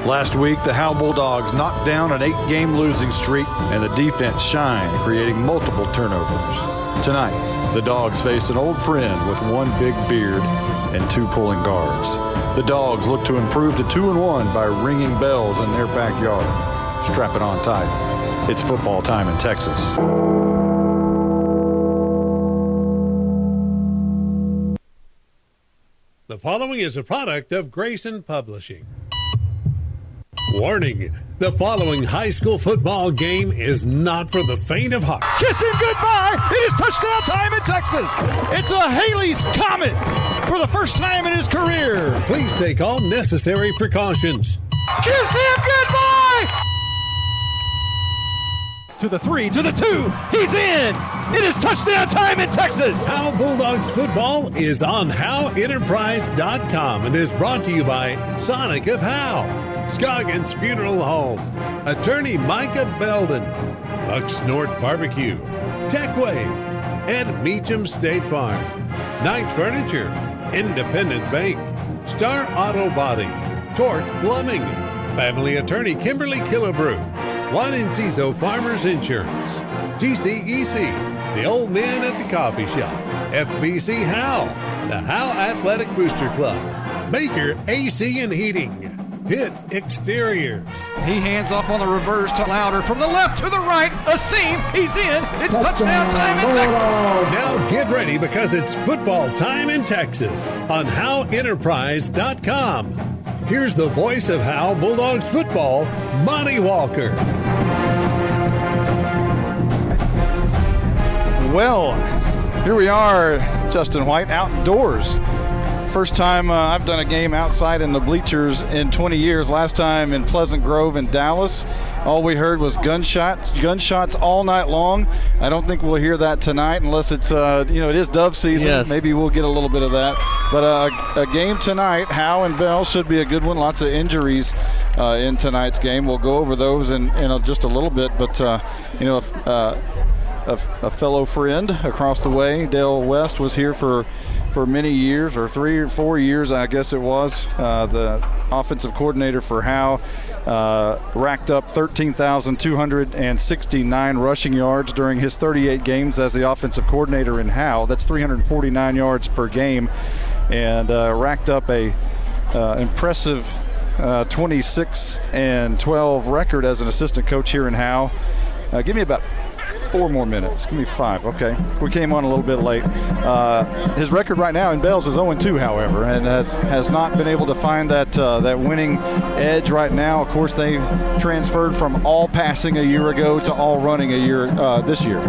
Last week, the Howe Bulldogs knocked down an 8-game losing streak, and the defense shined, creating multiple turnovers. Tonight, the Dogs face an old friend with one big beard and 2 pulling guards. The Dogs look to improve to 2-1 by ringing bells in their backyard. Strap it on tight. It's football time in Texas. The following is a product of Grayson Publishing. Warning, the following high school football game is not for the faint of heart. Kiss him goodbye. It is touchdown time in Texas. It's a Haley's Comet for the first time in his career. Please take all necessary precautions. Kiss him goodbye. To the 3, to the 2. He's in. It is touchdown time in Texas. Howe Bulldogs football is on HoweEnterprise.com and is brought to you by Sonic of Howe, Scoggins Funeral Home, Attorney Micah Belden, Buck Snort Barbecue, TechWave, and Meacham State Farm, Knight Furniture, Independent Bank, Star Auto Body, Torque Plumbing, Family Attorney Kimberly Killebrew, Juan Enciso Farmers Insurance, GCEC, the Old Man at the Coffee Shop, FBC Howe, the Howe Athletic Booster Club, Baker AC and Heating, Pitt Exteriors. He hands off on the reverse to Louder from the left to the right. A seam. He's in. It's touchdown time in Texas. Now get ready because it's football time in Texas on HoweEnterprise.com. Here's the voice of Howe Bulldogs football, Monty Walker. Well, here we are, Justin White, outdoors. First time I've done a game outside in the bleachers in 20 years. Last time in Pleasant Grove in Dallas. All we heard was gunshots all night long. I don't think we'll hear that tonight unless it's, it is dove season. Yes. Maybe we'll get a little bit of that. But a game tonight, Howe and Bell should be a good one. Lots of injuries in tonight's game. We'll go over those in just a little bit. But, a fellow friend across the way, Dale West, was here for many years, or 3 or 4 years, I guess it was. The offensive coordinator for Howe racked up 13,269 rushing yards during his 38 games as the offensive coordinator in Howe. That's 349 yards per game, and racked up a impressive 26-12 record as an assistant coach here in Howe. Give me about 4 more minutes. Give me 5. Okay. We came on a little bit late. His record right now in Bells is 0-2, however, and has not been able to find that winning edge right now. Of course, they transferred from all passing a year ago to all running a year this year.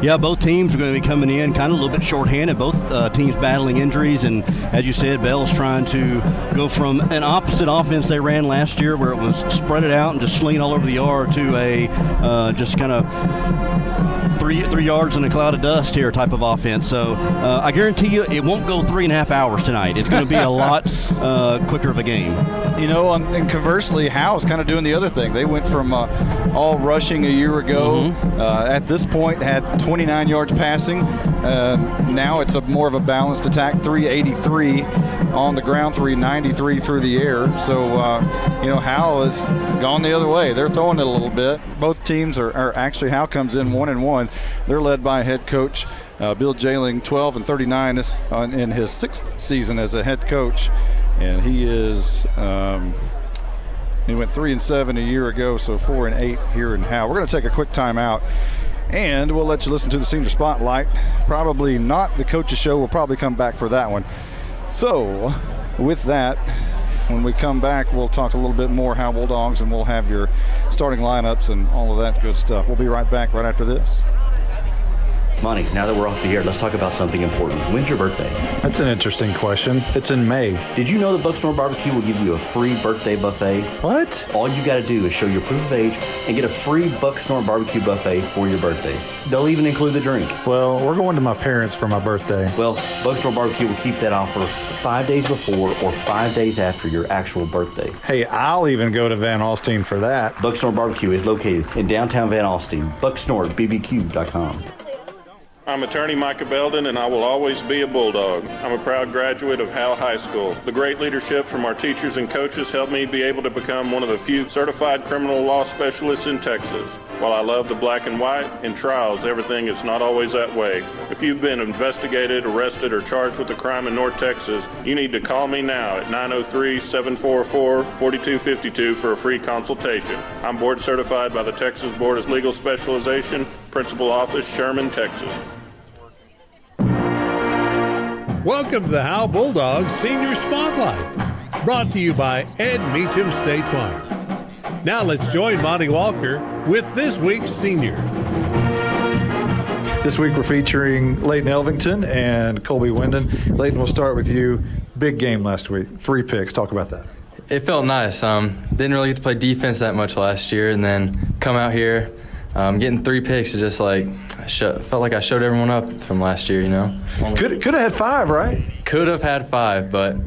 Yeah, both teams are going to be coming in kind of a little bit shorthanded. Both teams battling injuries, and as you said, Bell's trying to go from an opposite offense they ran last year, where it was spread it out and just sling all over the yard, to a just kind of 3 yards in a cloud of dust here type of offense. So I guarantee you it won't go 3.5 hours tonight. It's going to be a lot quicker of a game. And conversely, Howe's kind of doing the other thing. They went from all rushing a year ago. At this point, had 29 yards passing. Now it's more of a balanced attack, 383 on the ground, 393 through the air. So, Howe has gone the other way. They're throwing it a little bit. Both teams are actually, Howe comes in 1-1. They're led by head coach Bill Jailing, 12-39 in his 6th season as a head coach. And he is he went 3-7 a year ago, so 4-8 here in Howe. We're going to take a quick time out, and we'll let you listen to the Senior Spotlight. Probably not the coach's show. We'll probably come back for that one. So with that, when we come back, we'll talk a little bit more Howe Bulldogs, and we'll have your starting lineups and all of that good stuff. We'll be right back right after this. Monty, now that we're off the air, let's talk about something important. When's your birthday? That's an interesting question. It's in May. Did you know that Buck Snort Barbecue will give you a free birthday buffet? What? All you got to do is show your proof of age and get a free Buck Snort Barbecue buffet for your birthday. They'll even include the drink. Well, we're going to my parents for my birthday. Well, Buck Snort Barbecue will keep that offer 5 days before or 5 days after your actual birthday. Hey, I'll even go to Van Alstyne for that. Buck Snort Barbecue is located in downtown Van Alstyne. BuckSnortBBQ.com. I'm attorney Micah Belden, and I will always be a Bulldog. I'm a proud graduate of Howe High School. The great leadership from our teachers and coaches helped me be able to become one of the few certified criminal law specialists in Texas. While I love the black and white, in trials, everything is not always that way. If you've been investigated, arrested, or charged with a crime in North Texas, you need to call me now at 903-744-4252 for a free consultation. I'm board certified by the Texas Board of Legal Specialization, Principal Office, Sherman, Texas. Welcome to the Howe Bulldogs Senior Spotlight, brought to you by Ed Meacham State Farm. Now let's join Monty Walker with this week's senior. This week we're featuring Leighton Elvington and Colby Wyndon. Leighton, we'll start with you. Big game last week, 3 picks. Talk about that. It felt nice. Didn't really get to play defense that much last year, and then come out here, getting 3 picks, it just like felt like I showed everyone up from last year. You know, Could have had 5, right? Could have had 5, but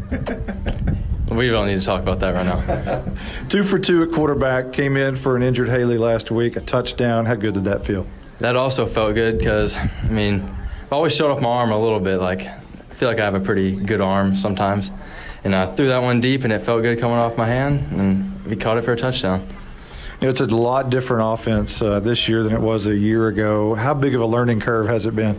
we don't need to talk about that right now. 2 for 2 at quarterback. Came in for an injured Haley last week. A touchdown. How good did that feel? That also felt good because, I mean, I've always showed off my arm a little bit. Like, I feel like I have a pretty good arm sometimes. And I threw that one deep, and it felt good coming off my hand, and we caught it for a touchdown. You know, it's a lot different offense this year than it was a year ago. How big of a learning curve has it been?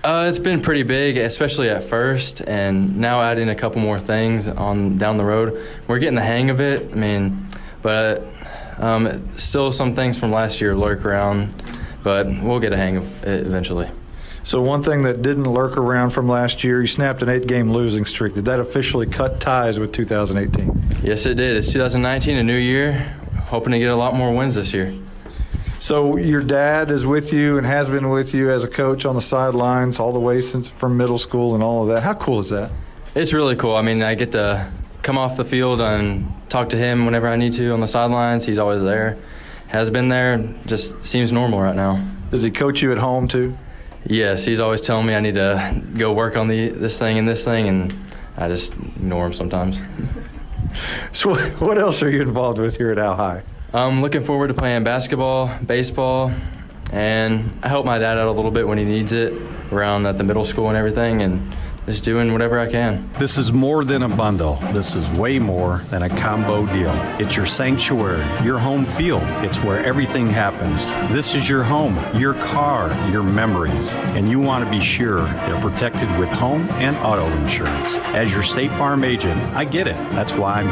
It's been pretty big, especially at first, and now adding a couple more things on down the road. We're getting the hang of it. I mean, but still some things from last year lurk around, but we'll get a hang of it eventually. So one thing that didn't lurk around from last year, you snapped an 8-game losing streak. Did that officially cut ties with 2018? Yes, it did. It's 2019, a new year. Hoping to get a lot more wins this year. So your dad is with you and has been with you as a coach on the sidelines all the way from middle school and all of that. How cool is that? It's really cool. I mean, I get to come off the field and talk to him whenever I need to on the sidelines. He's always there. Has been there. Just seems normal right now. Does he coach you at home too? Yes, he's always telling me I need to go work on this thing, and I just ignore him sometimes. So what else are you involved with here at Howe High? I'm looking forward to playing basketball, baseball, and I help my dad out a little bit when he needs it around at the middle school and everything, and just doing whatever I can. This is more than a bundle. This is way more than a combo deal. It's your sanctuary, your home field. It's where everything happens. This is your home, your car, your memories, and you want to be sure they're protected with home and auto insurance. As your State Farm agent, I get it. That's why I'm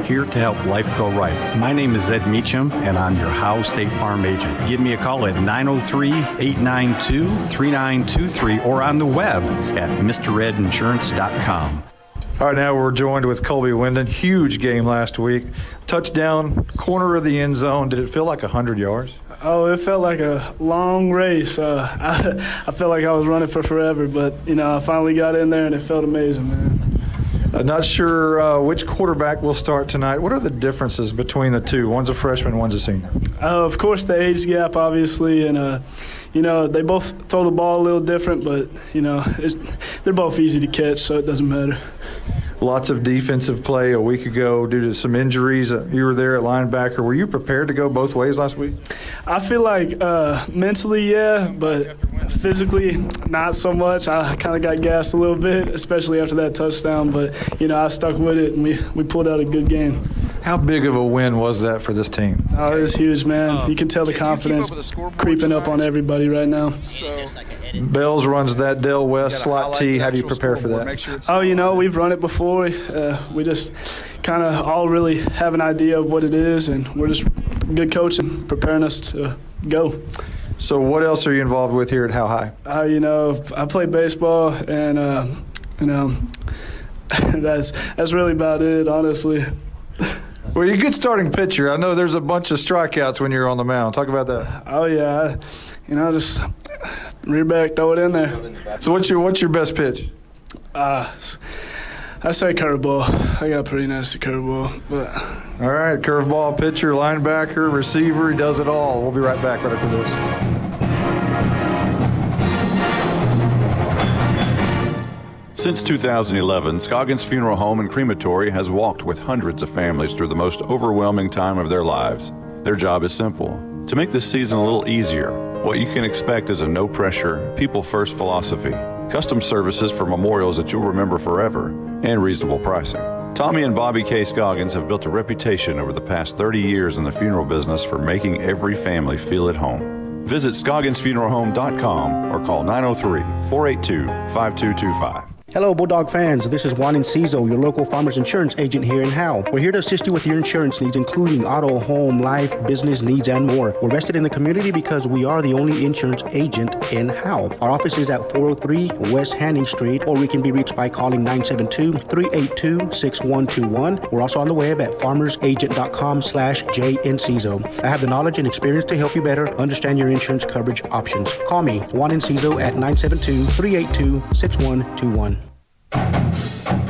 here to help life go right. My name is Ed Meacham, and I'm your Howe State Farm agent. Give me a call at 903-892-3923 or on the web at mredinsurance.com. All right, now we're joined with Colby Wyndon. Huge game last week. Touchdown, corner of the end zone. Did it feel like 100 yards? Oh, it felt like a long race. I felt like I was running for forever, but, I finally got in there, and it felt amazing, man. Not sure which quarterback will start tonight. What are the differences between the two? One's a freshman, one's a senior. Of course, the age gap, obviously, and, they both throw the ball a little different, but, they're both easy to catch, so it doesn't matter. Lots of defensive play a week ago due to some injuries. You were there at linebacker. Were you prepared to go both ways last week? I feel like mentally, yeah, but physically, not so much. I kind of got gassed a little bit, especially after that touchdown, but, I stuck with it, and we pulled out a good game. How big of a win was that for this team? Oh, it was huge, man. You can tell the confidence creeping up on everybody right now. Bells runs that Del West slot T. How do you prepare for that? Oh, we've run it before. We just kind of all really have an idea of what it is, and we're just good coaching, preparing us to go. So what else are you involved with here at Howe High? I play baseball, and that's really about it, honestly. Well, you're a good starting pitcher. I know there's a bunch of strikeouts when you're on the mound. Talk about that. Oh, yeah. Just rear back, throw it in there. So what's your best pitch? I say curveball. I got a pretty nasty curveball. But. All right, curveball pitcher, linebacker, receiver. He does it all. We'll be right back right after this. Since 2011, Scoggins Funeral Home and Crematory has walked with hundreds of families through the most overwhelming time of their lives. Their job is simple: to make this season a little easier. What you can expect is a no-pressure, people-first philosophy, custom services for memorials that you'll remember forever, and reasonable pricing. Tommy and Bobby K. Scoggins have built a reputation over the past 30 years in the funeral business for making every family feel at home. Visit ScogginsFuneralHome.com or call 903-482-5225. Hello, Bulldog fans. This is Juan Enciso, your local farmers insurance agent here in Howe. We're here to assist you with your insurance needs, including auto, home, life, business needs, and more. We're vested in the community because we are the only insurance agent in Howe. Our office is at 403 West Hanning Street, or we can be reached by calling 972-382-6121. We're also on the web at farmersagent.com/JEnciso. I have the knowledge and experience to help you better understand your insurance coverage options. Call me, Juan Enciso, at 972-382-6121.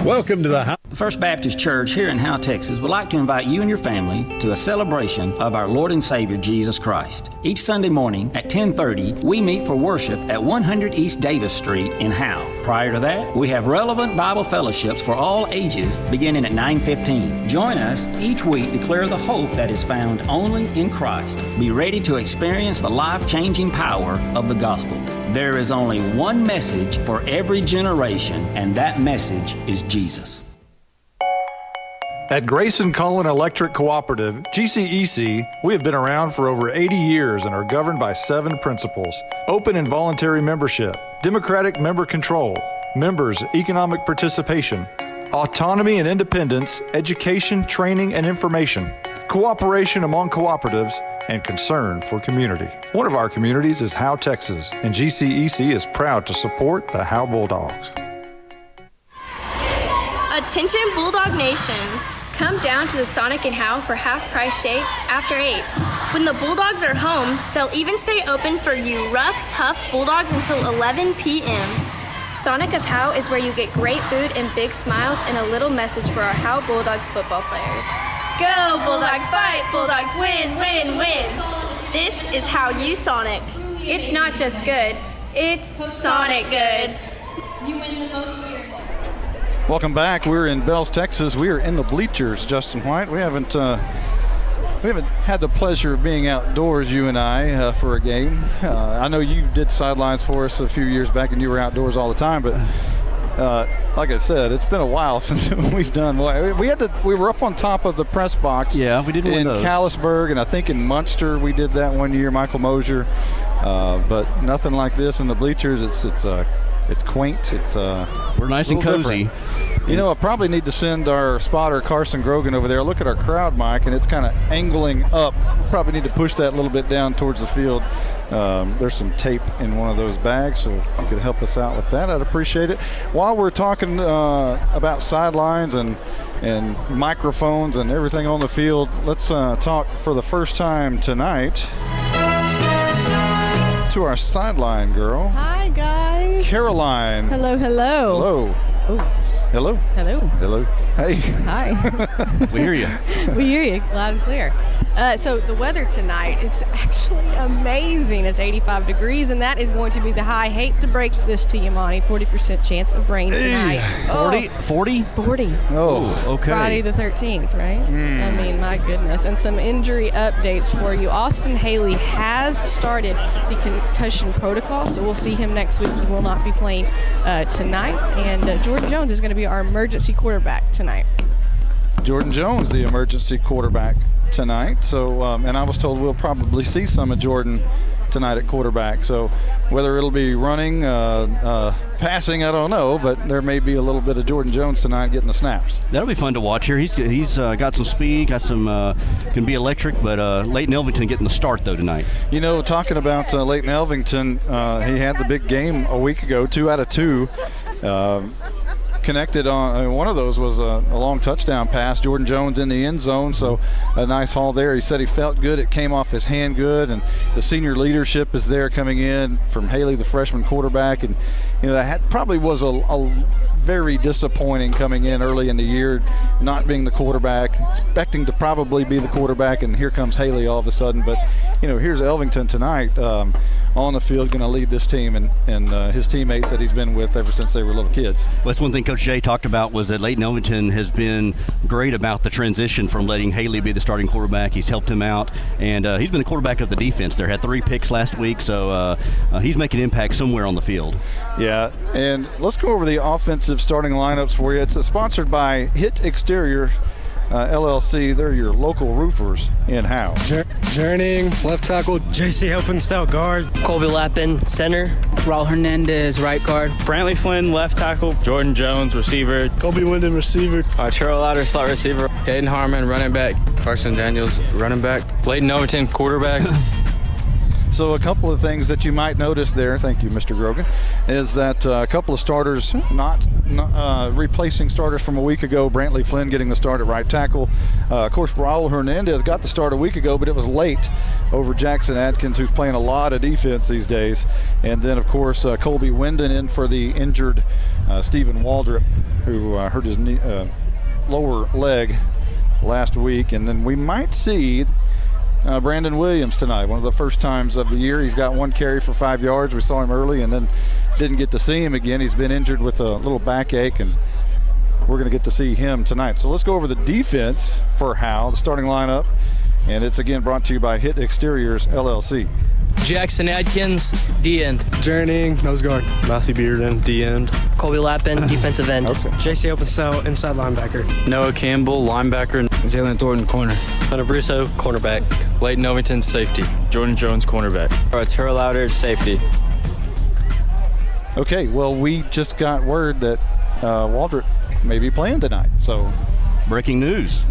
Welcome to the Howe. First Baptist Church here in Howe, Texas would like to invite you and your family to a celebration of our Lord and Savior Jesus Christ. Each Sunday morning at 10:30, we meet for worship at 100 East Davis Street in Howe. Prior to that, we have relevant Bible fellowships for all ages beginning at 9:15. Join us each week to declare the hope that is found only in Christ. Be ready to experience the life-changing power of the gospel. There is only one message for every generation, and that message is Jesus. At Grayson Cullen Electric Cooperative, GCEC, we have been around for over 80 years and are governed by 7 principles: open and voluntary membership, democratic member control, members' economic participation, autonomy and independence, education, training, and information, cooperation among cooperatives, and concern for community. One of our communities is Howe, Texas, and GCEC is proud to support the Howe Bulldogs. Attention Bulldog Nation. Come down to the Sonic in Howe for half-price shakes after 8. When the Bulldogs are home, they'll even stay open for you rough, tough Bulldogs until 11 p.m. Sonic of Howe is where you get great food and big smiles and a little message for our Howe Bulldogs football players. Go Bulldogs fight, Bulldogs win, win, win. This is how you Sonic. It's not just good, it's Sonic good. You win the most. Welcome back. We're in Bells, Texas. We are in the bleachers, Justin White. We haven't had the pleasure of being outdoors, you and I, for a game. I know you did sidelines for us a few years back, and you were outdoors all the time. But like I said, it's been a while since we've done. We were up on top of the press box. Yeah, we did one in of those. Callisburg, and I think in Munster we did that one year. Michael Mosier, but nothing like this in the bleachers. It's quaint. We're nice and cozy. Different. You know, I probably need to send our spotter Carson Grogan over there. Look at our crowd, Mike, and it's kind of angling up. Probably need to push that a little bit down towards the field. There's some tape in one of those bags, so if you could help us out with that, I'd appreciate it. While we're talking about sidelines and microphones and everything on the field, let's talk for the first time tonight to our sideline girl. Hi, guys. Caroline. Hello, hello. Hello. Oh. Hello. Hello. Hello. Hey. Hi. We hear you. We hear you loud and clear. So the weather tonight is actually amazing. It's 85 degrees, and that is going to be the high. Hate to break this to you, Monty. 40% chance of rain tonight. 40? 40. Oh, okay. Friday the 13th, right? I mean, my goodness. And some injury updates for you. Austin Haley has started the concussion protocol, so we'll see him next week. He will not be playing tonight. And Jordan Jones is going to be our emergency quarterback tonight. Jordan Jones, the emergency quarterback tonight. So, and I was told we'll probably see some of Jordan tonight at quarterback. So whether it'll be running, passing, I don't know, but there may be a little bit of Jordan Jones tonight getting the snaps. That'll be fun to watch here. He's got some speed, got some, can be electric, but Leighton Elvington getting the start, though, tonight. You know, talking about Leighton Elvington, he had the big game a week ago, 2 out of 2. Connected on one of those was a long touchdown pass. Jordan Jones in the end zone, so a nice haul there. He said he felt good. It came off his hand good, and the senior leadership is there coming in from Haley, the freshman quarterback, and you know that probably was a very disappointing coming in early in the year, not being the quarterback, expecting to probably be the quarterback, and here comes Haley all of a sudden. But you know, here's Elvington tonight on the field, going to lead this team and his teammates that he's been with ever since they were little kids. Well, that's one thing Coach Jay talked about was that Leighton Ovington has been great about the transition from letting Haley be the starting quarterback. He's helped him out, and he's been the quarterback of the defense there. Had 3 picks last week, so he's making impact somewhere on the field. Yeah, and let's go over the offensive starting lineups for you. It's sponsored by Hit Exterior LLC. They're your local roofers in Howe. Journeying, left tackle. JC Hopenstout, guard. Colby Lappin, center. Raul Hernandez, right guard. Brantley Flynn, left tackle. Jordan Jones, receiver. Colby Wyndham, receiver. Arturo Lauder, slot receiver. Caden Harmon, running back. Carson Daniels, running back. Leighton Ovington, quarterback. So a couple of things that you might notice there, thank you, Mr. Grogan, is that a couple of starters not replacing starters from a week ago. Brantley Flynn getting the start at right tackle. Of course, Raul Hernandez got the start a week ago, but it was late over Jackson Adkins, who's playing a lot of defense these days. And then, of course, Colby Wyndon in for the injured Stephen Waldrop, who hurt his lower leg last week. And then we might see Brandon Williams tonight, one of the first times of the year. He's got 1 carry for 5 yards. We saw him early and then didn't get to see him again. He's been injured with a little backache, and we're going to get to see him tonight. So let's go over the defense for Howe, the starting lineup, and it's again brought to you by Hit Exteriors LLC. Jackson Adkins, D-end. Journeying, nose guard. Matthew Bearden, D-end. Colby Lappin, defensive end. Okay. JC Hopenstout, inside linebacker. Noah Campbell, linebacker. Jalen Thornton, corner. Hunter Brusso, cornerback. Leighton Ovington, safety. Jordan Jones, cornerback. Arturo Lauder, safety. Okay, well, we just got word that Waldrop may be playing tonight, so breaking news.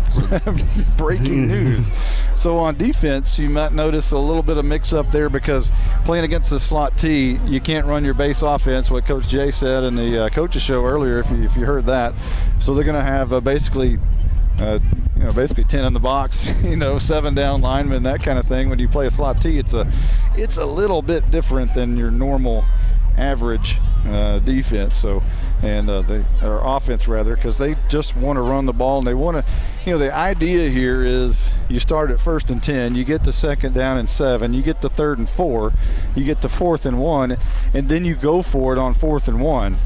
Breaking news. So on defense, you might notice a little bit of mix-up there because playing against the slot T, you can't run your base offense, what Coach Jay said in the coaches show earlier, if you heard that. So they're going to have basically 10 in the box, 7 down linemen, that kind of thing. When you play a slot T, it's a little bit different than your normal average defense. So, or offense rather, because they just want to run the ball, and they want to, the idea here is you start at 1st and 10, you get to 2nd down and 7, you get to 3rd and 4, you get to 4th and 1, and then you go for it on 4th and 1.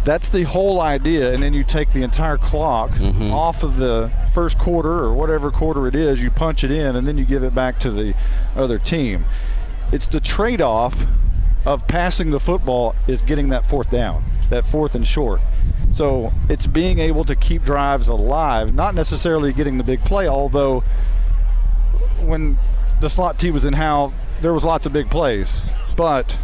That's the whole idea, and then you take the entire clock off of the first quarter or whatever quarter it is, you punch it in, and then you give it back to the other team. It's the trade-off of passing the football is getting that 4th down, that 4th and short. So it's being able to keep drives alive, not necessarily getting the big play, although when the slot T was in Howe, there was lots of big plays. But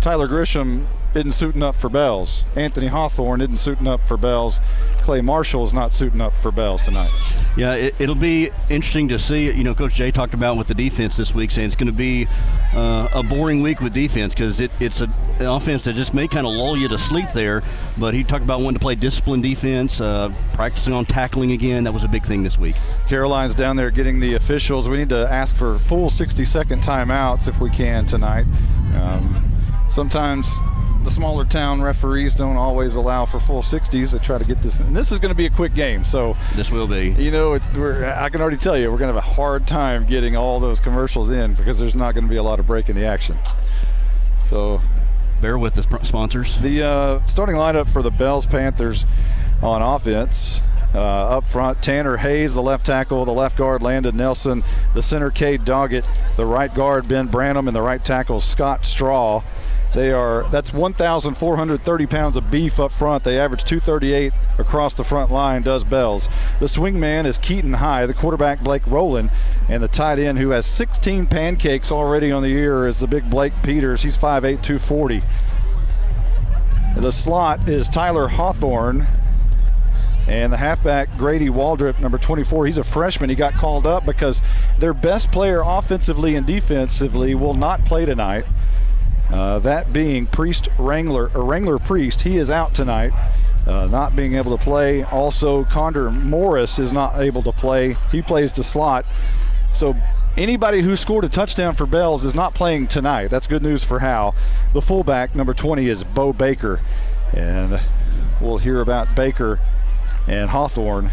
Tyler Grisham isn't suiting up for Bells. Anthony Hawthorne isn't suiting up for Bells. Clay Marshall's not suiting up for Bells tonight. Yeah, it'll be interesting to see. Coach Jay talked about with the defense this week, saying it's going to be a boring week with defense because it's an offense that just may kind of lull you to sleep there. But he talked about wanting to play disciplined defense, practicing on tackling again. That was a big thing this week. Caroline's down there getting the officials. We need to ask for full 60-second timeouts if we can tonight. Sometimes the smaller town referees don't always allow for full 60s to try to get this. And this is going to be a quick game, so this will be. I can already tell you we're going to have a hard time getting all those commercials in because there's not going to be a lot of break in the action. So bear with the sponsors. The starting lineup for the Bells Panthers on offense. Up front, Tanner Hayes, the left tackle, the left guard, Landon Nelson, the center, Cade Doggett, the right guard, Ben Branham, and the right tackle, Scott Straw. That's 1,430 pounds of beef up front. They average 238 across the front line, does Bells. The swing man is Keaton High, the quarterback Blake Rowland, and the tight end who has 16 pancakes already on the year is the big Blake Peters. He's 5'8", 240. The slot is Tyler Hawthorne. And the halfback, Grady Waldrop, number 24, he's a freshman. He got called up because their best player offensively and defensively will not play tonight. That being Wrangler Priest. He is out tonight, not being able to play. Also, Condor Morris is not able to play. He plays the slot. So anybody who scored a touchdown for Bells is not playing tonight. That's good news for Howe. The fullback, number 20, is Beau Baker. And we'll hear about Baker and Hawthorne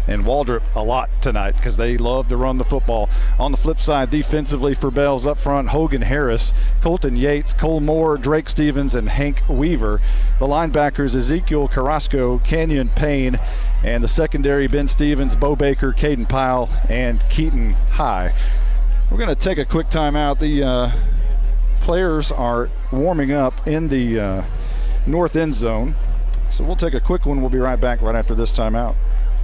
and Waldrop a lot tonight because they love to run the football. On the flip side, defensively for Bells up front, Hogan Harris, Colton Yates, Cole Moore, Drake Stevens, and Hank Weaver. The linebackers, Ezekiel Carrasco, Kenyon Payne, and the secondary, Ben Stevens, Beau Baker, Caden Pyle, and Keaton High. We're going to take a quick timeout. The players are warming up in the north end zone. So we'll take a quick one. We'll be right back right after this timeout.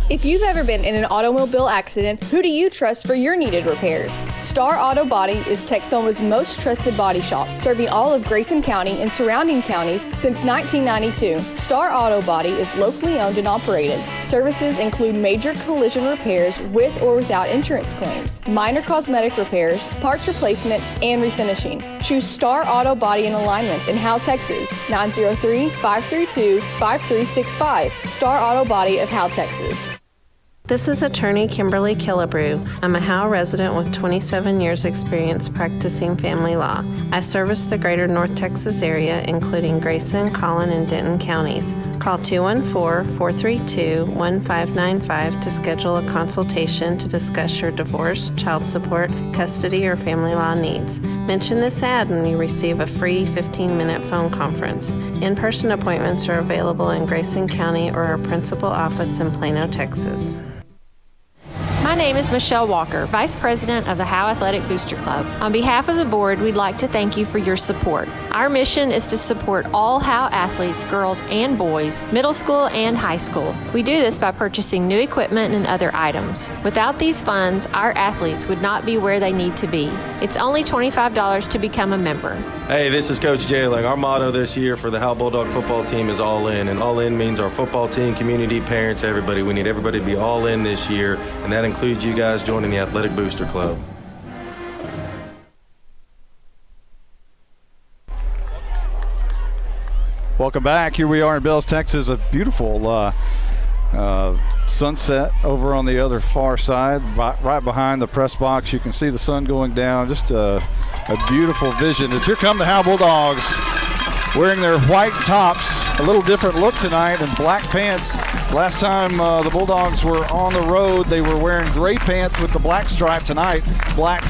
If you've ever been in an automobile accident, who do you trust for your needed repairs? Star Auto Body is Texoma's most trusted body shop, serving all of Grayson County and surrounding counties since 1992. Star Auto Body is locally owned and operated. Services include major collision repairs with or without insurance claims, minor cosmetic repairs, parts replacement, and refinishing. Choose Star Auto Body and Alignments in Howe, Texas, 903-532-5365. Star Auto Body of Howe, Texas. This is attorney Kimberly Killebrew. I'm a Howe resident with 27 years experience practicing family law. I service the greater North Texas area, including Grayson, Collin, and Denton counties. Call 214-432-1595 to schedule a consultation to discuss your divorce, child support, custody, or family law needs. Mention this ad and you receive a free 15-minute phone conference. In-person appointments are available in Grayson County or our principal office in Plano, Texas. My name is Michelle Walker, Vice President of the Howe Athletic Booster Club. On behalf of the board, we'd like to thank you for your support. Our mission is to support all Howe athletes, girls and boys, middle school and high school. We do this by purchasing new equipment and other items. Without these funds, our athletes would not be where they need to be. It's only $25 to become a member. Hey, this is Coach Jailing. Our motto this year for the Howe Bulldog football team is all in, and all in means our football team, community, parents, everybody. We need everybody to be all in this year, and that includes you guys joining the Athletic Booster Club. Welcome back. Here we are in Bells, Texas. A beautiful sunset over on the other far side, right behind the press box. You can see the sun going down. Just a beautiful vision. As here come the Howe Bulldogs wearing their white tops. A little different look tonight and black pants. Last time the Bulldogs were on the road, they were wearing gray pants with the black stripe. Tonight, black,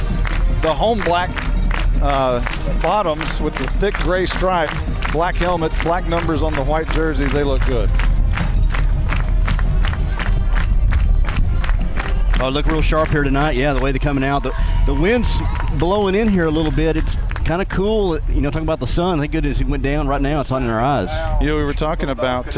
the home black bottoms with the thick gray stripe, black helmets, black numbers on the white jerseys. They look good. Oh, look real sharp here tonight. Yeah, the way they're coming out. The wind's blowing in here a little bit. It's kind of cool. You know, talking about the sun. Thank goodness it went down. Right now, it's on in our eyes. You know, we were talking about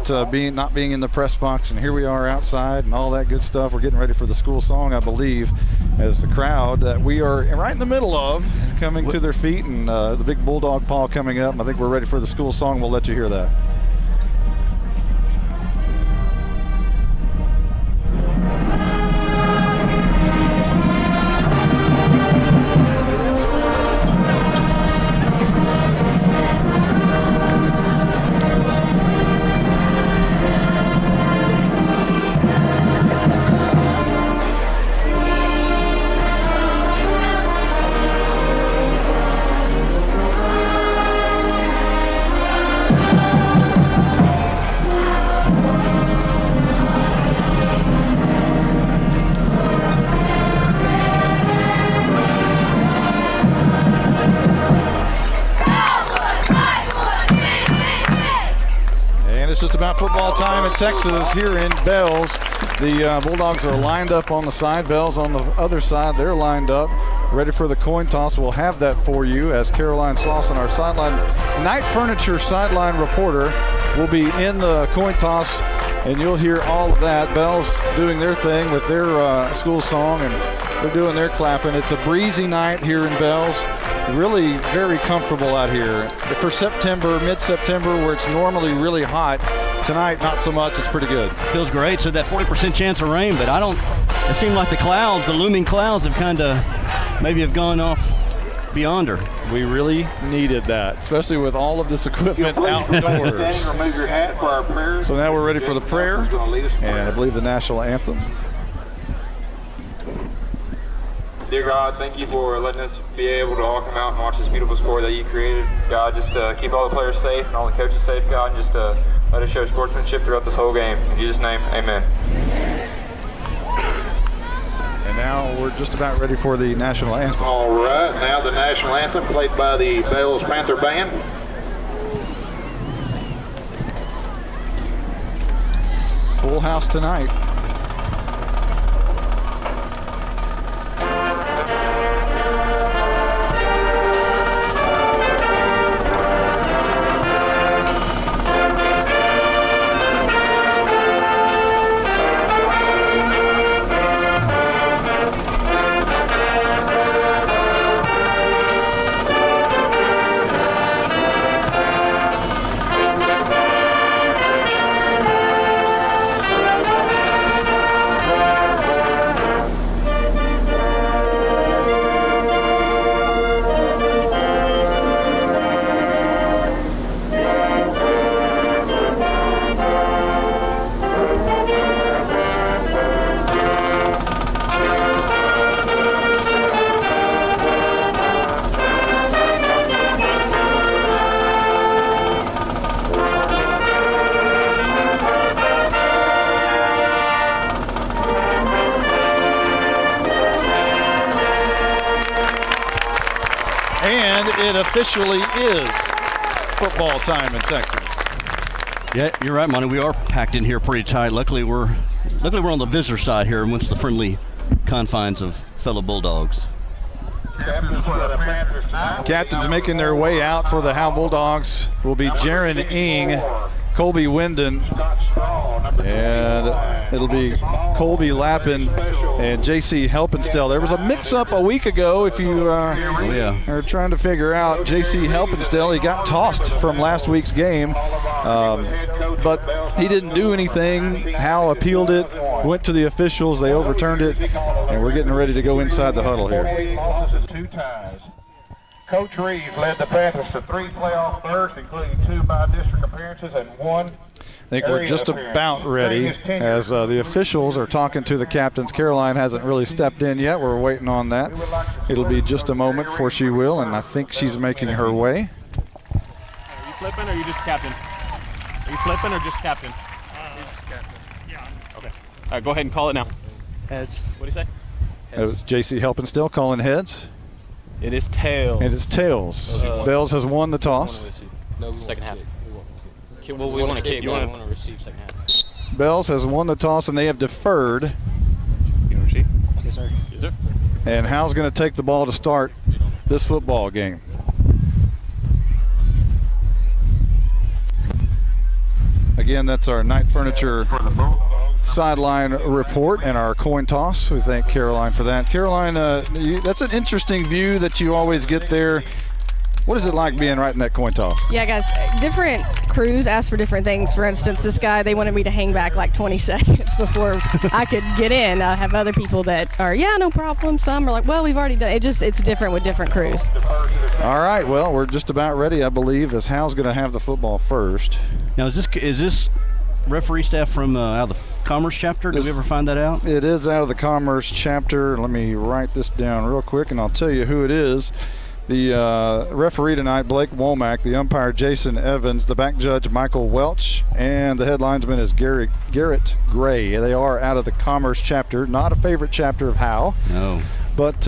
not being in the press box, and here we are outside and all that good stuff. We're getting ready for the school song, I believe, as the crowd that we are right in the middle of is coming to their feet, and the big Bulldog paw coming up. I think we're ready for the school song. We'll let you hear that. It's just about football time in Texas here in Bells. The Bulldogs are lined up on the side. Bells on the other side. They're lined up, ready for the coin toss. We'll have that for you as Caroline Slauson, our sideline night furniture sideline reporter, will be in the coin toss, and you'll hear all of that. Bells doing their thing with their school song, and they're doing their clapping. It's a breezy night here in Bells. Really very comfortable out here. For September, mid-September, where it's normally really hot, tonight not so much. It's pretty good. Feels great. So that 40% chance of rain, but it seemed like the clouds, the looming clouds have kind of maybe have gone off beyond her. We really needed that, especially with all of this equipment outdoors. So now we're ready for the prayer, and I believe the National Anthem. Dear God, thank you for letting us be able to all come out and watch this beautiful sport that you created. God, just keep all the players safe and all the coaches safe, God, and just Let us show sportsmanship throughout this whole game. In Jesus' name, amen. And now we're just about ready for the National Anthem. All right, now the National Anthem played by the Bells Panther Band. Full house tonight. And it officially is football time in Texas. Yeah, you're right, Monty. We are packed in here pretty tight. Luckily, we're on the visitor side here amongst the friendly confines of fellow Bulldogs. Captains making their way out for the Howe Bulldogs will be Jaron Ing, Colby Winden, and it'll be Colby Lappin and J.C. Helpenstell. There was a mix-up a week ago, if you are trying to figure out J.C. Helpenstell. He got tossed from last week's game, but he didn't do anything. Howe appealed it, went to the officials, they overturned it, and we're getting ready to go inside the huddle here. 2 ties. Coach Reeves led the Panthers to 3 playoff berths, including 2 by-district appearances and 1 I think we're just about ready as the officials are talking to the captains. Caroline hasn't really stepped in yet. We're waiting on that. It'll be just a moment before she will, and I think she's making her way. Are you flipping or are you just captain? Are you flipping or just captain? Just captain. Yeah. Okay. All right, go ahead and call it now. Heads. What do you say? Heads. J.C. Helpenstell calling heads. It is tails. It is tails. Bells has won the toss. No, second half. Well, we want to kick. You want to receive second half. Bells has won the toss, and they have deferred. You want to receive? Yes, sir. Yes, sir. And Howe's going to take the ball to start this football game. Again, that's our Night Furniture sideline report and our coin toss. We thank Caroline for that. Caroline, that's an interesting view that you always get there. What is it like being right in that coin toss? Yeah, guys, different crews ask for different things. For instance, this guy, they wanted me to hang back like 20 seconds before I could get in. I have other people that are, yeah, no problem. Some are like, well, we've already done it. It's different with different crews. All right, well, we're just about ready, I believe, as Howe's going to have the football first. Now, is this referee staff from out of the Commerce chapter? Did we ever find that out? It is out of the Commerce chapter. Let me write this down real quick, and I'll tell you who it is. The referee tonight, Blake Womack, the umpire, Jason Evans, the back judge, Michael Welch, and the head linesman is Garrett Gray. They are out of the Commerce chapter, not a favorite chapter of Howe. No. But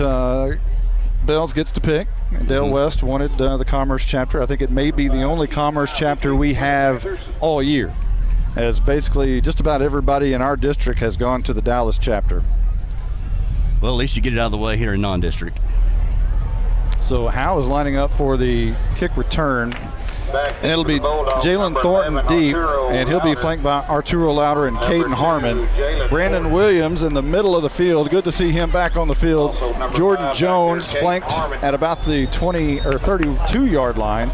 Bells gets to pick. Dale West wanted the Commerce chapter. I think it may be the only Commerce chapter we have all year, as basically just about everybody in our district has gone to the Dallas chapter. Well, at least you get it out of the way here in non-district. So Howe is lining up for the kick return, and it'll be Jalen Thornton deep, and he'll be flanked by Arturo Louder and Caden Harmon. Brandon Williams in the middle of the field. Good to see him back on the field. Jordan Jones flanked at about the 20 or 32-yard line.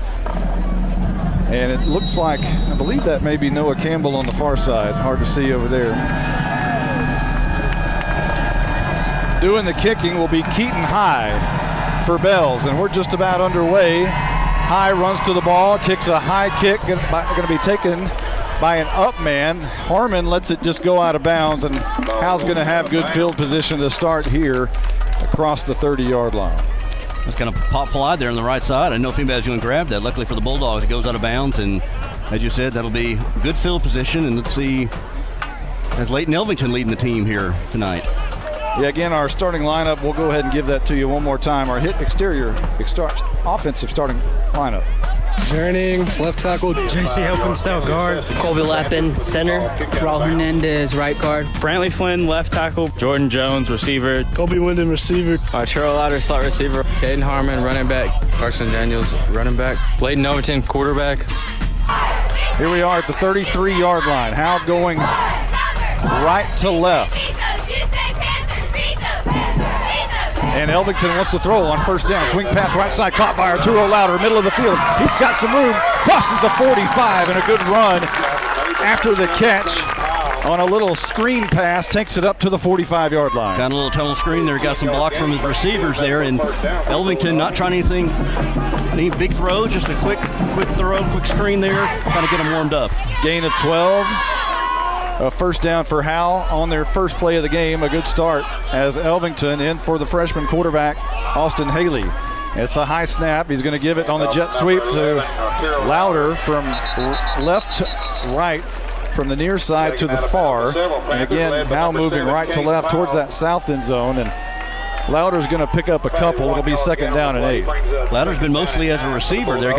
And it looks like, I believe that may be Noah Campbell on the far side. Hard to see over there. Doing the kicking will be Keaton High for Bells, and we're just about underway. High runs to the ball, kicks a high kick, going to be taken by an up man. Harmon lets it just go out of bounds, and Howe's going to have good field position to start here across the 30-yard line. It's kind of pop fly there on the right side. I didn't know if anybody was going to grab that. Luckily for the Bulldogs, it goes out of bounds, and as you said, that'll be good field position. And let's see, as Leighton Elvington leading the team here tonight. Yeah, again, our starting lineup, we'll go ahead and give that to you one more time. Our offensive starting lineup. Journeying, left tackle. JC Helpenstall, guard. Colby Lappin, center. Raul Hernandez, right guard. Brantley Flynn, left tackle. Jordan Jones, receiver. Colby Wyndham, receiver. Arturo Lauder, slot receiver. Caden Harmon, running back. Carson Daniels, running back. Leighton Overton, quarterback. Here we are at the 33-yard line. Howe going right to left. And Elvington wants to throw on first down. Swing pass right side, caught by Arturo Lauder, middle of the field. He's got some room, crosses the 45, and a good run after the catch on a little screen pass, takes it up to the 45-yard line. Got a little tunnel screen there, got some blocks from his receivers there, and Elvington not trying any big throws, just a quick throw, quick screen there, kind of get them warmed up. Gain of 12. A first down for Howe on their first play of the game. A good start as Elvington in for the freshman quarterback, Austin Haley. It's a high snap. He's going to give it on the jet sweep to Lauder from left to right, from the near side to the far. And again, Howe moving right to left towards that south end zone. And Lauder's going to pick up a couple. It'll be second down and 8. Lauder's been mostly as a receiver there.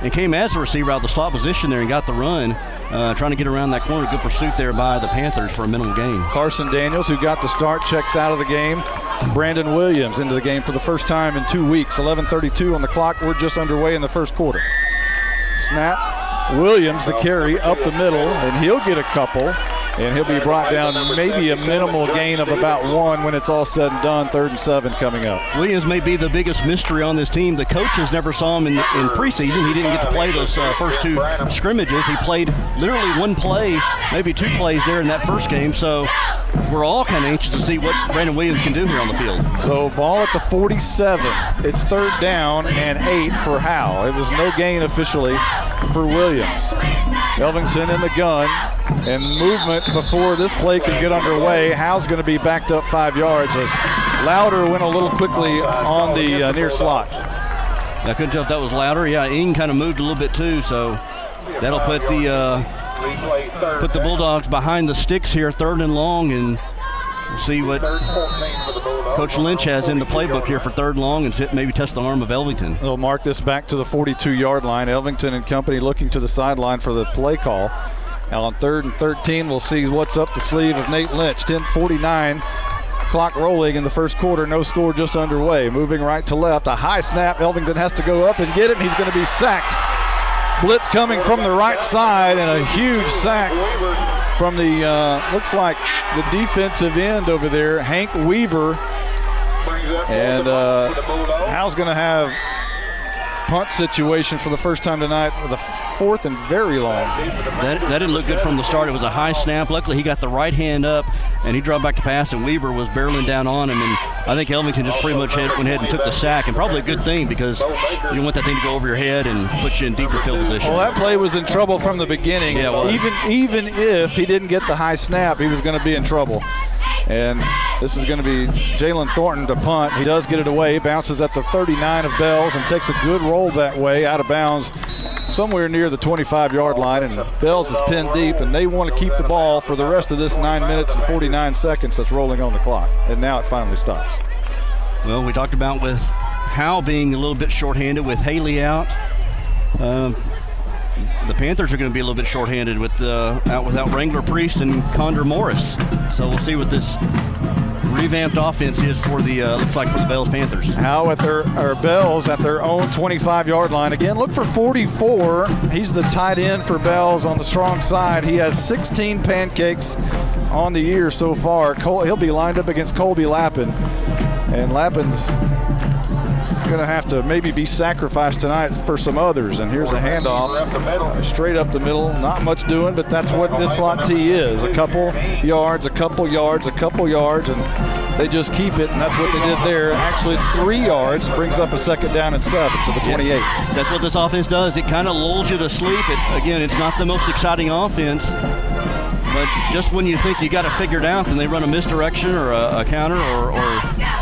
He came as a receiver out of the slot position there and got the run. Trying to get around that corner. Good pursuit there by the Panthers for a minimal gain. Carson Daniels, who got the start, checks out of the game. Brandon Williams into the game for the first time in 2 weeks. 11:32 on the clock. We're just underway in the first quarter. Snap. Williams the carry up the middle, and he'll get a couple. And he'll be brought down maybe a minimal gain of about 1 when it's all said and done. 3rd and 7 coming up. Williams may be the biggest mystery on this team. The coaches never saw him in preseason. He didn't get to play those first 2 scrimmages. He played literally 1 play, maybe 2 plays there in that first game. So we're all kind of anxious to see what Brandon Williams can do here on the field. So ball at the 47. It's 3rd down and 8 for Howe. It was no gain officially for Williams. Elvington in the gun, and movement before this play can get underway. Howe's going to be backed up 5 yards as Lauder went a little quickly on the near slot. I couldn't tell if that was Lauder. Yeah, Ing kind of moved a little bit too, so that'll put the Bulldogs behind the sticks here, 3rd and long, and we'll see what Coach Lynch has in the playbook here for 3rd and long and maybe test the arm of Elvington. They'll mark this back to the 42-yard line. Elvington and company looking to the sideline for the play call. Now on 3rd and 13, we'll see what's up the sleeve of Nate Lynch. 10:49, clock rolling in the first quarter. No score, just underway. Moving right to left, a high snap. Elvington has to go up and get it, and he's going to be sacked. Blitz coming from the right side, and a huge sack from the, looks like the defensive end over there, Hank Weaver. And Howe's going to have punt situation for the first time tonight with a 4th and very long. That didn't look good from the start. It was a high snap. Luckily, he got the right hand up, and he dropped back to pass, and Weaver was barreling down on him. And I think Elvington just pretty much went ahead and took the sack, and probably a good thing because you don't want that thing to go over your head and put you in deeper field position. Well, that play was in trouble from the beginning. Yeah, even if he didn't get the high snap, he was going to be in trouble. And this is going to be Jalen Thornton to punt. He does get it away, bounces at the 39 of Bells and takes a good roll that way out of bounds somewhere near the 25-yard line. And Bells is pinned deep, and they want to keep the ball for the rest of this 9 minutes and 49 seconds that's rolling on the clock. And now it finally stops. Well, we talked about with Howe being a little bit shorthanded with Haley out. The Panthers are going to be a little bit shorthanded with out without Wrangler Priest and Condor Morris. So we'll see what this revamped offense is for the looks like for the Bells Panthers. Howe at Bells at their own 25-yard line. Again, look for 44. He's the tight end for Bells on the strong side. He has 16 pancakes on the year so far. He'll be lined up against Colby Lappin, and Lappin's going to have to maybe be sacrificed tonight for some others. And here's a handoff straight up the middle. Not much doing, but that's what this slot T is. A couple yards, a couple yards, a couple yards, and they just keep it, and that's what they did there. Actually, it's 3 yards, brings up a 2nd down and 7 to the 28. Yeah, that's what this offense does. It kind of lulls you to sleep. Again, it's not the most exciting offense, But just when you think you got it figured out, then they run a misdirection or a counter or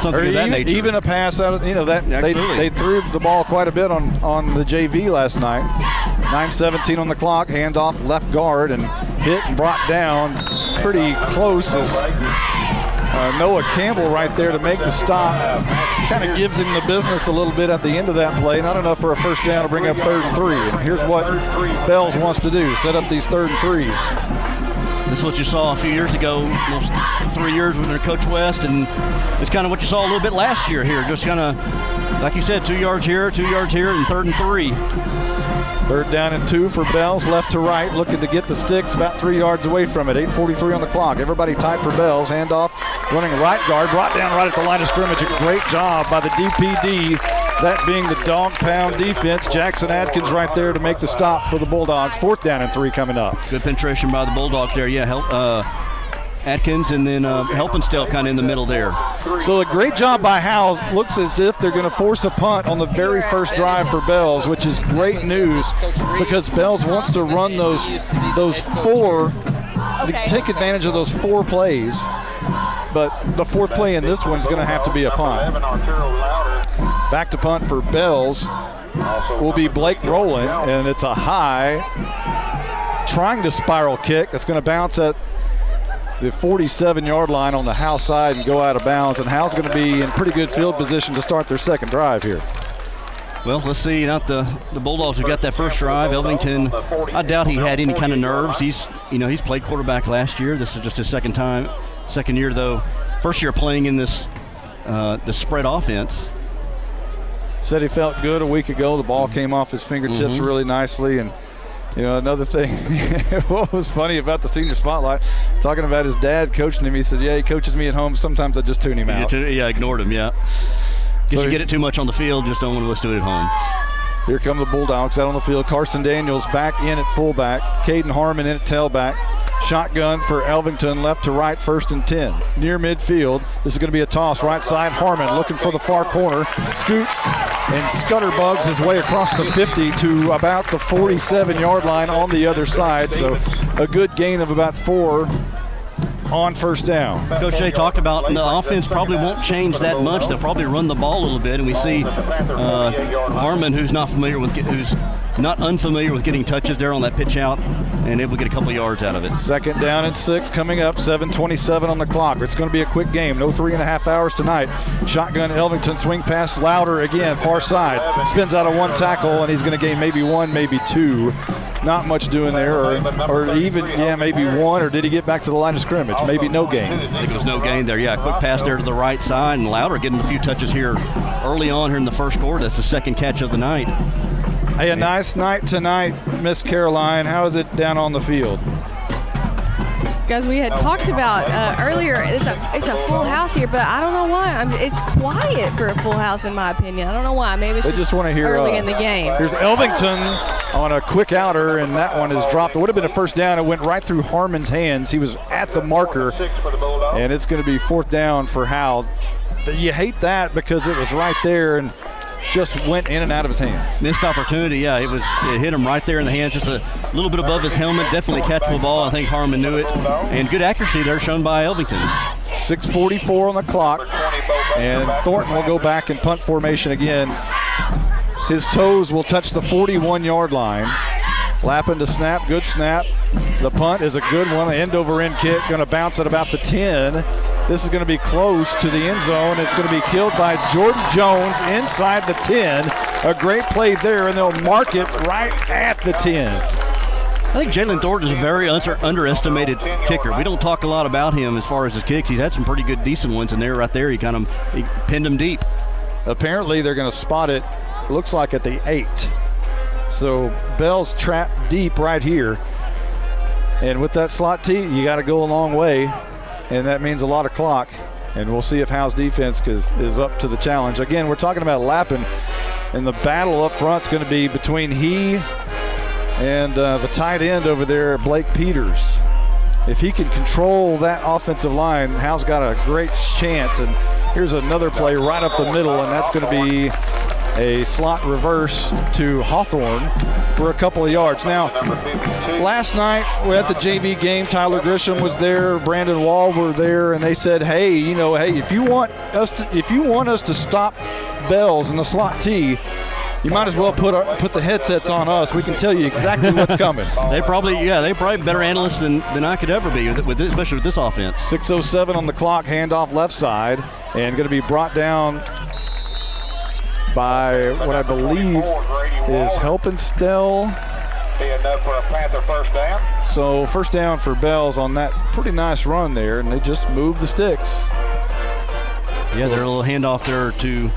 something of that nature. Even a pass out of, that they threw the ball quite a bit on the JV last night. 9:17 on the clock, handoff left guard and hit and brought down pretty close as Noah Campbell right there to make the stop. Kind of gives him the business a little bit at the end of that play. Not enough for a first down to bring up 3rd and 3. And here's what Bells wants to do, set up these 3rd and 3s. This is what you saw a few years ago, those 3 years with Coach West, and it's kind of what you saw a little bit last year here. Just kind of, like you said, 2 yards here, 2 yards here, and 3rd and 3. 3rd down and 2 for Bells, left to right, looking to get the sticks about 3 yards away from it. 8:43 on the clock. Everybody tight for Bells. Handoff, running right guard, brought down right at the line of scrimmage. A great job by the DPD, that being the dog pound defense. Jackson Adkins right there to make the stop for the Bulldogs. 4th down and 3 coming up. Good penetration by the Bulldogs there. Yeah, Atkins and then Helpenstell kind of in the middle there. So a great job by Howe. Looks as if they're going to force a punt on the very first drive for Bells, which is great news because Bells wants to run those 4, take advantage of those 4 plays. But the 4th play in this one is going to have to be a punt. Back to punt for Bells will be Blake Rowland, and it's a high, trying to spiral kick. That's going to bounce at the 47-yard line on the Howe side and go out of bounds. And Howe's going to be in pretty good field position to start their second drive here. Well, let's see. Not the Bulldogs have got that first drive. Elvington, I doubt he had any kind of nerves. He's played quarterback last year. This is just his second year though. First year playing in this the spread offense. Said he felt good a week ago. The ball came off his fingertips really nicely. And another thing, what was funny about the senior spotlight, talking about his dad coaching him, he says, he coaches me at home. Sometimes I just tune him out. Ignored him, Because you get it too much on the field, just don't want to listen to it at home. Here come the Bulldogs out on the field. Carson Daniels back in at fullback. Caden Harmon in at tailback. Shotgun for Elvington, left to right, 1st and 10. Near midfield, this is going to be a toss. Right side, Harmon looking for the far corner. Scoots and scutterbugs his way across the 50 to about the 47-yard line on the other side. So a good gain of about 4 on first down. Coach Shea talked about the offense probably won't change that much. They'll probably run the ball a little bit, and we see Harmon, who's not unfamiliar with getting touches there on that pitch out, and able to get a couple yards out of it. 2nd down and 6 coming up. 7:27 on the clock. It's going to be a quick game. No 3.5 hours tonight. Shotgun Elvington, swing pass Louder again, far side. Spins out of 1 tackle, and he's going to gain maybe 1, maybe 2. Not much doing there, or even, maybe 1, or did he get back to the line of scrimmage? Maybe no gain. I think it was no gain there. Yeah, quick pass there to the right side, and Louder getting a few touches here early on here in the first quarter. That's the 2nd catch of the night. Hey, a nice night tonight, Miss Caroline. How is it down on the field? Guys, we had talked about earlier, it's a full house here, but I don't know why. It's quiet for a full house, in my opinion. I don't know why. Maybe it's just want to hear early in the game. Here's Elvington on a quick outer, and that one is dropped. It would have been a first down. It went right through Harmon's hands. He was at the marker, and it's going to be 4th down for Howe. You hate that because it was right there and just went in and out of his hands. Missed opportunity, it hit him right there in the hands, just a little bit above his helmet. Definitely catchable ball. I think Harmon knew it. And good accuracy there shown by Elvington. 6:44 on the clock, and Thornton will go back in punt formation again. His toes will touch the 41-yard line. Lappin to snap, good snap. The punt is a good one, an end-over-end kick, going to bounce at about the 10. This is going to be close to the end zone. It's going to be killed by Jordan Jones inside the 10. A great play there, and they'll mark it right at the 10. I think Jalen Thornton is a very underestimated kicker. We don't talk a lot about him as far as his kicks. He's had some pretty good, decent ones in there. Right there, he pinned him deep. Apparently, they're going to spot it, looks like at the 8. So Bell's trapped deep right here. And with that slot tee, you got to go a long way. And that means a lot of clock. And we'll see if Howe's defense is up to the challenge. Again, we're talking about Lappin, and the battle up front is going to be between he and the tight end over there, Blake Peters. If he can control that offensive line, Howe's got a great chance. And here's another play right up the middle, and that's going to be a slot reverse to Hawthorne for a couple of yards. Now, last night we're at the JV game. Tyler Grisham was there, Brandon Wall were there, and they said, hey, if you want us to stop Bells in the slot T, you might as well put the headsets on us. We can tell you exactly what's coming. They probably better analysts than I could ever be, especially with this offense. 6:07 on the clock, handoff left side, and going to be brought down by what I believe is Helpenstell. Being up for a Panther first down. So first down for Bells on that pretty nice run there, and they just moved the sticks. Yeah, their little handoff there to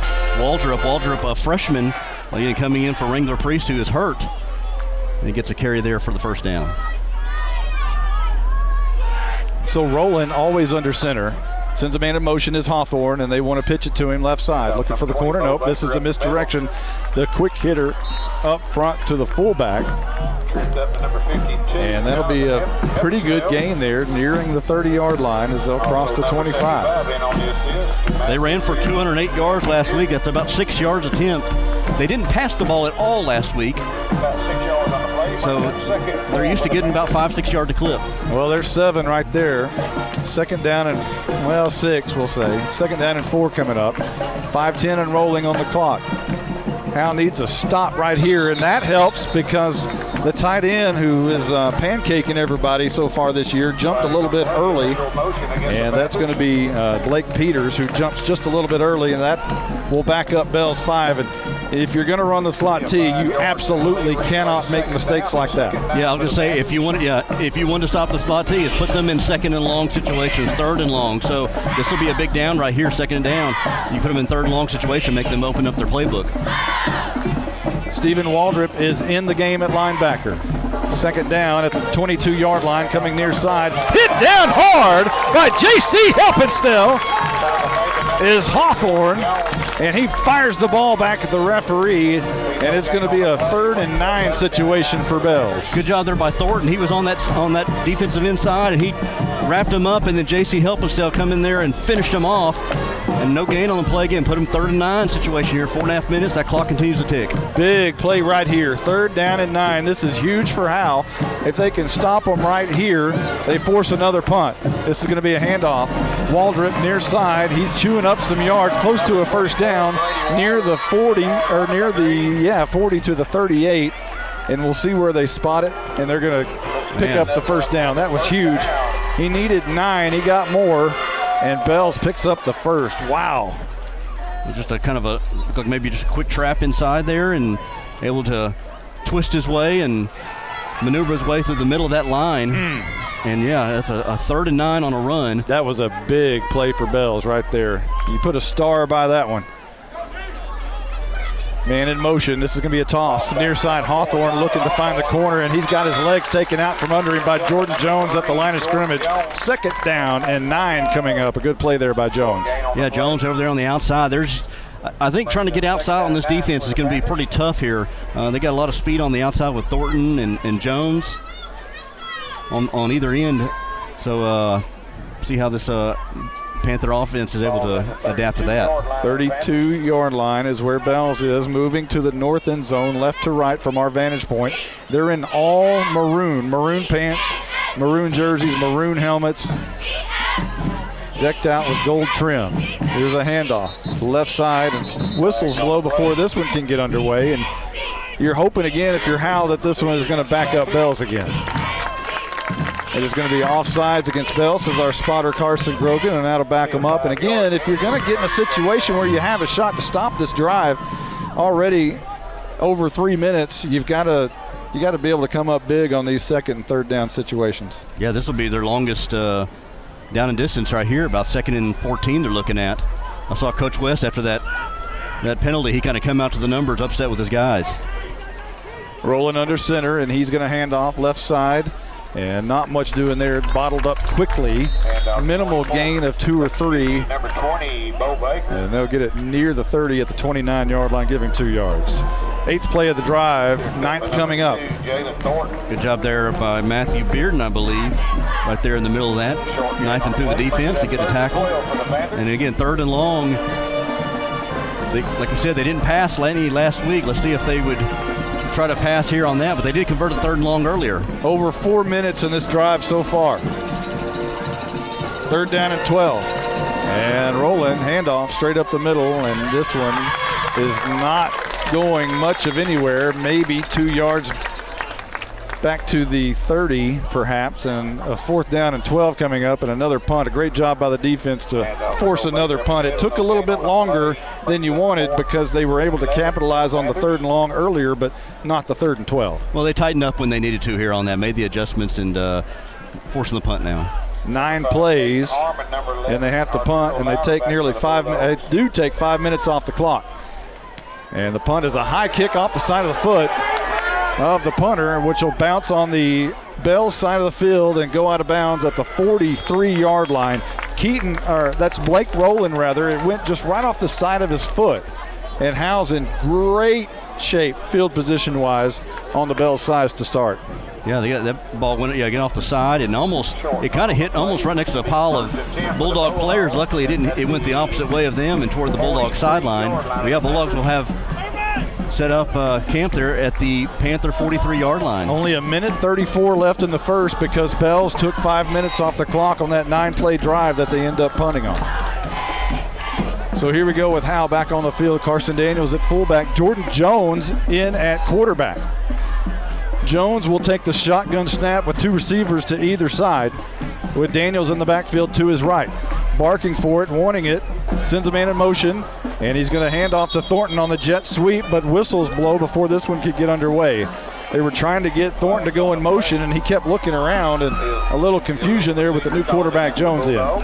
Waldrop. Waldrop, a freshman, coming in for Wrangler Priest, who is hurt. And he gets a carry there for the first down. So Rowland always under center. Sends a man in motion is Hawthorne, and they want to pitch it to him left side. Looking for the corner. Nope, this is the misdirection. The quick hitter up front to the fullback. And that'll be a pretty good gain there, nearing the 30-yard line as they'll cross the 25. They ran for 208 yards last week. That's about 6 yards attempt. They didn't pass the ball at all last week. So they're used to getting about 5-6 yards a clip. Well, there's 7 right there. Second down and, 6, we'll say. Second down and 4 coming up. 5:10 and rolling on the clock. Howe needs a stop right here, and that helps because the tight end, who is pancaking everybody so far this year, jumped a little bit early, and that's going to be Blake Peters, who jumps just a little bit early, and that will back up Bell's 5. And if you're going to run the slot T, you absolutely cannot make mistakes like that. Yeah, I'll just say if you want to stop the slot T, is put them in second and long situations, third and long. So this will be a big down right here, second and down. You put them in third and long situation, make them open up their playbook. Stephen Waldrop is in the game at linebacker. Second down at the 22-yard line, coming near side. Hit down hard by J.C. Helpenstell is Hawthorne, and he fires the ball back at the referee, and it's going to be a 3rd and 9 situation for Bells. Good job there by Thornton. He was on that defensive inside, and he wrapped him up, and then J.C. Helpenstell come in there and finished him off. And no gain on the play again. Put him 3rd and 9 situation here. 4.5 minutes. That clock continues to tick. Big play right here. 3rd down and 9. This is huge for Howe. If they can stop them right here, they force another punt. This is going to be a handoff. Waldrop near side. He's chewing up some yards, close to a first down, near the 40 or near the 40 to the 38. And we'll see where they spot it. And they're going to pick up the first down. That was huge. He needed 9. He got more. And Bells picks up the first. Wow. Just looked like maybe just a quick trap inside there, and able to twist his way and maneuver his way through the middle of that line. And yeah, that's a 3rd and 9 on a run. That was a big play for Bells right there. You put a star by that one. Man in motion. This is going to be a toss. Near side, Hawthorne looking to find the corner, and he's got his legs taken out from under him by Jordan Jones at the line of scrimmage. 2nd down and 9 coming up. A good play there by Jones. Yeah, Jones over there on the outside. I think trying to get outside on this defense is going to be pretty tough here. They got a lot of speed on the outside with Thornton and Jones on either end. So see how this Panther offense is able to adapt to that. 32-yard line is where Bells is, moving to the north end zone, left to right from our vantage point. They're in all maroon pants, maroon jerseys, maroon helmets, decked out with gold trim. Here's a handoff, left side, and whistles blow before this one can get underway. And you're hoping again, if you're Howe, that this one is going to back up Bells again. It is going to be offsides against Bells, says our spotter Carson Grogan, and that'll back them up. And again, if you're going to get in a situation where you have a shot to stop this drive already over 3 minutes, you got to be able to come up big on these 2nd and 3rd down situations. Yeah, this will be their longest down and distance right here, about 2nd and 14 they're looking at. I saw Coach West after that penalty. He kind of come out to the numbers upset with his guys. Rolling under center, and he's going to hand off left side. And not much doing there, bottled up quickly. Minimal gain of 2 or 3. Number 20, Beau Baker. And they'll get it near the 30 at the 29-yard line, giving 2 yards. 8th play of the drive, 9th coming up. Good job there by Matthew Bearden, I believe, right there in the middle of that. Knifing through the defense to get the tackle. And again, 3rd and long. like you said, they didn't pass Lenny last week. Let's see if they would try to pass here on that, but they did convert a 3rd and long earlier. Over 4 minutes in this drive so far. 3rd down and 12. And rolling, handoff straight up the middle, and this one is not going much of anywhere, maybe 2 yards back to the 30 perhaps, and a 4th down and 12 coming up, and another punt. A great job by the defense to force another punt. It took a little bit longer than you wanted because they were able to capitalize on the 3rd and long earlier, but not the 3rd and 12. Well, they tightened up when they needed to here on that, made the adjustments, and forcing the punt now. 9 plays, and they have to punt, and they take nearly 5 minutes. They do take 5 minutes off the clock. And the punt is a high kick off the side of the foot of the punter, which will bounce on the Bell's side of the field and go out of bounds at the 43-yard line. That's Blake Rowland, rather. It went just right off the side of his foot. And Howe's in great shape, field position-wise, on the Bell's side to start. Yeah, that ball went off the side, and it kind of hit almost right next to a pile of Bulldog players. Luckily, it went the opposite way of them and toward the Bulldog sideline. Bulldogs will have set up camp there at the Panther 43-yard line. Only 1:34 left in the first because Bells took 5 minutes off the clock on that 9-play drive that they end up punting on. So here we go with Howe back on the field. Carson Daniels at fullback. Jordan Jones in at quarterback. Jones will take the shotgun snap with 2 receivers to either side, with Daniels in the backfield to his right. Barking for it, wanting it, sends a man in motion, and he's going to hand off to Thornton on the jet sweep, but whistles blow before this one could get underway. They were trying to get Thornton to go in motion, and he kept looking around, and a little confusion there with the new quarterback Jones in.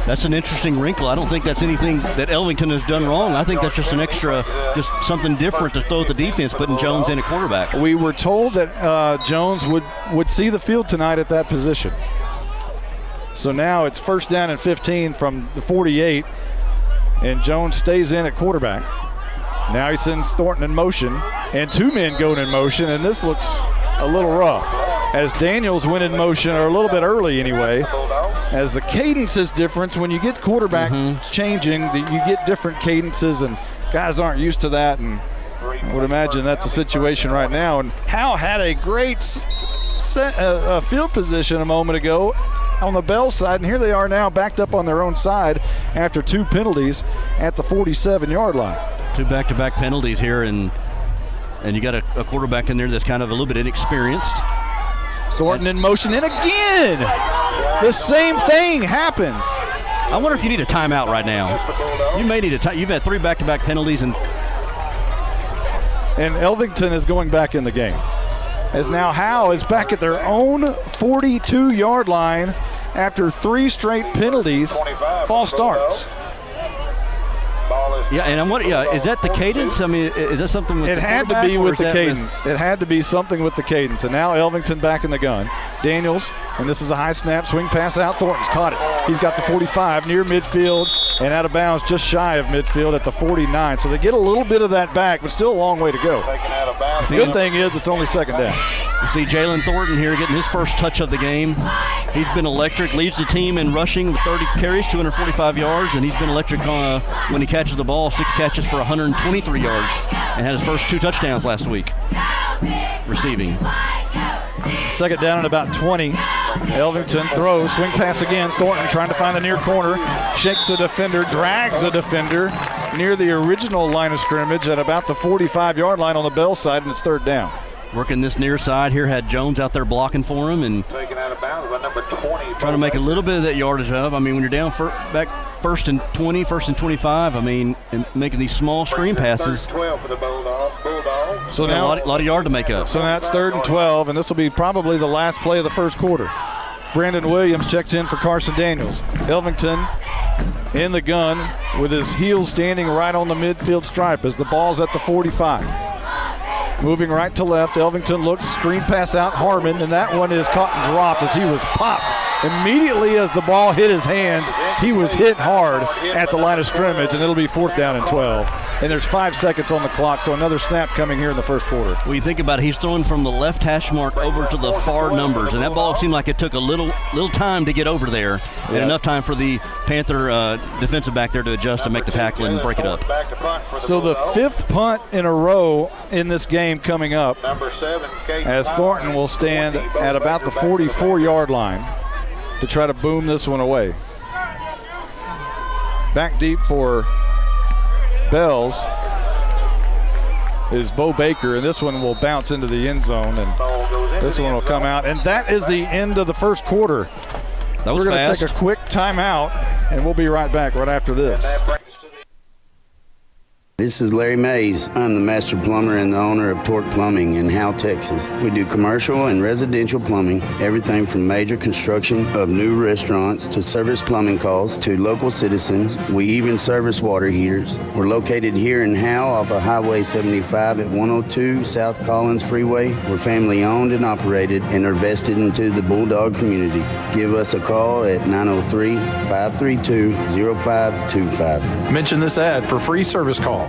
That's an interesting wrinkle. I don't think that's anything that Elvington has done wrong. I think that's just an extra, just something different to throw at the defense, putting Jones in at quarterback. We were told that Jones would see the field tonight at that position. So now it's 1st down and 15 from the 48, and Jones stays in at quarterback. Now he sends Thornton in motion, and 2 men going in motion, and this looks a little rough. As Daniels went in motion, or a little bit early anyway, as the cadence is different. When you get quarterback changing, you get different cadences, and guys aren't used to that, and I would imagine that's a situation right now. And Howe had a great field position a moment ago on the Bell side, and here they are now backed up on their own side after 2 penalties at the 47-yard line. 2 back-to-back penalties here, and you got a quarterback in there that's kind of a little bit inexperienced. Thornton in motion, and again, the same thing happens. I wonder if you need a timeout right now. You may need a time. You've had 3 back-to-back penalties, and Elvington is going back in the game. As now Howe is back at their own 42-yard line after 3 straight penalties, false starts. Yeah, and is that the cadence? I mean, is that something with it the had to be with the cadence. It had to be something with the cadence. And now Elvington back in the gun. Daniels, and this is a high snap, swing pass out. Thornton's caught it. He's got the 45 near midfield and out of bounds just shy of midfield at the 49. So they get a little bit of that back, but still a long way to go. The good thing is it's only 2nd down. You see Jalen Thornton here getting his first touch of the game. He's been electric, leads the team in rushing with 30 carries, 245 yards, and he's been electric when he catches the ball, 6 catches for 123 yards, and had his first 2 touchdowns last week receiving. 2nd down and about 20. Elvington throws, swing pass again. Thornton trying to find the near corner, shakes a defender, drags a defender near the original line of scrimmage at about the 45-yard line on the Bell side, and it's 3rd down. Working this near side here, had Jones out there blocking for him and trying to make a little bit of that yardage up. I mean, when you're down back 1st and 20, 1st and 25, I mean, and making these small screen passes. So now a lot of yard to make up. So now it's 3rd and 12, and this will be probably the last play of the first quarter. Brandon Williams checks in for Carson Daniels. Elvington in the gun with his heels standing right on the midfield stripe as the ball's at the 45. Moving right to left, Elvington looks, screen pass out, Harmon, and that one is caught and dropped as he was popped. Immediately as the ball hit his hands, he was hit hard at the line of scrimmage, and it'll be 4th down and 12. and there's 5 seconds on the clock, so another snap coming here in the first quarter. When you think about it, he's throwing from the left hash mark over to the far numbers, and that ball seemed like it took a little time to get over there, and enough time for the Panther defensive back there to adjust to make the tackle and break it up. So the 5th punt in a row in this game coming up, as Thornton will stand at about the 44-yard line to try to boom this one away. Back deep for Bells is Beau Baker, and this one will bounce into the end zone, and this one will come out. And that is the end of the first quarter. We're going to take a quick timeout, and we'll be right back right after this. This is Larry Mays. I'm the master plumber and the owner of Torque Plumbing in Howe, Texas. We do commercial and residential plumbing, everything from major construction of new restaurants to service plumbing calls to local citizens. We even service water heaters. We're located here in Howe off of Highway 75 at 102 South Collins Freeway. We're family owned and operated and are vested into the Bulldog community. Give us a call at 903-532-0525. Mention this ad for free service calls.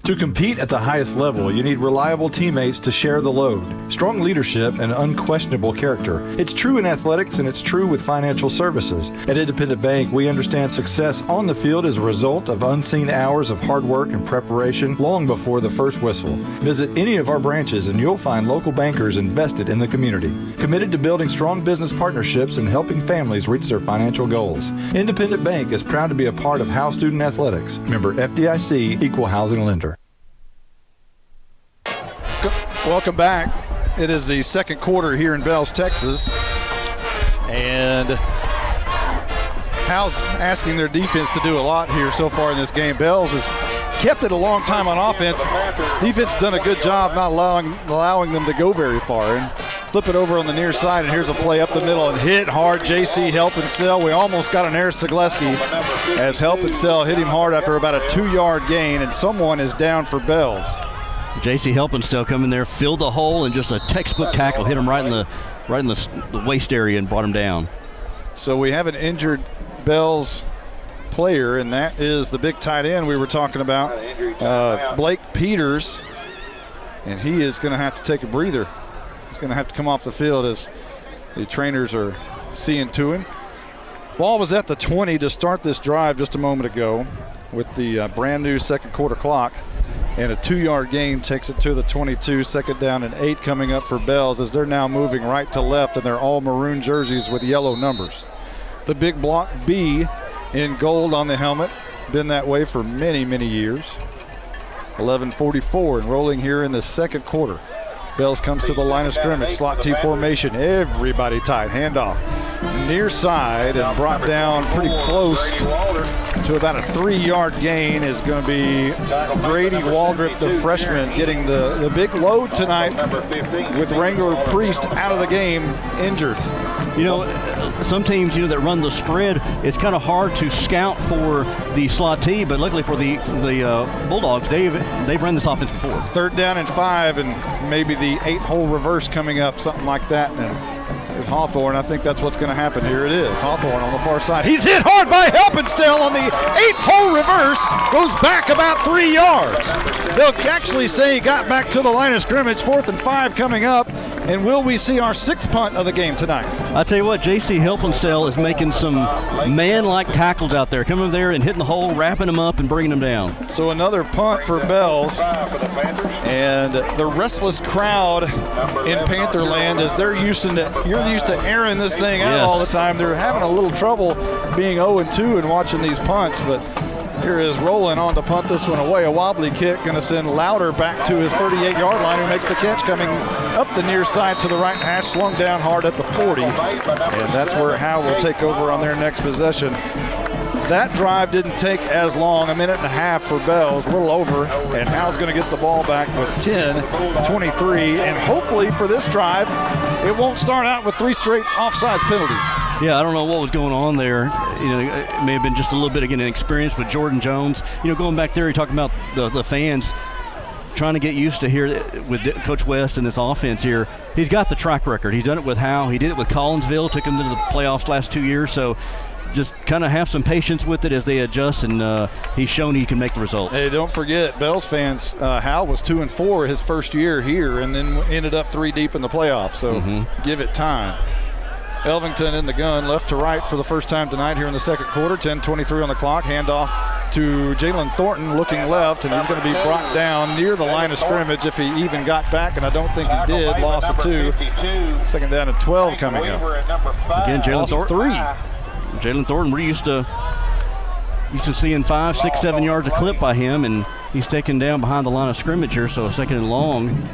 To compete at the highest level, you need reliable teammates to share the load, strong leadership, and unquestionable character. It's true in athletics, and it's true with financial services. At Independent Bank, we understand success on the field is a result of unseen hours of hard work and preparation long before the first whistle. Visit any of our branches, and you'll find local bankers invested in the community, committed to building strong business partnerships and helping families reach their financial goals. Independent Bank is proud to be a part of Howe Student Athletics. Member FDIC, Equal Housing Lender. Welcome back. It is the second quarter here in Bells, Texas. And Howe's asking their defense to do a lot here so far in this game. Bells has kept it a long time on offense. Defense has done a good job not allowing them to go very far. And flip it over on the near side, and here's a play up the middle and hit hard. J.C. Helpenstell. We almost got an Eris Zagleski as Helpenstell hit him hard after about a 2-yard gain, and someone is down for Bells. J.C. Helpenstell come in there, filled the hole, and just a textbook tackle hit him right in the waist area and brought him down. So we have an injured Bells player, and that is the big tight end we were talking about, Blake Peters, and he is going to have to take a breather. He's going to have to come off the field as the trainers are seeing to him. Ball was at the 20 to start this drive just a moment ago with the brand new second quarter clock. And a 2-yard gain takes it to the 22, second down and 8 coming up for Bells as they're now moving right to left, and they're all maroon jerseys with yellow numbers. The big block B in gold on the helmet, been that way for many, many years. 11:44 and rolling here in the second quarter. Bells comes to the line of scrimmage, slot T formation, everybody tight, handoff. Near side and brought down pretty close to about a 3-yard gain is going to be Grady Waldrop, the freshman, getting the big load tonight with Wrangler Priest out of the game, injured. You know, some teams, that run the spread, it's kind of hard to scout for the slot T, but luckily for the Bulldogs, they've run this offense before. 3rd down and 5, and maybe the 8-hole reverse coming up, something like that. And there's Hawthorne. I think that's what's going to happen. Here it is. Hawthorne on the far side. He's hit hard by Helpenstell on the 8-hole reverse. Goes back about 3 yards. They'll actually say he got back to the line of scrimmage. 4th and 5 coming up. And will we see our 6th punt of the game tonight? I tell you what, J.C. Helpenstell is making some man-like tackles out there, coming there and hitting the hole, wrapping them up and bringing them down. So another punt for Bells. And the restless crowd in Pantherland, as you're used to airing this thing out all the time. They're having a little trouble being 0-2 and watching these punts, but here is Rowland on to punt this one away. A wobbly kick, going to send Louder back to his 38-yard line, who makes the catch coming up the near side to the right hash, slung down hard at the 40. And that's where Howe will take over on their next possession. That drive didn't take as long, 1.5 minutes for Bells, a little over, and Howe's going to get the ball back with 10:23, and hopefully for this drive, it won't start out with 3 straight offsides penalties. Yeah, I don't know what was going on there. It may have been just a little bit of inexperience, but Jordan Jones, going back there, you're talking about the fans trying to get used to here with Coach West and this offense here. He's got the track record. He's done it with Howe. He did it with Collinsville, took him to the playoffs last 2 years, so just kind of have some patience with it as they adjust, and he's shown he can make the results. Hey, don't forget, Bells fans, Howe was 2-4 his first year here and then ended up 3 deep in the playoffs, so give it time. Elvington in the gun, left to right for the first time tonight here in the second quarter. 10:23 on the clock. Handoff to Jalen Thornton looking left, and he's going to be brought down near the line of scrimmage if he even got back, and I don't think he did. Loss of 2. Second down and 12 coming up. Again, Jalen Thornton. 3. Jalen Thornton, we're used to seeing 5, 6, 7 yards a clip by him, and he's taken down behind the line of scrimmage here, so a second and long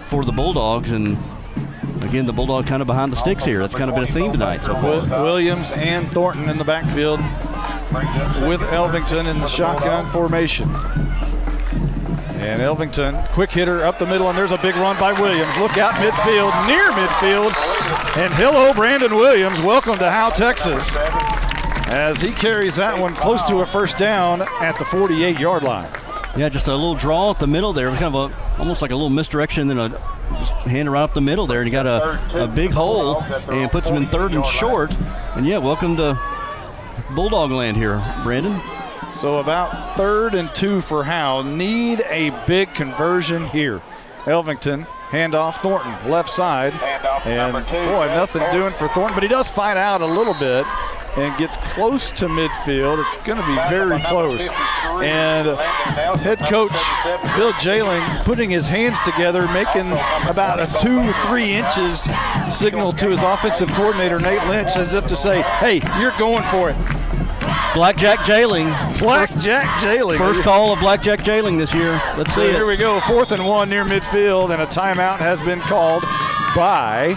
for the Bulldogs. And again, the Bulldog kind of behind the sticks here. That's kind of been a theme tonight so far. Williams and Thornton in the backfield with Elvington in the shotgun formation. And Elvington, quick hitter up the middle, and there's a big run by Williams. Look out midfield, near midfield. And hello, Brandon Williams. Welcome to Howe, Texas, as he carries that one close to a first down at the 48-yard line. Yeah, just a little draw at the middle there. It was kind of almost like a little misdirection, then just hand it right up the middle there, and he got a big hole and puts him in 3rd and short. And yeah, welcome to Bulldog land here, Brandon. So about 3rd and 2 for Howe. Need a big conversion here. Elvington, handoff, Thornton, left side. And boy, nothing doing for Thornton, but he does fight out a little bit and gets close to midfield. It's going to be very close. And head coach Bill Jailing putting his hands together, making about a 2-3 inches signal to his offensive coordinator, Nate Lynch, as if to say, hey, you're going for it. Blackjack Jailing. Blackjack Jailing. First call of Blackjack Jailing this year. Let's see it. Here we go, 4th and 1 near midfield, and a timeout has been called by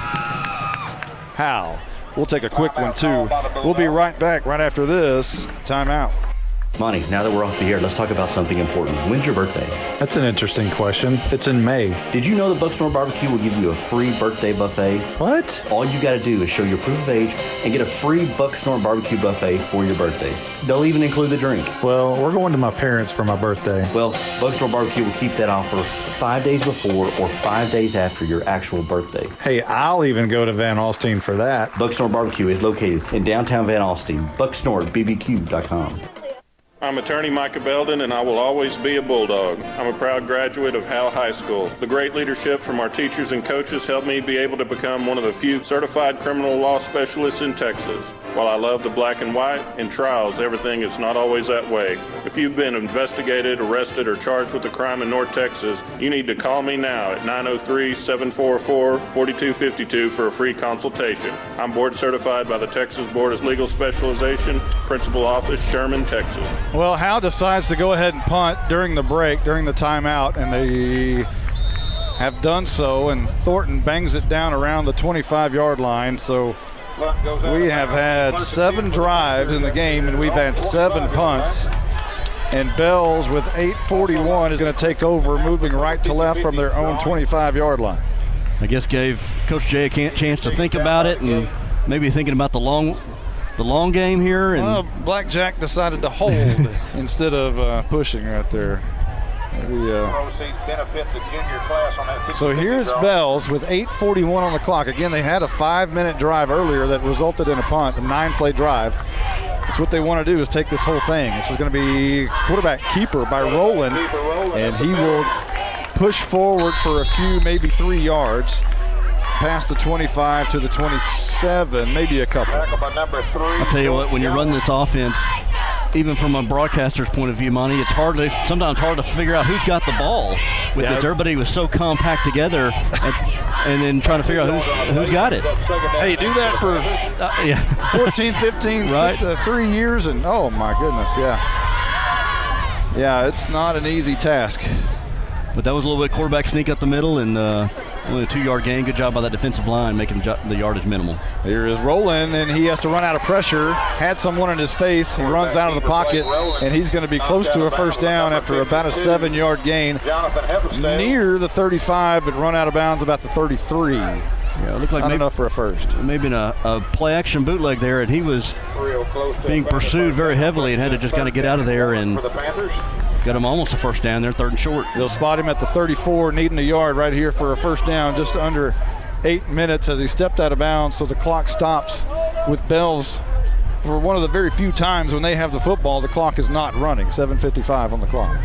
Howe. We'll take a quick one, too. We'll be right back right after this timeout. Monty, now that we're off the air, let's talk about something important. When's your birthday? That's an interesting question. It's in May. Did you know that Bucksnor Barbecue will give you a free birthday buffet? What? All you got to do is show your proof of age and get a free Bucksnor Barbecue buffet for your birthday. They'll even include the drink. Well, we're going to my parents for my birthday. Well, Bucksnor Barbecue will keep that offer 5 days before or 5 days after your actual birthday. Hey, I'll even go to Van Alstyne for that. Bucksnor Barbecue is located in downtown Van Alstyne. BucksnorBBQ.com. I'm attorney Micah Belden, and I will always be a Bulldog. I'm a proud graduate of Howe High School. The great leadership from our teachers and coaches helped me be able to become one of the few certified criminal law specialists in Texas. While I love the black and white, in trials, everything is not always that way. If you've been investigated, arrested, or charged with a crime in North Texas, you need to call me now at 903-744-4252 for a free consultation. I'm board certified by the Texas Board of Legal Specialization, Principal Office, Sherman, Texas. Well, Howe decides to go ahead and punt during the break, during the timeout, and they have done so, and Thornton bangs it down around the 25-yard line. So we have had 7 drives in the game, and we've had 7 punts. And Bells with 8:41 is going to take over, moving right to left from their own 25-yard line. I guess gave Coach Jay a chance to think about it and maybe thinking about the long game here. And well, Blackjack decided to hold instead of pushing right there. So here's Bells with 8:41 on the clock. Again, they had a 5-minute drive earlier that resulted in a punt, a 9-play drive. That's what they want to do, is take this whole thing. This is going to be quarterback keeper by Rowland, and he will push forward for a few, maybe 3 yards, past the 25 to the 27, maybe a couple. I'll tell you what, when you run this offense, even from a broadcaster's point of view, Monty, it's sometimes hard to figure out who's got the ball with this. Everybody was so compact together, and then trying to figure out who's got it. Hey, do that for 14, 15, right. 3 years, and oh my goodness, yeah, it's not an easy task. But that was a little bit quarterback sneak up the middle, and only a 2-yard gain. Good job by that defensive line, making the yardage minimal. Here is Rowland, and he has to run out of pressure. Had someone in his face. He runs out of the pocket, and he's going to be close to a first down after about a 7-yard gain. Near the 35, but run out of bounds about the 33. Yeah, it looked like not enough for a first. Maybe a play-action bootleg there, and he was being pursued very heavily and had to just kind of get out of there and got him almost a first down there, 3rd and short. They'll spot him at the 34, needing a yard right here for a first down, just under 8 minutes as he stepped out of bounds. So the clock stops with Bells for one of the very few times when they have the football, the clock is not running. 7:55 on the clock.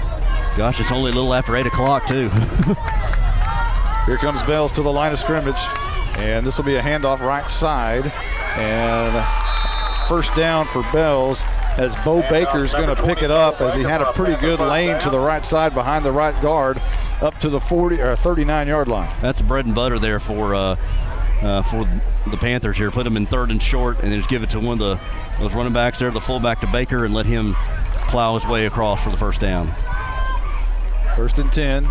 Gosh, it's only a little after 8 o'clock, too. Here comes Bells to the line of scrimmage, and this will be a handoff right side, and first down for Bells as Beau Baker's going to pick it up as he had a pretty good lane to the right side behind the right guard up to the 39-yard line. That's bread and butter there for the Panthers here. Put them in 3rd and short, and then just give it to one of those running backs there, the fullback to Baker, and let him plow his way across for the first down. 1st and 10.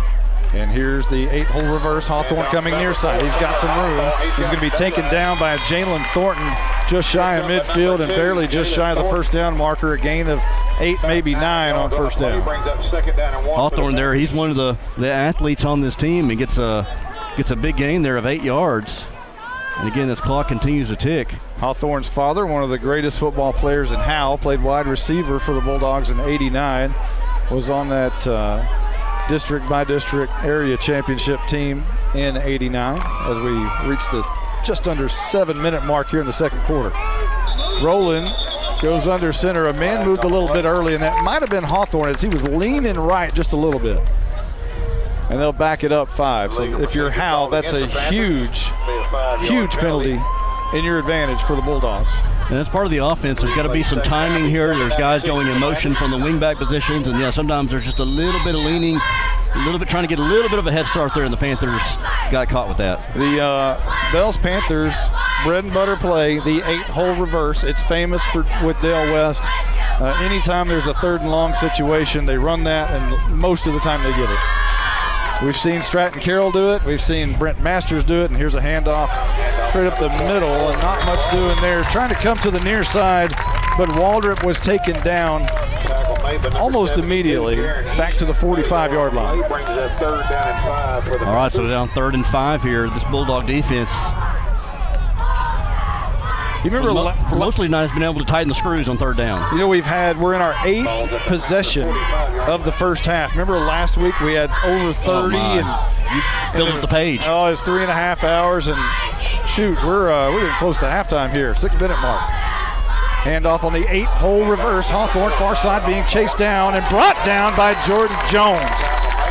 And here's the 8-hole reverse. Hawthorne coming near side. He's got some room. He's going to be taken down by Jalen Thornton just shy of midfield and barely just shy of the first down marker. A gain of 8, maybe 9 on first down. Hawthorne there, he's one of the athletes on this team and gets a big gain there of 8 yards. And again, this clock continues to tick. Hawthorne's father, one of the greatest football players in Howe, played wide receiver for the Bulldogs in '89, was on that district by district area championship team in '89 as we reach this just under 7-minute mark here in the second quarter. Rowland goes under center. A man moved a little bit early, and that might have been Hawthorne as he was leaning right just a little bit. And they'll back it up 5. So if you're Howe, that's a huge penalty in your advantage for the Bulldogs. And that's part of the offense. There's got to be some timing here. There's guys going in motion from the wingback positions, and sometimes there's just a little bit of leaning, a little bit trying to get a little bit of a head start there, and the Panthers got caught with that. The Bells Panthers bread and butter play, the 8-hole reverse. It's famous with Dale West. Anytime there's a 3rd and long situation, they run that, and most of the time they get it. We've seen Stratton Carroll do it. We've seen Brent Masters do it. And here's a handoff straight up the middle, and not much doing there. Trying to come to the near side, but Waldrop was taken down almost immediately back to the 45-yard line. All right, so down 3rd and 5 here. This Bulldog defense. You remember mostly not has been able to tighten the screws on 3rd down. You know, we're in our 8th possession of the first half. Remember last week we had over 30 and you filled up the page. Oh, it's 3.5 hours, and shoot, we're getting close to halftime here. 6-minute mark. Handoff on the 8-hole reverse. Hawthorne far side being chased down and brought down by Jordan Jones.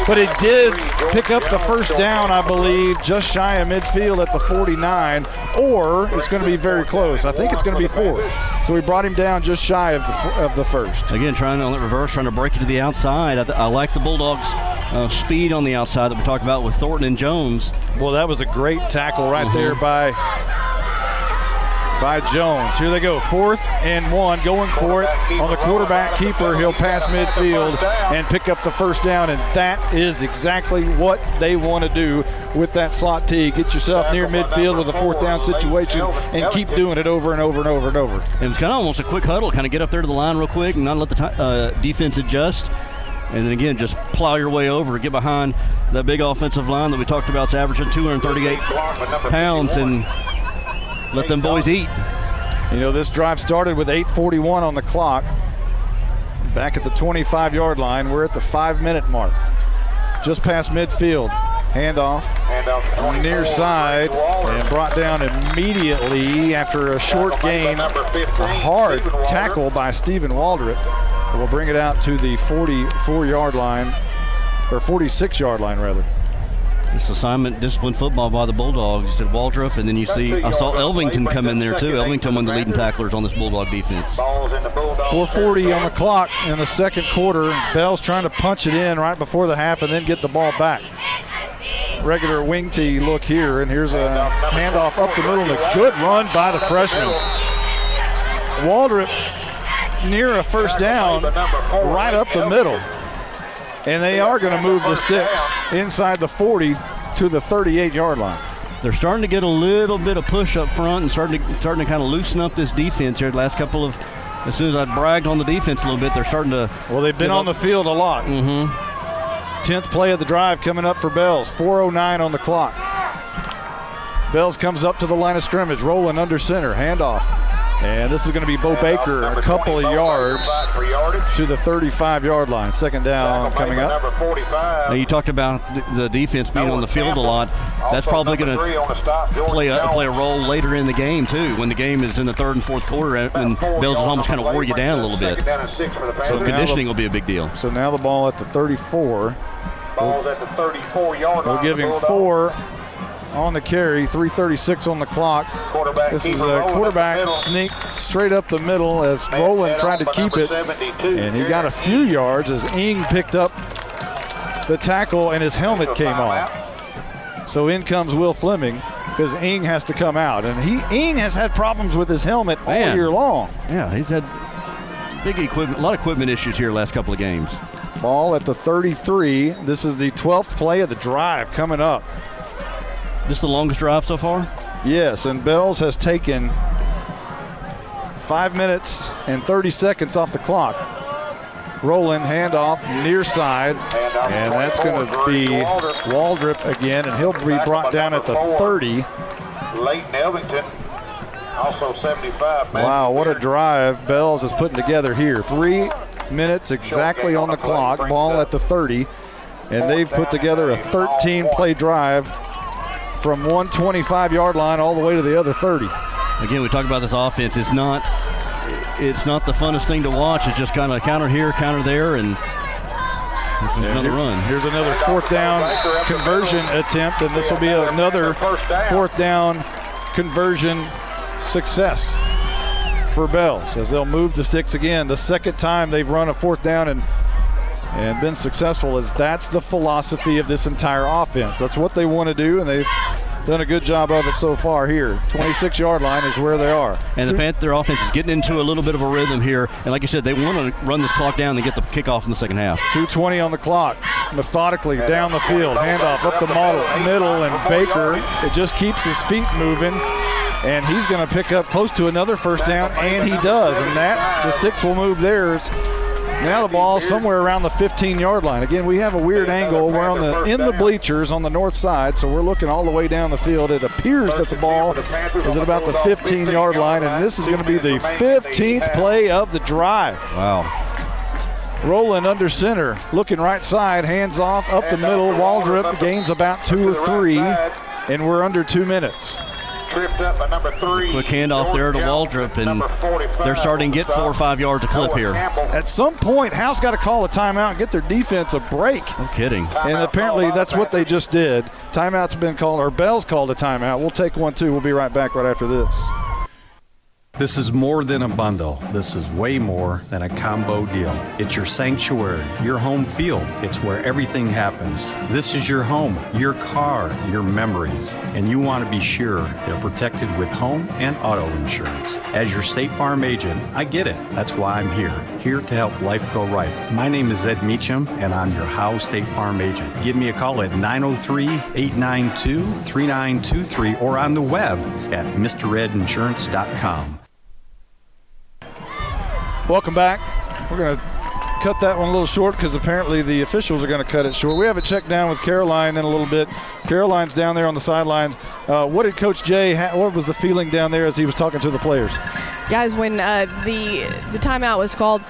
But it did pick up the first down, I believe, just shy of midfield at the 49, or it's going to be very close. I think it's going to be 4th. So we brought him down just shy of the first. Again, trying on that reverse, trying to break it to the outside. I like the Bulldogs' speed on the outside that we talked about with Thornton and Jones. Well, that was a great tackle right there by Jones. Here they go, 4th and 1, going for it on the quarterback keeper. He'll pass midfield and pick up the first down, and that is exactly what they want to do with that slot tee. Get yourself near midfield with a 4th down situation and keep doing it over and over and over and over. It was kind of almost a quick huddle, kind of get up there to the line real quick and not let the defense adjust. And then again, just plow your way over, get behind that big offensive line that we talked about. It's averaging 238 pounds, and let them boys eat. You know, this drive started with 8:41 on the clock. Back at the 25-yard line, we're at the 5-minute mark. Just past midfield. Handoff on near side and brought down immediately after a short gain. A hard tackle by Stephen Waldrop. We'll bring it out to the 44-yard line, or 46-yard line rather. This assignment discipline football by the Bulldogs. You said Waldrop, and then I saw Elvington come in there too. Elvington, one of the leading tacklers on this Bulldog defense. 4:40 on the clock in the second quarter. Bell's trying to punch it in right before the half and then get the ball back. Regular wing tee look here, and here's a handoff up the middle and a good run by the freshman. Waldrop near a first down right up the middle. And they are going to move the sticks inside the 40 to the 38-yard line. They're starting to get a little bit of push up front and starting to kind of loosen up this defense here. The last couple of, as soon as I bragged on the defense a little bit, they're starting to. Well, they've been on the field a lot. 10th play of the drive coming up for Bells. 4:09 on the clock. Bells comes up to the line of scrimmage, rolling under center, handoff. And this is going to be Beau Baker, a couple of yards to the 35-yard line. Second down coming up. Now you talked about the defense being on the field a lot. That's probably going to play a role later in the game, too, when the game is in the third and fourth quarter and Bells is almost kind of wore you down a little bit. So conditioning will be a big deal. So now the ball at the 34. Ball's at the 34-yard line. We'll give him 4 on the carry, 3:36 on the clock. This is a quarterback sneak straight up the middle as Rowland tried to keep it, and he got a few yards as Ing picked up the tackle and his helmet came off. So in comes Will Fleming because Ing has to come out, and Ing has had problems with his helmet all year long. Yeah, he's had big equipment, a lot of equipment issues here last couple of games. Ball at the 33. This is the 12th play of the drive coming up. This is the longest drive so far? Yes, and Bells has taken 5 minutes and 30 seconds off the clock. Rowland, handoff, near side, and that's going to be Waldrop again, and he'll be brought down at the 30. Leighton Elvington, also 75. Wow, what a drive Bells is putting together here. 3 minutes exactly on the clock, ball at the 30, and they've put together a 13-play drive from 125-yard line all the way to the other 30. Again, we talk about this offense. It's not the funnest thing to watch. It's just kind of counter here, counter there, and another run. Here's another 4th down conversion attempt, and this will be another 4th down conversion success for Bells as they'll move the sticks again. The second time they've run a 4th down and been successful, as that's the philosophy of this entire offense. That's what they want to do, and they've done a good job of it so far here. 26-yard line is where they are. And the Panther offense is getting into a little bit of a rhythm here. And like you said, they want to run this clock down and get the kickoff in the second half. 2:20 on the clock. Methodically down the field. Handoff up the middle, and Baker, it just keeps his feet moving. And he's going to pick up close to another first down, and he does. And the sticks will move theirs. Now the ball's somewhere around the 15-yard line. Again, we have a weird angle. We're in the bleachers on the north side, so we're looking all the way down the field. It appears that the ball is at about the 15-yard line, and this is going to be the 15th play of the drive. Wow. Rowland under center, looking right side, hands off up the middle. Waldrop gains about 2 or 3, and we're under 2 minutes. Tripped up by number 3. Quick handoff there to Waldrop, and they're starting to get 4 or 5 yards a clip here. At some point, Howe's got to call a timeout and get their defense a break. No kidding. And apparently that's what they just did. Timeout's been called, or Bell's called a timeout. We'll take one, too. We'll be right back right after this. This is more than a bundle. This is way more than a combo deal. It's your sanctuary, your home field. It's where everything happens. This is your home, your car, your memories. And you want to be sure they're protected with home and auto insurance. As your State Farm agent, I get it. That's why I'm here to help life go right. My name is Ed Meacham, and I'm your Howe State Farm agent. Give me a call at 903-892-3923 or on the web at mredinsurance.com. Welcome back. We're going to cut that one a little short because apparently the officials are going to cut it short. We have it checked down with Caroline in a little bit. Caroline's down there on the sidelines. What did Coach Jay, what was the feeling down there as he was talking to the players? Guys, when the timeout was called,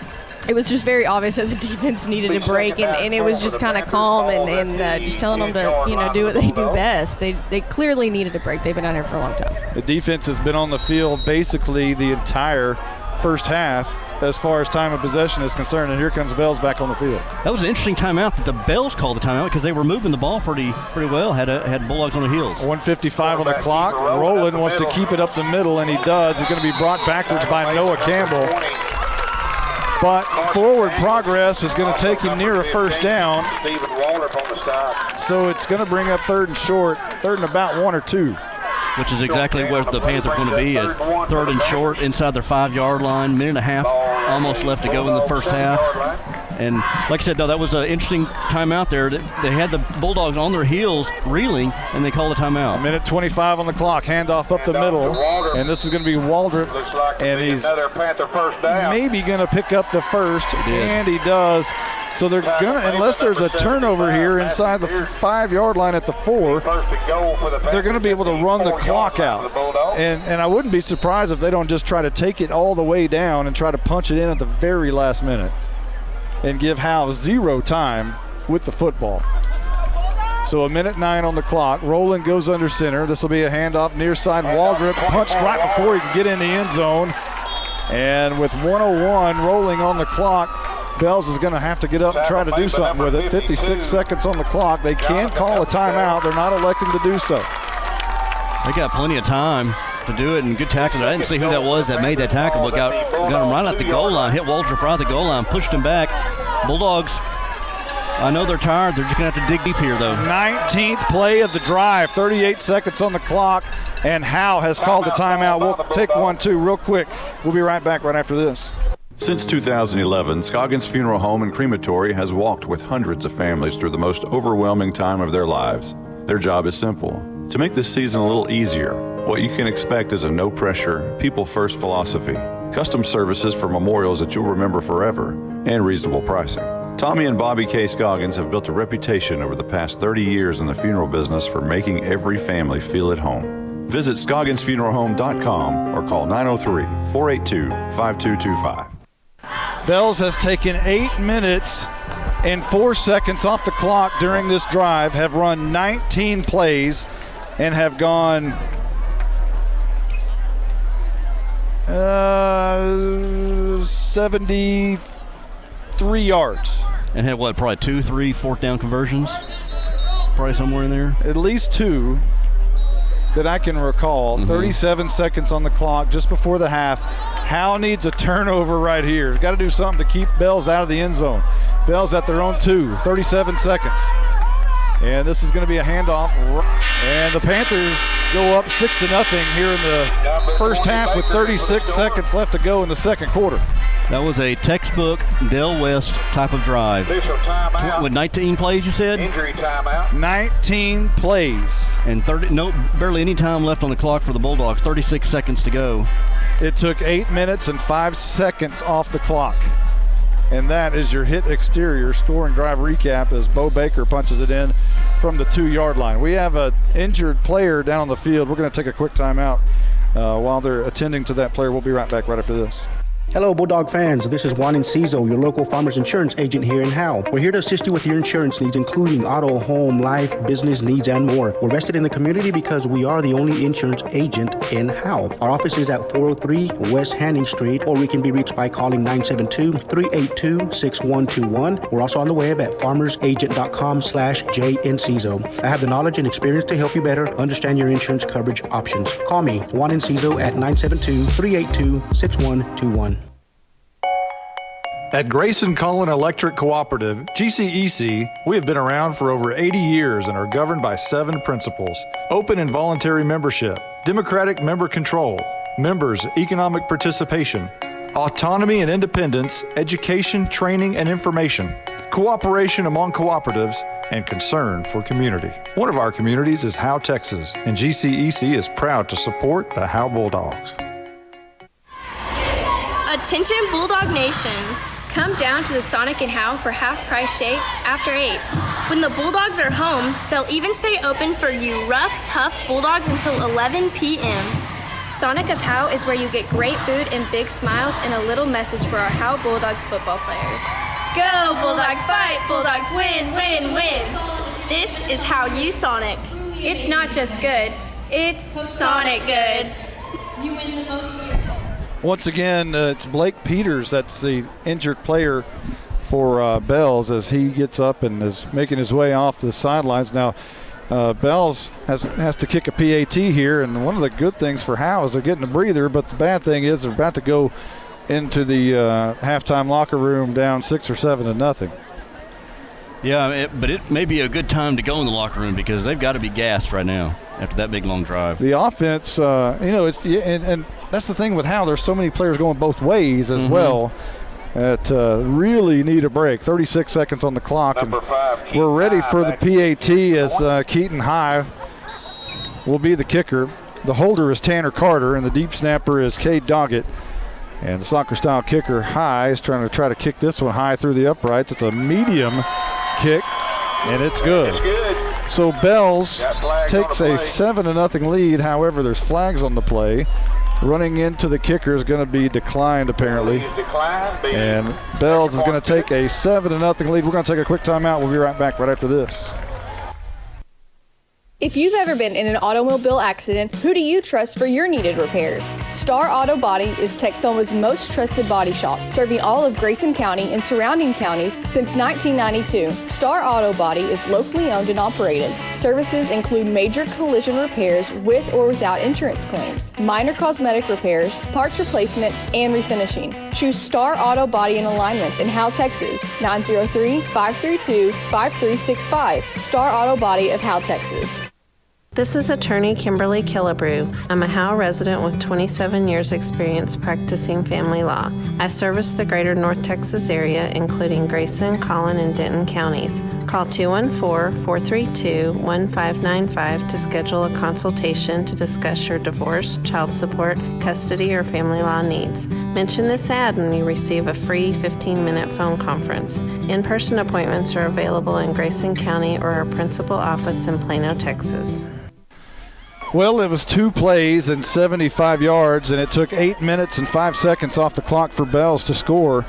it was just very obvious that the defense needed a break, and it was just kind of calm and just telling them to do what they do best. They clearly needed a break. They've been down here for a long time. The defense has been on the field basically the entire first half as far as time of possession is concerned, and here comes Bells back on the field. That was an interesting timeout that the Bells called the timeout because they were moving the ball pretty well, had Bulldogs on their heels. 1:55 on the clock. Rowland wants to keep it up the middle, and he does. It's going to be brought backwards by Noah Campbell. But forward progress is going to take him near a first down. So it's going to bring up third and short, third and about 1 or 2. Which is exactly where the Panthers want to be, at third and short inside their 5-yard line. Minute and a half almost left to go in the first half. And like I said, though, that was an interesting timeout there. They had the Bulldogs on their heels reeling, and they called a timeout. 1:25 on the clock. Handoff up the middle. And this is going to be Waldrop. And he's maybe going to pick up the first. And he does. So they're going to, unless there's a turnover here inside the 5-yard line at the 4, they're going to be able to run the clock out. And I wouldn't be surprised if they don't just try to take it all the way down and try to punch it in at the very last minute and give Howe 0 time with the football. So 1:09 on the clock. Rowland goes under center. This will be a handoff near side. Waldrop punched right before he could get in the end zone. And with 1:01 rolling on the clock, Bells is going to have to get up and try to do something with it. 56 seconds on the clock. They can call a timeout. They're not electing to do so. They got plenty of time to do it, and good tackle. I didn't see who that was that made that tackle, but got him right at the goal line, hit Waldrop right at the goal line, pushed him back. Bulldogs, I know they're tired. They're just going to have to dig deep here, though. 19th play of the drive, 38 seconds on the clock, and Howe has called a timeout. We'll take 1-2 real quick. We'll be right back right after this. Since 2011, Scoggins Funeral Home and Crematory has walked with hundreds of families through the most overwhelming time of their lives. Their job is simple: to make this season a little easier. What you can expect is a no-pressure, people-first philosophy, custom services for memorials that you'll remember forever, and reasonable pricing. Tommy and Bobby K. Scoggins have built a reputation over the past 30 years in the funeral business for making every family feel at home. Visit ScogginsFuneralHome.com or call 903-482-5225. Bells has taken 8 minutes and 4 seconds off the clock during this drive, have run 19 plays, and have gone 73 yards. And had what, probably 2, 3 fourth down conversions? Probably somewhere in there? At least 2 that I can recall. 37 seconds on the clock just before the half. Howe needs a turnover right here. Got to do something to keep Bells out of the end zone. Bells at their own 2, 37 seconds. And this is going to be a handoff. And the Panthers go up 6-0 here in the first half with 36 seconds left to go in the second quarter. That was a textbook Del West type of drive. With 19 plays, you said? Injury timeout. 19 plays. And barely any time left on the clock for the Bulldogs. 36 seconds to go. It took 8 minutes and 5 seconds off the clock. And that is your hit exterior scoring drive recap as Beau Baker punches it in from the 2-yard line. We have an injured player down on the field. We're going to take a quick timeout while they're attending to that player. We'll be right back right after this. Hello, Bulldog fans. This is Juan Enciso, your local farmers insurance agent here in Howe. We're here to assist you with your insurance needs, including auto, home, life, business needs, and more. We're vested in the community because we are the only insurance agent in Howe. Our office is at 403 West Hanning Street, or we can be reached by calling 972-382-6121. We're also on the web at farmersagent.com/JEnciso. I have the knowledge and experience to help you better understand your insurance coverage options. Call me, Juan Enciso, at 972-382-6121. At Grayson Cullen Electric Cooperative, GCEC, we have been around for over 80 years and are governed by 7 principles: open and voluntary membership, democratic member control, members' economic participation, autonomy and independence, education, training, and information, cooperation among cooperatives, and concern for community. One of our communities is Howe, Texas, and GCEC is proud to support the Howe Bulldogs. Attention Bulldog Nation. Come down to the Sonic and Howe for half-price shakes after 8. When the Bulldogs are home, they'll even stay open for you rough, tough Bulldogs until 11 p.m. Sonic of Howe is where you get great food and big smiles and a little message for our Howe Bulldogs football players. Go Bulldogs fight, Bulldogs win, win, win. This is how you Sonic. It's not just good, it's Sonic good. You win the most. Once again, it's Blake Peters that's the injured player for Bells as he gets up and is making his way off the sidelines. Now, Bells has to kick a PAT here, and one of the good things for Howe is they're getting a breather, but the bad thing is they're about to go into the halftime locker room down 6 or 7-0. Yeah, but it may be a good time to go in the locker room because they've got to be gassed right now after that big long drive. The offense, it's and that's the thing with Howe. There's so many players going both ways as well that really need a break. 36 seconds on the clock. And we're ready for the PAT as Keaton High will be the kicker. The holder is Tanner Carter, and the deep snapper is Cade Doggett. And the soccer-style kicker, Howe, is trying to kick this one high through the uprights. It's a medium kick, and it's good. So Bells takes a 7-0 lead. However, there's flags on the play. Running into the kicker is going to be declined, apparently. And Bells is going to take a 7-0 lead. We're going to take a quick timeout. We'll be right back right after this. If you've ever been in an automobile accident, who do you trust for your needed repairs? Star Auto Body is Texoma's most trusted body shop, serving all of Grayson County and surrounding counties since 1992. Star Auto Body is locally owned and operated. Services include major collision repairs with or without insurance claims, minor cosmetic repairs, parts replacement, and refinishing. Choose Star Auto Body and Alignments in Howe, Texas, 903-532-5365. Star Auto Body of Howe, Texas. This is attorney Kimberly Killebrew. I'm a Howe resident with 27 years experience practicing family law. I service the greater North Texas area, including Grayson, Collin, and Denton counties. Call 214-432-1595 to schedule a consultation to discuss your divorce, child support, custody, or family law needs. Mention this ad and you receive a free 15-minute phone conference. In-person appointments are available in Grayson County or our principal office in Plano, Texas. Well, it was 2 plays and 75 yards, and it took 8 minutes and 5 seconds off the clock for Bells to score.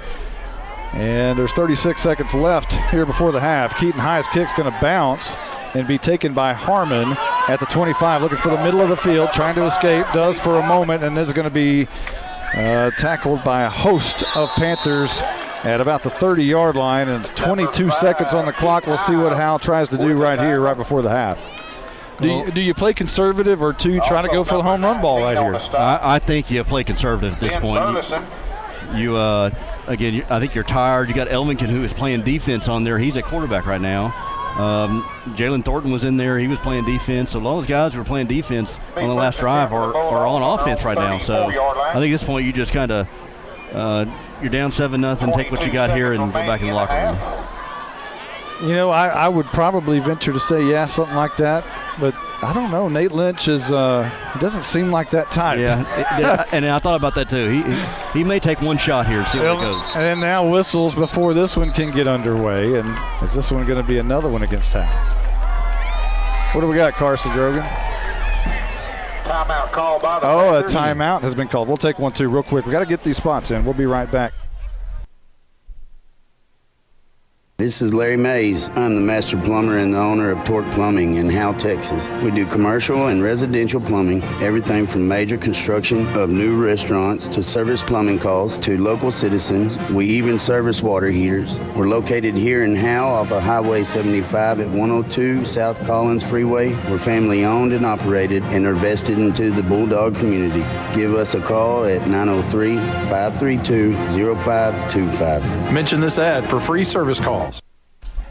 And there's 36 seconds left here before the half. Keaton High's kick's going to bounce and be taken by Harmon at the 25, looking for the middle of the field, trying to escape, does for a moment, and this is going to be tackled by a host of Panthers at about the 30-yard line, and 22 seconds on the clock. We'll see what Howe tries to do right here, right before the half. Do you play conservative or try to go for the home run ball right here? I think you play conservative at this point. Again, I think you're tired. You got Elvington, who is playing defense on there. He's at quarterback right now. Jalen Thornton was in there. He was playing defense. So a lot of those guys who were playing defense on the last drive are on offense right now. So I think at this point you just kind of you're down 7-0, take what you got here and go back in the locker room. You know, I would probably venture to say, yeah, something like that. But I don't know. Nate Lynch doesn't seem like that type. Yeah, and I thought about that too. He may take one shot here, see where it goes. And now whistles before this one can get underway. And is this one going to be another one against Howe? What do we got, Carson Grogan? Timeout called by the a timeout has been called. We'll take one, too, real quick. We got to get these spots in. We'll be right back. This is Larry Mays. I'm the master plumber and the owner of Torque Plumbing in Howe, Texas. We do commercial and residential plumbing, everything from major construction of new restaurants to service plumbing calls to local citizens. We even service water heaters. We're located here in Howe off of Highway 75 at 102 South Collins Freeway. We're family owned and operated and are vested into the Bulldog community. Give us a call at 903-532-0525. Mention this ad for free service calls.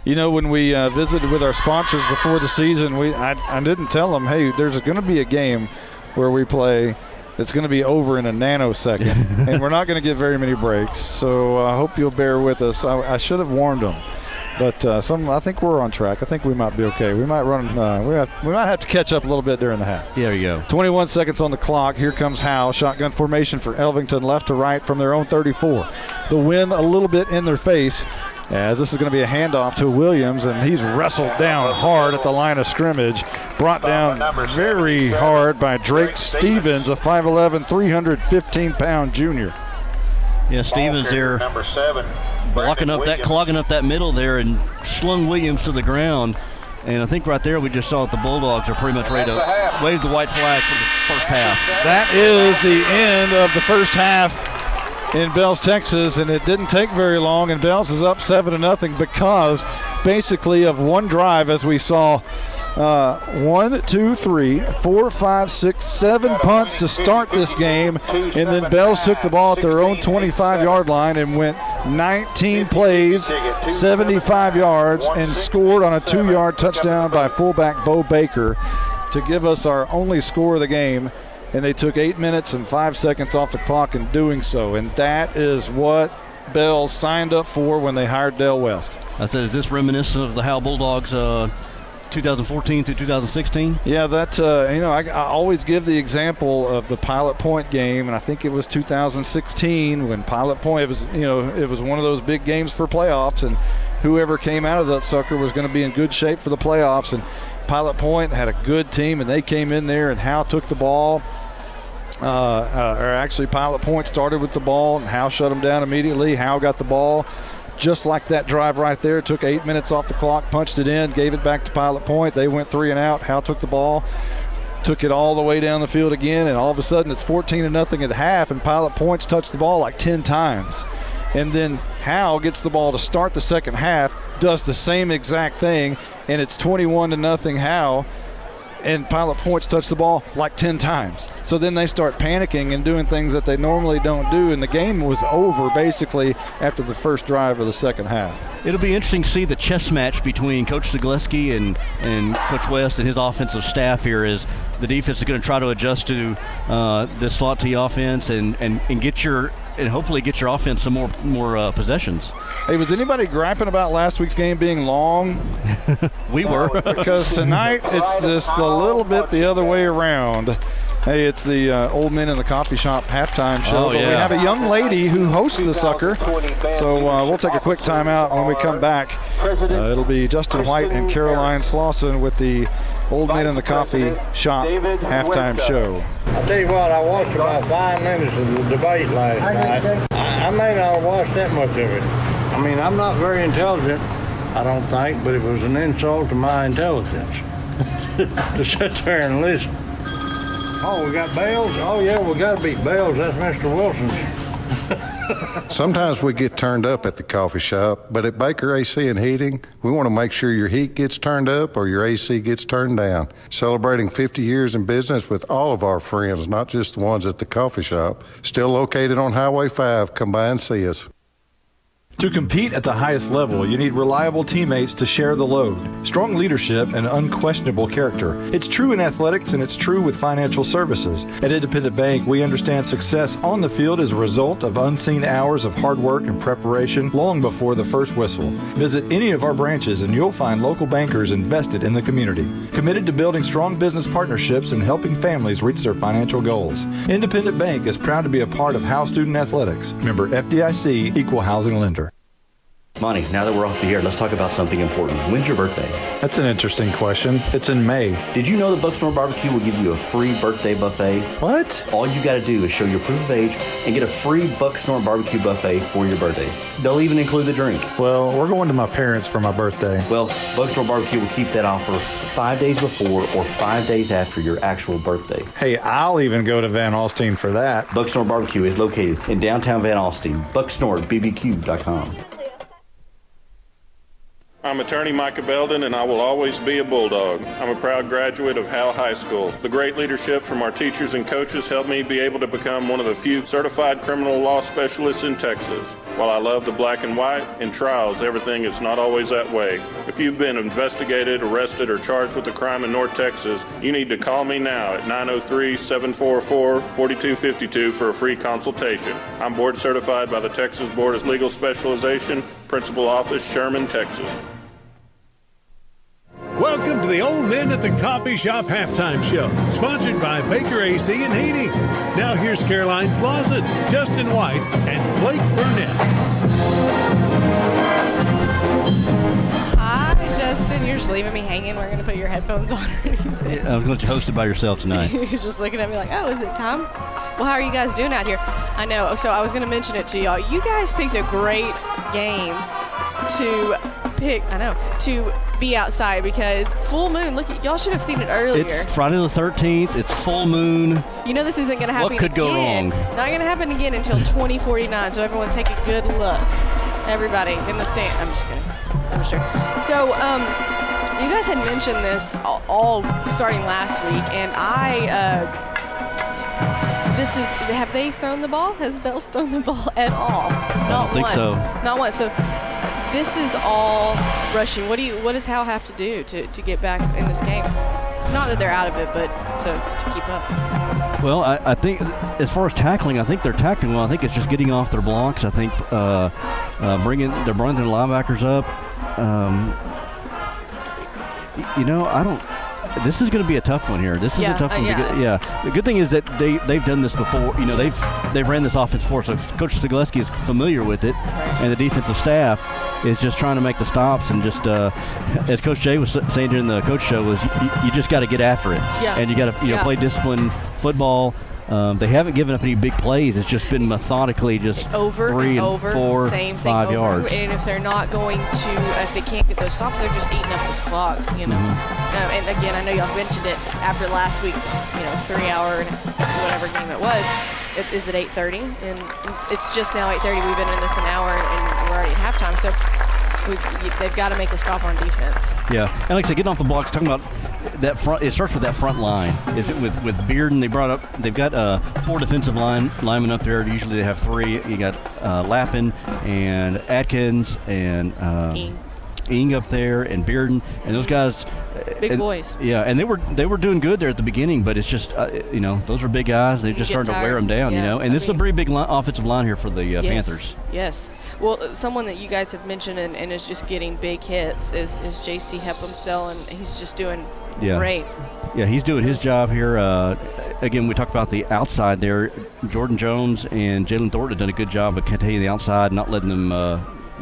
You know, when we visited with our sponsors before the season, I didn't tell them, hey, there's going to be a game where we play that's going to be over in a nanosecond, and we're not going to get very many breaks. So I hope you'll bear with us. I should have warned them, but I think we're on track. I think we might be okay. We might run. We might have to catch up a little bit during the half. There you go. 21 seconds on the clock. Here comes Howe. Shotgun formation for Elvington, left to right from their own 34. The wind a little bit in their face, as this is going to be a handoff to Williams, and he's wrestled down hard at the line of scrimmage. Brought down very hard by Drake Stevens, a 5'11", 315-pound junior. Yeah, Stevens there clogging up that middle there and slung Williams to the ground. And I think right there we just saw that the Bulldogs are pretty much ready to wave the white flag for the first half. That is the end of the first half in Bells, Texas, and it didn't take very long, and Bells is up 7-0 because basically of one drive, as we saw 1, 2, 3, 4, 5, 6, 7 punts to start this game, and then Bells took the ball at their own 25-yard line and went 19 plays, 75 yards, and scored on a 2-yard touchdown by fullback Beau Baker to give us our only score of the game. And they took 8 minutes and 5 seconds off the clock in doing so. And that is what Bells signed up for when they hired Dale West. I said, is this reminiscent of the Howe Bulldogs 2014 through 2016? Yeah, that I always give the example of the Pilot Point game, and I think it was 2016 when Pilot Point it was one of those big games for playoffs, and whoever came out of that sucker was going to be in good shape for the playoffs. And Pilot Point had a good team, and they came in there, and Howe took the ball. Actually, Pilot Point started with the ball, and Howe shut them down immediately. Howe got the ball. Just like that drive right there, took 8 minutes off the clock, punched it in, gave it back to Pilot Point. They went 3 and out. Howe took the ball, took it all the way down the field again, and all of a sudden it's 14-0 at half, and Pilot Point's touched the ball like 10 times. And then Howe gets the ball to start the second half, does the same exact thing, and it's 21-0 Howe, and Pilot Point's touched the ball like 10 times. So then they start panicking and doing things that they normally don't do, and the game was over basically after the first drive of the second half. It'll be interesting to see the chess match between Coach Zagleski and Coach West and his offensive staff here, as the defense is going to try to adjust to this slot T offense and hopefully get your offense some more possessions. Hey, was anybody griping about last week's game being long? We were. Because tonight it's just a little bit the other way around. Hey, it's the Old Men in the Coffee Shop halftime show. Oh, yeah. We have a young lady who hosts the sucker. So we'll take a quick timeout. When we come back, it'll be Justin White and Caroline Slauson with the Old Men in the Coffee Shop halftime show. I'll tell you what, I watched about 5 minutes of the debate last night. I may not have watched that much of it. I mean, I'm not very intelligent, I don't think, but it was an insult to my intelligence to sit there and listen. Oh, we got Bells? Oh, yeah, we got to beat Bells. That's Mr. Wilson's. Sometimes we get turned up at the coffee shop, but at Baker AC and Heating, we want to make sure your heat gets turned up or your AC gets turned down. Celebrating 50 years in business with all of our friends, not just the ones at the coffee shop. Still located on Highway 5. Come by and see us. To compete at the highest level, you need reliable teammates to share the load, strong leadership, and unquestionable character. It's true in athletics, and it's true with financial services. At Independent Bank, we understand success on the field is a result of unseen hours of hard work and preparation long before the first whistle. Visit any of our branches, and you'll find local bankers invested in the community, committed to building strong business partnerships and helping families reach their financial goals. Independent Bank is proud to be a part of Howe Student Athletics. Member FDIC, Equal Housing Lender. Monty, now that we're off the air, let's talk about something important. When's your birthday? That's an interesting question. It's in May. Did you know that Bucksnor Barbecue will give you a free birthday buffet? What? All you got to do is show your proof of age and get a free Bucksnor Barbecue buffet for your birthday. They'll even include the drink. Well, we're going to my parents for my birthday. Well, Bucksnor Barbecue will keep that offer 5 days before or 5 days after your actual birthday. Hey, I'll even go to Van Alstyne for that. Bucksnor Barbecue is located in downtown Van Alstyne. BucksnorBBQ.com. I'm attorney Micah Belden, and I will always be a Bulldog. I'm a proud graduate of Howe High School. The great leadership from our teachers and coaches helped me be able to become one of the few certified criminal law specialists in Texas. While I love the black and white, in trials, everything is not always that way. If you've been investigated, arrested, or charged with a crime in North Texas, you need to call me now at 903-744-4252 for a free consultation. I'm board certified by the Texas Board of Legal Specialization, Principal Office, Sherman, Texas. Welcome to the Old Men at the Coffee Shop halftime show, sponsored by Baker AC and Heating. Now here's Caroline Slauson, Justin White, and Blake Burnett. Hi, Justin. You're just leaving me hanging. We're going to put your headphones on or anything. I was going to host it by yourself tonight. You're just looking at me like, oh, is it time? Well, how are you guys doing out here? I know. So I was going to mention it to y'all. You guys picked a great game to be outside because full moon. Look, y'all should have seen it earlier. It's Friday the 13th. It's full moon. You know this isn't going to happen. What could go wrong? Not going to happen again until 2049. So everyone take a good look. Everybody in the stand. I'm just kidding. I'm sure. So you guys had mentioned this all starting last week, and have they thrown the ball? Has Bells thrown the ball at all? Not think once. so. Not once. So this is all rushing. What does Howe have to do to get back in this game? Not that they're out of it, but to keep up. Well, I think as far as tackling, I think they're tackling well. I think it's just getting off their blocks. I think they're bringing their linebackers up. I don't. This is going to be a tough one here. This is a tough one. The good thing is that they've done this before. They've ran this offense before, so Coach Zagleski is familiar with it, and the defensive staff is just trying to make the stops and just, as Coach Jay was saying during the coach show, was you just got to get after it, and you got to play disciplined football. They haven't given up any big plays. It's just been methodically just over 3 and and over, 4, same thing 5 over. yards. And if they're not going to, if they can't get those stops, they're just eating up this clock, And again, I know y'all mentioned it after last week's, 3-hour whatever game it was. Is it 8:30? And it's just now 8:30. We've been in this an hour, and we're already at halftime. So they've got to make a stop on defense. Yeah, and like I said, getting off the blocks, talking about that front. It starts with that front line. Is it with Bearden? They've got 4 defensive linemen up there. Usually they have 3. You got Lappin and Atkins and Ing up there and Bearden, and those guys. Big boys. Yeah, and they were doing good there at the beginning, but it's just those are big guys. They just starting to wear them down, And this is a pretty big offensive line here for the Panthers. Yes. Well, someone that you guys have mentioned and is just getting big hits is J.C. Hephamsell, and he's just doing great. Yeah, he's doing his job here. Again, we talked about the outside there. Jordan Jones and Jalen Thornton have done a good job of containing the outside, not letting them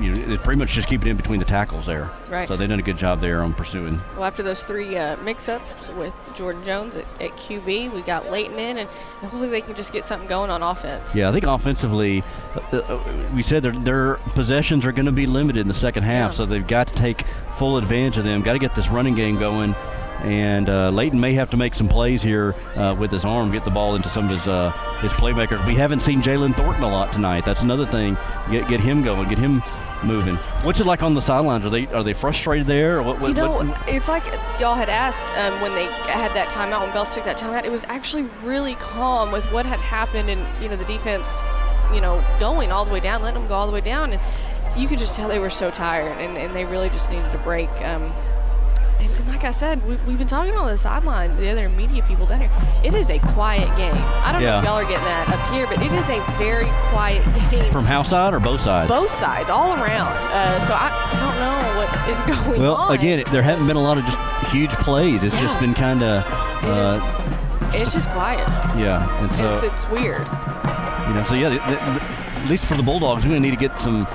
it's pretty much just keeping it in between the tackles there. Right. So they've done a good job there on pursuing. Well, after those 3 mix-ups with Jordan Jones at QB, we got Leighton in, and hopefully they can just get something going on offense. Yeah, I think offensively, we said their possessions are going to be limited in the second half, so they've got to take full advantage of them. Got to get this running game going. And Leighton may have to make some plays here with his arm, get the ball into some of his playmakers. We haven't seen Jalen Thornton a lot tonight. That's another thing. Get him going, get him moving. What's it like on the sidelines? Are they frustrated there? Or it's like y'all had asked when they had that timeout, when Bells took that timeout. It was actually really calm with what had happened, and the defense, going all the way down, letting them go all the way down, and you could just tell they were so tired, and they really just needed a break. And like I said, we've been talking on the sideline, the other media people down here. It is a quiet game. I don't know if y'all are getting that up here, but it is a very quiet game. From Howe side or both sides? Both sides, all around. So I don't know what is going on. Well, again, there haven't been a lot of just huge plays. It's just been kind of... it's just quiet. Yeah. And so it's weird. At least for the Bulldogs, we're going to need to get some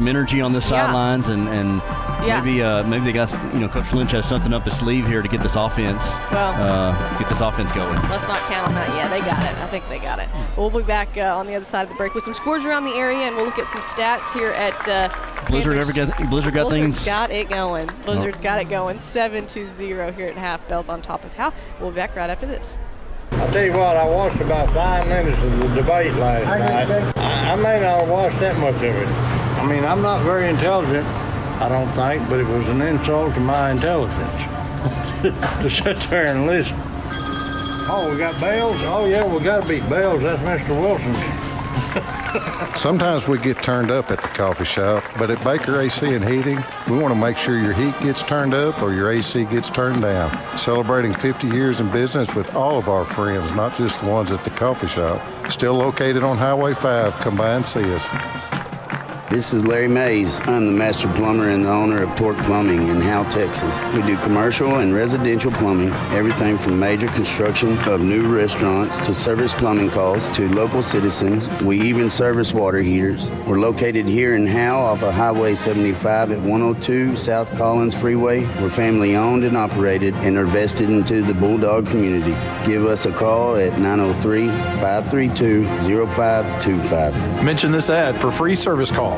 energy on the sidelines, and maybe they got Coach Lynch has something up his sleeve here to get this offense going. Let's not count on that yet. They got it. I think they got it. We'll be back on the other side of the break with some scores around the area, and we'll look at some stats here at Blizzard. Blizzard's got it going. Blizzard's got it going. 7-0 here at half. Bells on top of Howe. We'll be back right after this. I'll tell you what, I watched about 5 minutes of the debate last night. I may not have watched that much of it. I mean, I'm not very intelligent, I don't think, but it was an insult to my intelligence to sit there and listen. Oh, we got Bells? Oh, yeah, we got to beat Bells. That's Mr. Wilson's. Sometimes we get turned up at the coffee shop, but at Baker AC and Heating, we want to make sure your heat gets turned up or your AC gets turned down. Celebrating 50 years in business with all of our friends, not just the ones at the coffee shop. Still located on Highway 5. Come by and see us. This is Larry Mays. I'm the master plumber and the owner of Torque Plumbing in Howe, Texas. We do commercial and residential plumbing, everything from major construction of new restaurants to service plumbing calls to local citizens. We even service water heaters. We're located here in Howe off of Highway 75 at 102 South Collins Freeway. We're family owned and operated and are vested into the Bulldog community. Give us a call at 903-532-0525. Mention this ad for free service calls.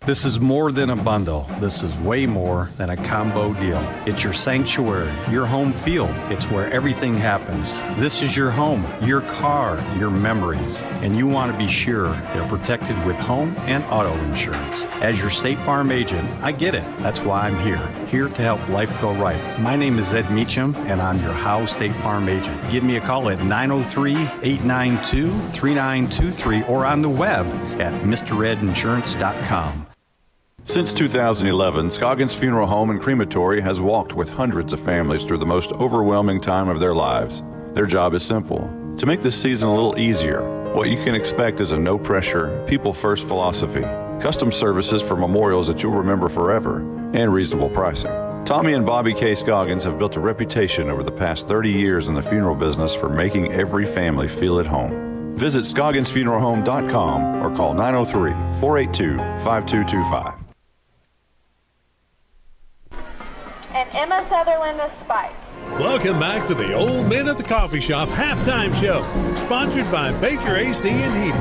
This is more than a bundle. This is way more than a combo deal. It's your sanctuary, your home field. It's where everything happens. This is your home, your car, your memories. And you want to be sure they're protected with home and auto insurance. As your State Farm agent, I get it. That's why I'm here to help life go right. My name is Ed Meacham, and I'm your Howe State Farm agent. Give me a call at 903-892-3923 or on the web at MrRedInsurance.com. Since 2011, Scoggins Funeral Home and Crematory has walked with hundreds of families through the most overwhelming time of their lives. Their job is simple: to make this season a little easier. What you can expect is a no-pressure, people-first philosophy, custom services for memorials that you'll remember forever, and reasonable pricing. Tommy and Bobby K. Scoggins have built a reputation over the past 30 years in the funeral business for making every family feel at home. Visit ScogginsFuneralHome.com or call 903-482-5225. And Emma Sutherland is Spike. Welcome back to the Old Men at the Coffee Shop halftime show, sponsored by Baker AC and Heating.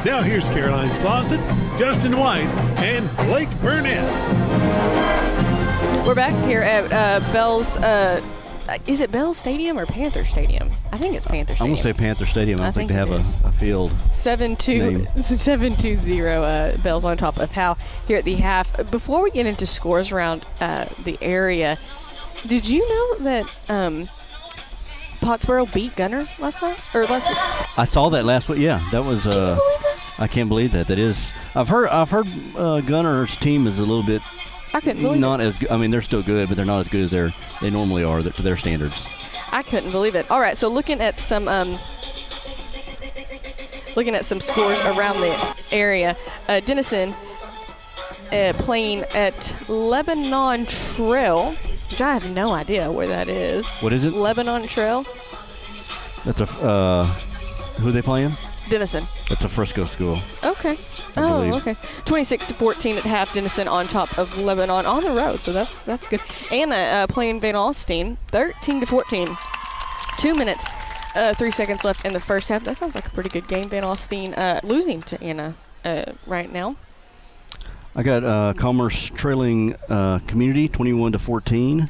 Now here's Caroline Slauson, Justin White, and Blake Burnett. We're back here at Bell's. Is it Bell Stadium or Panther Stadium? I think it's Panther Stadium. I'm going to say Panther Stadium. I don't think they have a field. 7-2 Bell's on top of Howe here at the half. Before we get into scores around the area, did you know that Pottsboro beat Gunner last night? Or last week? I saw that last week. Yeah, that was. Can you believe that? I can't believe that. That is. I've heard Gunner's team is a little bit. I couldn't believe not as good. I mean, they're still good, but they're not as good as they normally are to their standards. I couldn't believe it. All right, so looking at some scores around the area, Denison playing at Lebanon Trail, which I have no idea where that is. What is it? Lebanon Trail. That's who are they playing? Denison. That's a Frisco school. Okay. Okay. 26-14 at half. Denison on top of Lebanon on the road, so that's good. Anna playing Van Alstyne, 13-14. 2 minutes, 3 seconds left in the first half. That sounds like a pretty good game. Van Alstyne losing to Anna right now. I got Commerce trailing Community 21-14.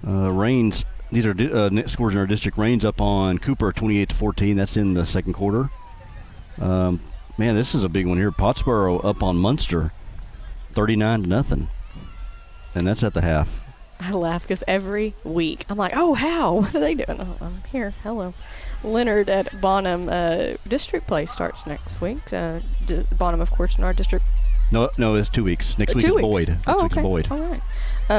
Rains. These are scores in our district. Rains up on Cooper 28-14. That's in the second quarter. Man, this is a big one here. Pottsboro up on Munster, 39-0, and that's at the half. I laugh because every week I'm like, oh, how? What are they doing? Oh, I'm here. Hello. Leonard at Bonham district play starts next week. Bonham, of course, in our district. No, it's 2 weeks. Next week is Boyd. Oh, okay. Boyd. All right.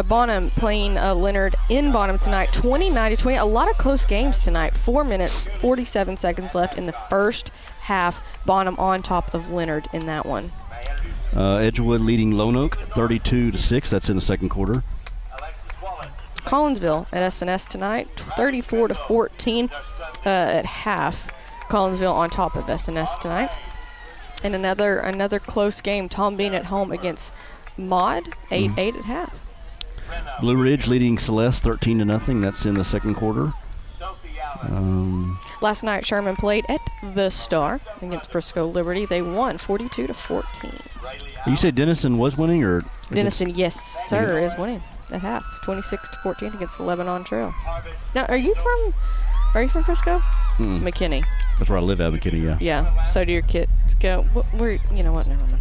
Bonham playing Leonard in Bonham tonight, 29-20. A lot of close games tonight. 4 minutes, 47 seconds left in the first half. Bonham on top of Leonard in that one. Edgewood leading Lone Oak 32-6. That's in the second quarter. Collinsville at SNS tonight, 34-14 at half. Collinsville on top of SNS tonight. And another close game. Tom Bean at home against Maud, 8-8 at half. Blue Ridge leading Celeste 13-0. That's in the second quarter. Last night Sherman played at the Star against Frisco Liberty. They won 42-14. You said Denison was winning, or Denison, yes, sir, is winning at half, 26-14 against the Lebanon Trail. Now, are you from Frisco? McKinney. That's where I live at, McKinney. Yeah. Yeah. So do your kids go? You know what? Never mind.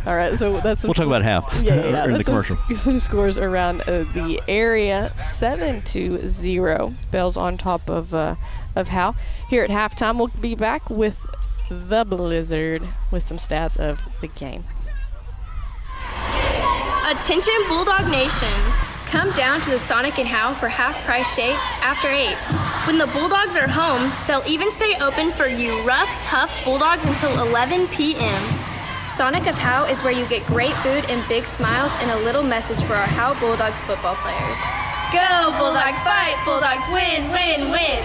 All right. So that's. We'll talk about half. Yeah. In the that's commercial. Some scores around the area. 7-0. Bells on top of Howe. Here at halftime, we'll be back with the Blizzard with some stats of the game. Attention Bulldog Nation. Come down to the Sonic and Howe for half-price shakes after 8. When the Bulldogs are home, they'll even stay open for you rough, tough Bulldogs until 11 p.m. Sonic of Howe is where you get great food and big smiles and a little message for our Howe Bulldogs football players. Go Bulldogs fight, Bulldogs win, win, win.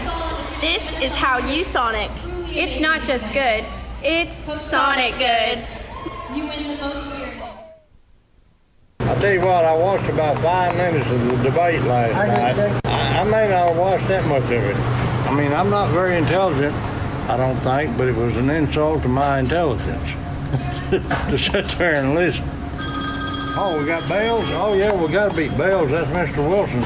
This is How You Sonic. It's not just good, it's Sonic good. You win the most here. I'll tell you what, I watched about 5 minutes of the debate last night. I may not have watched that much of it. I mean, I'm not very intelligent, I don't think, but it was an insult to my intelligence to sit there and listen. Oh, we got Bells? Oh, yeah, we got to beat Bells. That's Mr. Wilson's.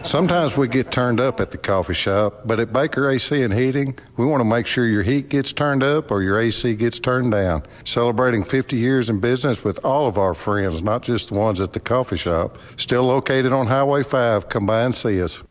Sometimes we get turned up at the coffee shop, but at Baker AC and Heating, we want to make sure your heat gets turned up or your AC gets turned down. Celebrating 50 years in business with all of our friends, not just the ones at the coffee shop. Still located on Highway 5. Come by and see us.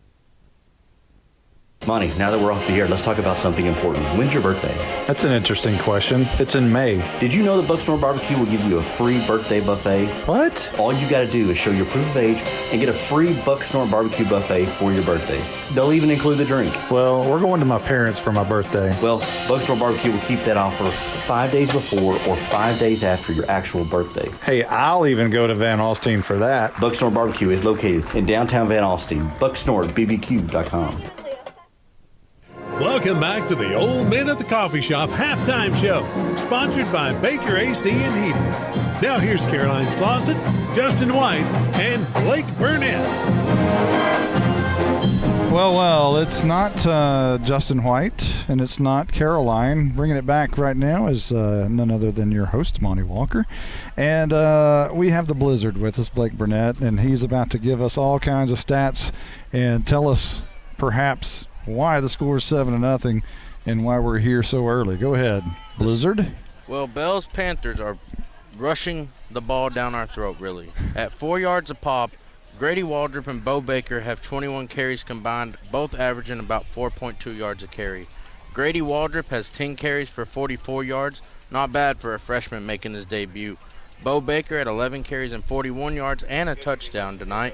Monty, now that we're off the air, let's talk about something important. When's your birthday? That's an interesting question. It's in May. Did you know that Bucksnor Barbecue will give you a free birthday buffet? What? All you got to do is show your proof of age and get a free Bucksnor Barbecue buffet for your birthday. They'll even include the drink. Well, we're going to my parents for my birthday. Well, Bucksnor Barbecue will keep that offer 5 days before or 5 days after your actual birthday. Hey, I'll even go to Van Alstyne for that. Bucksnor Barbecue is located in downtown Van Alstyne. BucksnorBBQ.com. Welcome back to the Old Men at the Coffee Shop halftime show, sponsored by Baker AC and Heating. Now here's Caroline Slauson, Justin White, and Blake Burnett. Well, it's not Justin White, and it's not Caroline. Bringing it back right now is none other than your host, Monty Walker. And we have the Blizzard with us, Blake Burnett, and he's about to give us all kinds of stats and tell us perhaps why the score is 7-0 and why we're here so early. Go ahead, Blizzard. Well, Bell's Panthers are rushing the ball down our throat, really. At 4 yards a pop, Grady Waldrop and Beau Baker have 21 carries combined, both averaging about 4.2 yards a carry. Grady Waldrop has 10 carries for 44 yards, not bad for a freshman making his debut. Beau Baker at 11 carries and 41 yards and a touchdown tonight.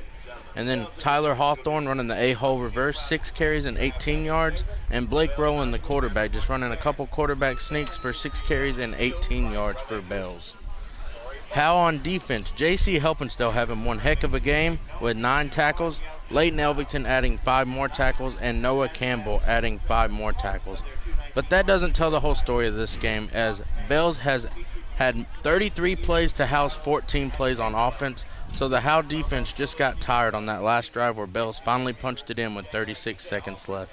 And then Tyler Hawthorne running the A-hole reverse, 6 carries and 18 yards. And Blake Rowland, the quarterback, just running a couple quarterback sneaks for 6 carries and 18 yards for Bells. Howe on defense, J.C. Helpenstiel having one heck of a game with 9 tackles. Leighton Elvington adding 5 more tackles, and Noah Campbell adding 5 more tackles. But that doesn't tell the whole story of this game, as Bells has had 33 plays to Howe's 14 plays on offense. So the Howe defense just got tired on that last drive where Bells finally punched it in with 36 seconds left.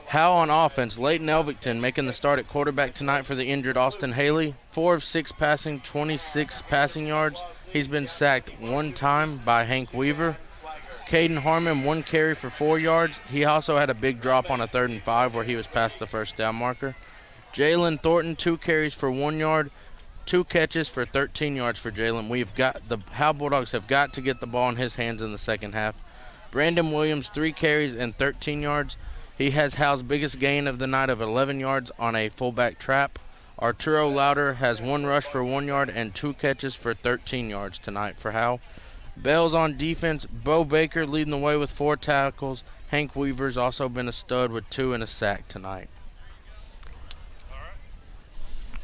Howe on offense, Leighton Elvington making the start at quarterback tonight for the injured Austin Haley. 4 of 6 passing, 26 passing yards. He's been sacked 1 time by Hank Weaver. Caden Harmon, 1 carry for 4 yards. He also had a big drop on a 3rd and 5 where he was past the first down marker. Jalen Thornton, 2 carries for 1 yard. 2 catches for 13 yards for Jalen. The Howe Bulldogs have got to get the ball in his hands in the second half. Brandon Williams, 3 carries and 13 yards. He has Howe's biggest gain of the night of 11 yards on a fullback trap. Arturo Lauder has 1 rush for 1 yard and 2 catches for 13 yards tonight for Howe. Bells on defense, Beau Baker leading the way with 4 tackles. Hank Weaver's also been a stud with 2 and a sack tonight.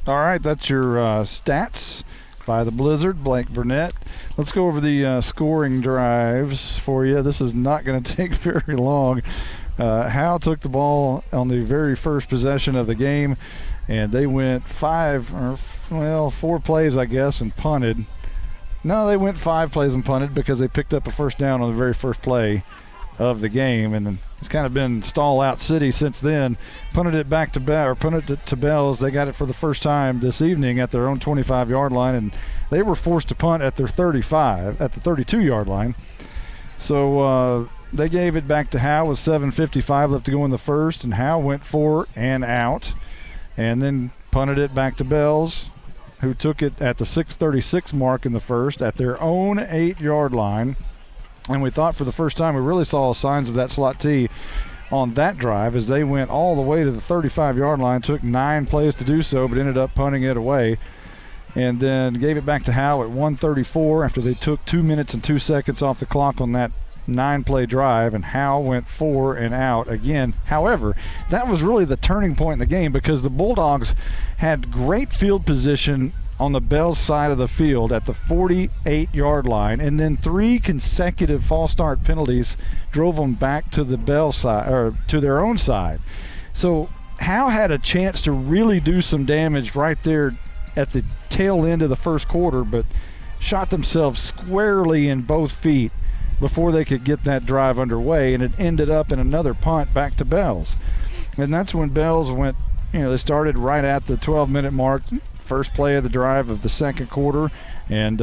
All right, that's your stats by the Blizzard, Blake Burnett. Let's go over the scoring drives for you. This is not going to take very long. Howe took the ball on the very first possession of the game, and they went 4 plays, I guess, and punted. No, they went 5 plays and punted because they picked up a first down on the very first play of the game, and it's kind of been stall-out city since then. Punted it back to Bells. They got it for the first time this evening at their own 25-yard line, and they were forced to punt at their 32-yard line. So they gave it back to Howe with 7:55 left to go in the first, and Howe went 4 and out, and then punted it back to Bells, who took it at the 6:36 mark in the first at their own 8-yard line. And we thought for the first time we really saw signs of that slot T on that drive as they went all the way to the 35-yard line, took 9 plays to do so, but ended up punting it away. And then gave it back to Howe at 1:34 after they took 2 minutes and 2 seconds off the clock on that 9-play drive, and Howe went 4 and out again. However, that was really the turning point in the game because the Bulldogs had great field position on the Bells side of the field at the 48-yard line, and then 3 consecutive false start penalties drove them back to the Bells side, or to their own side. So Howe had a chance to really do some damage right there at the tail end of the first quarter, but shot themselves squarely in both feet before they could get that drive underway, and it ended up in another punt back to Bells. And that's when Bells went, they started right at the 12-minute mark, first play of the drive of the second quarter, and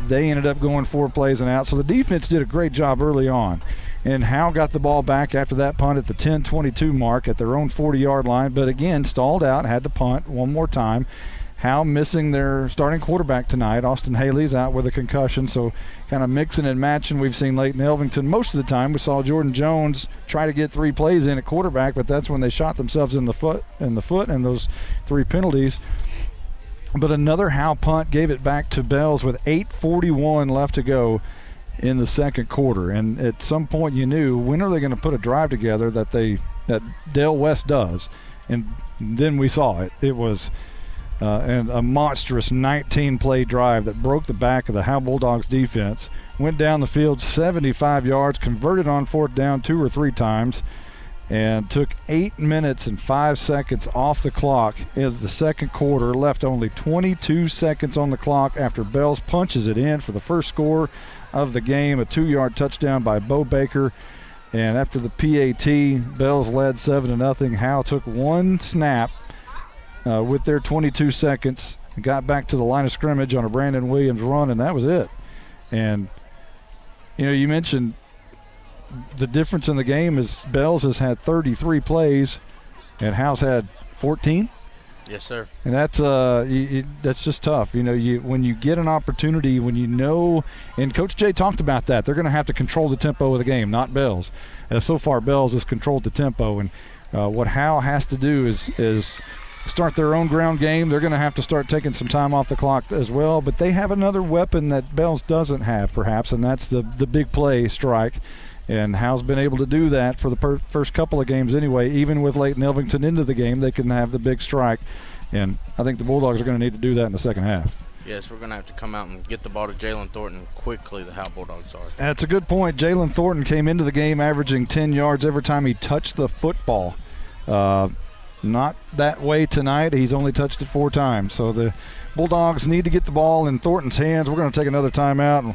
they ended up going 4 plays and out. So the defense did a great job early on. And Howe got the ball back after that punt at the 10:22 mark at their own 40-yard line, but again stalled out, had to punt one more time. Howe missing their starting quarterback tonight. Austin Haley's out with a concussion, so kind of mixing and matching. We've seen Leighton Elvington most of the time. We saw Jordan Jones try to get 3 plays in at quarterback, but that's when they shot themselves in the foot and those 3 penalties. But another Howe punt gave it back to Bells with 8:41 left to go in the second quarter. And at some point you knew, when are they going to put a drive together that Dale West does? And then we saw it. It was and a monstrous 19-play drive that broke the back of the Howe Bulldogs defense. Went down the field 75 yards, converted on 4th down 2 or 3 times, and took 8 minutes and 5 seconds off the clock in the second quarter. Left only 22 seconds on the clock after Bells punches it in for the first score of the game, a 2-yard touchdown by Beau Baker. And after the PAT, Bells led 7-0. Howe took 1 snap with their 22 seconds, got back to the line of scrimmage on a Brandon Williams run, and that was it. And, you mentioned the difference in the game is Bells has had 33 plays and Howe's had 14. Yes, sir. And that's just tough. When you get an opportunity, and Coach Jay talked about that, they're going to have to control the tempo of the game, not Bells. So far, Bells has controlled the tempo, and what Howe has to do is start their own ground game. They're going to have to start taking some time off the clock as well, but they have another weapon that Bells doesn't have, perhaps, and that's the big play strike. And Howe's been able to do that for the first couple of games anyway. Even with Leighton Elvington into the game, they can have the big strike. And I think the Bulldogs are going to need to do that in the second half. Yes, we're going to have to come out and get the ball to Jalen Thornton quickly, the Howe Bulldogs are. That's a good point. Jalen Thornton came into the game averaging 10 yards every time he touched the football. Not that way tonight. He's only touched it 4 times. So the Bulldogs need to get the ball in Thornton's hands. We're going to take another timeout, and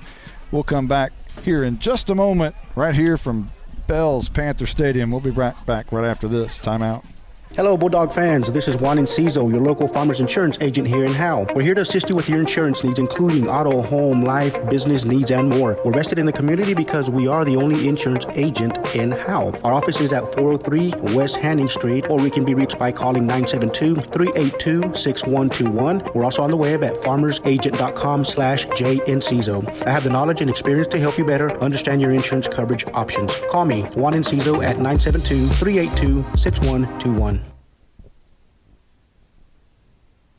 we'll come back here in just a moment right here from Bells Panther Stadium. We'll be right back right after this timeout. Hello, Bulldog fans. This is Juan Enciso, your local farmers insurance agent here in Howe. We're here to assist you with your insurance needs, including auto, home, life, business needs, and more. We're vested in the community because we are the only insurance agent in Howe. Our office is at 403 West Hanning Street, or we can be reached by calling 972-382-6121. We're also on the web at farmersagent.com/JEnciso. I have the knowledge and experience to help you better understand your insurance coverage options. Call me, Juan Enciso, at 972-382-6121.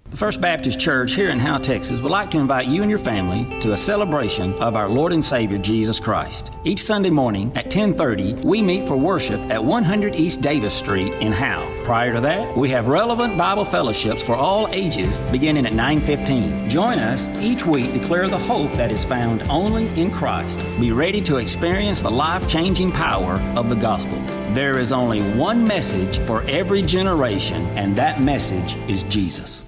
The First Baptist Church here in Howe, Texas would like to invite you and your family to a celebration of our Lord and Savior Jesus Christ. Each Sunday morning at 10:30, we meet for worship at 100 East Davis Street in Howe. Prior to that, we have relevant Bible fellowships for all ages beginning at 9:15. Join us each week to declare the hope that is found only in Christ. Be ready to experience the life-changing power of the gospel. There is only one message for every generation, and that message is Jesus.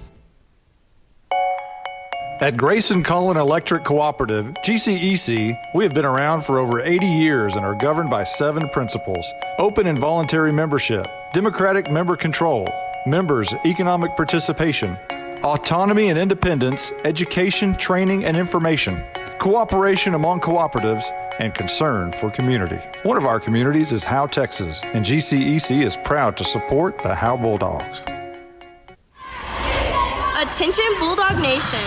At Grayson Cullen Electric Cooperative, GCEC, we have been around for over 80 years and are governed by 7 principles: open and voluntary membership, democratic member control, members' economic participation, autonomy and independence, education, training, and information, cooperation among cooperatives, and concern for community. One of our communities is Howe, Texas, and GCEC is proud to support the Howe Bulldogs. Attention Bulldog Nation.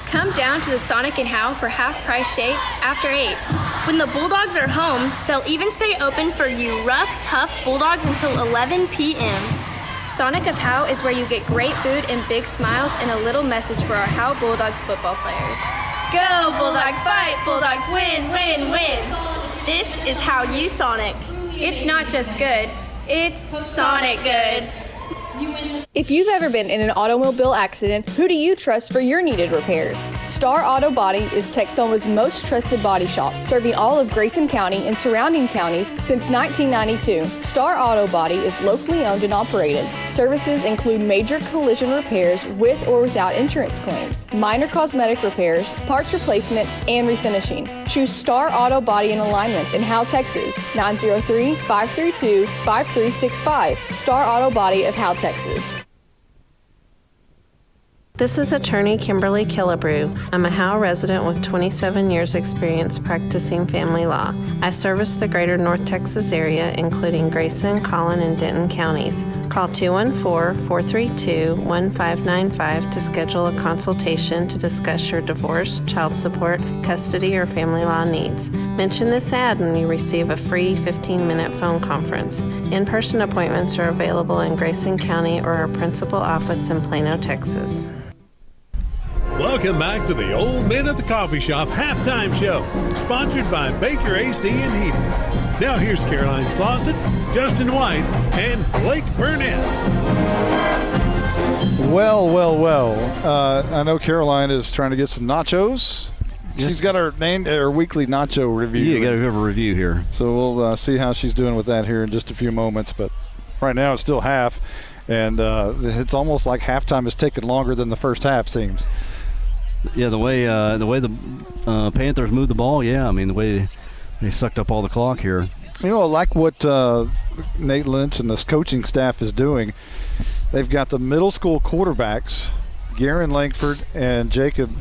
Come down to the Sonic and Howe for half-price shakes after 8. When the Bulldogs are home, they'll even stay open for you rough, tough Bulldogs until 11 p.m. Sonic of Howe is where you get great food and big smiles and a little message for our Howe Bulldogs football players. Go Bulldogs fight, Bulldogs win, win, win. This is how you Sonic. It's not just good, it's Sonic good. If you've ever been in an automobile accident, who do you trust for your needed repairs? Star Auto Body is Texoma's most trusted body shop, serving all of Grayson County and surrounding counties since 1992. Star Auto Body is locally owned and operated. Services include major collision repairs with or without insurance claims, minor cosmetic repairs, parts replacement, and refinishing. Choose Star Auto Body and Alignments in Howe, Texas, 903-532-5365. Star Auto Body of Howe, Texas. This is attorney Kimberly Killebrew. I'm a Howe resident with 27 years experience practicing family law. I service the greater North Texas area, including Grayson, Collin, and Denton counties. Call 214-432-1595 to schedule a consultation to discuss your divorce, child support, custody, or family law needs. Mention this ad and you receive a free 15-minute phone conference. In-person appointments are available in Grayson County or our principal office in Plano, Texas. Welcome back to the Old Men at the Coffee Shop halftime show, sponsored by Baker AC and Heating. Now here's Caroline Slauson, Justin White, and Blake Burnett. Well. I know Caroline is trying to get some nachos. Yes. She's got her weekly nacho review. Yeah, you got to have a review here. So we'll see how she's doing with that here in just a few moments. But right now it's still half, and it's almost like halftime is taking longer than the first half seems. Yeah, the way the Panthers moved the ball, the way they sucked up all the clock here. I like what Nate Lynch and this coaching staff is doing. They've got the middle school quarterbacks, Garen Langford and Jacob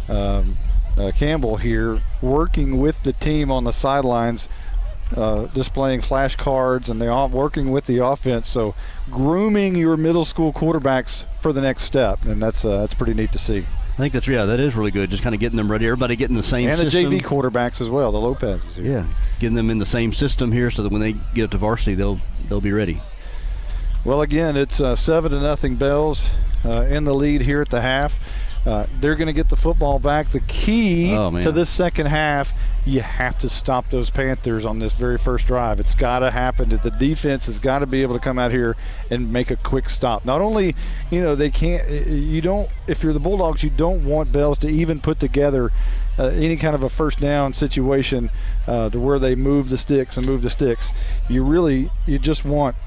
Campbell here, working with the team on the sidelines, displaying flashcards, and they're all working with the offense. So grooming your middle school quarterbacks for the next step, and that's pretty neat to see. I think that is really good. Just kind of getting them ready. Everybody getting the same system. And the JV quarterbacks as well, the Lopez's here. Yeah, getting them in the same system here so that when they get up to varsity, they'll be ready. Well, again, it's 7-0 Bells in the lead here at the half. They're going to get the football back. The key to this second half, you have to stop those Panthers on this very first drive. It's got to happen. The defense has got to be able to come out here and make a quick stop. Not only, they can't, if you're the Bulldogs, you don't want Bells to even put together any kind of a first down situation to where they move the sticks. You just want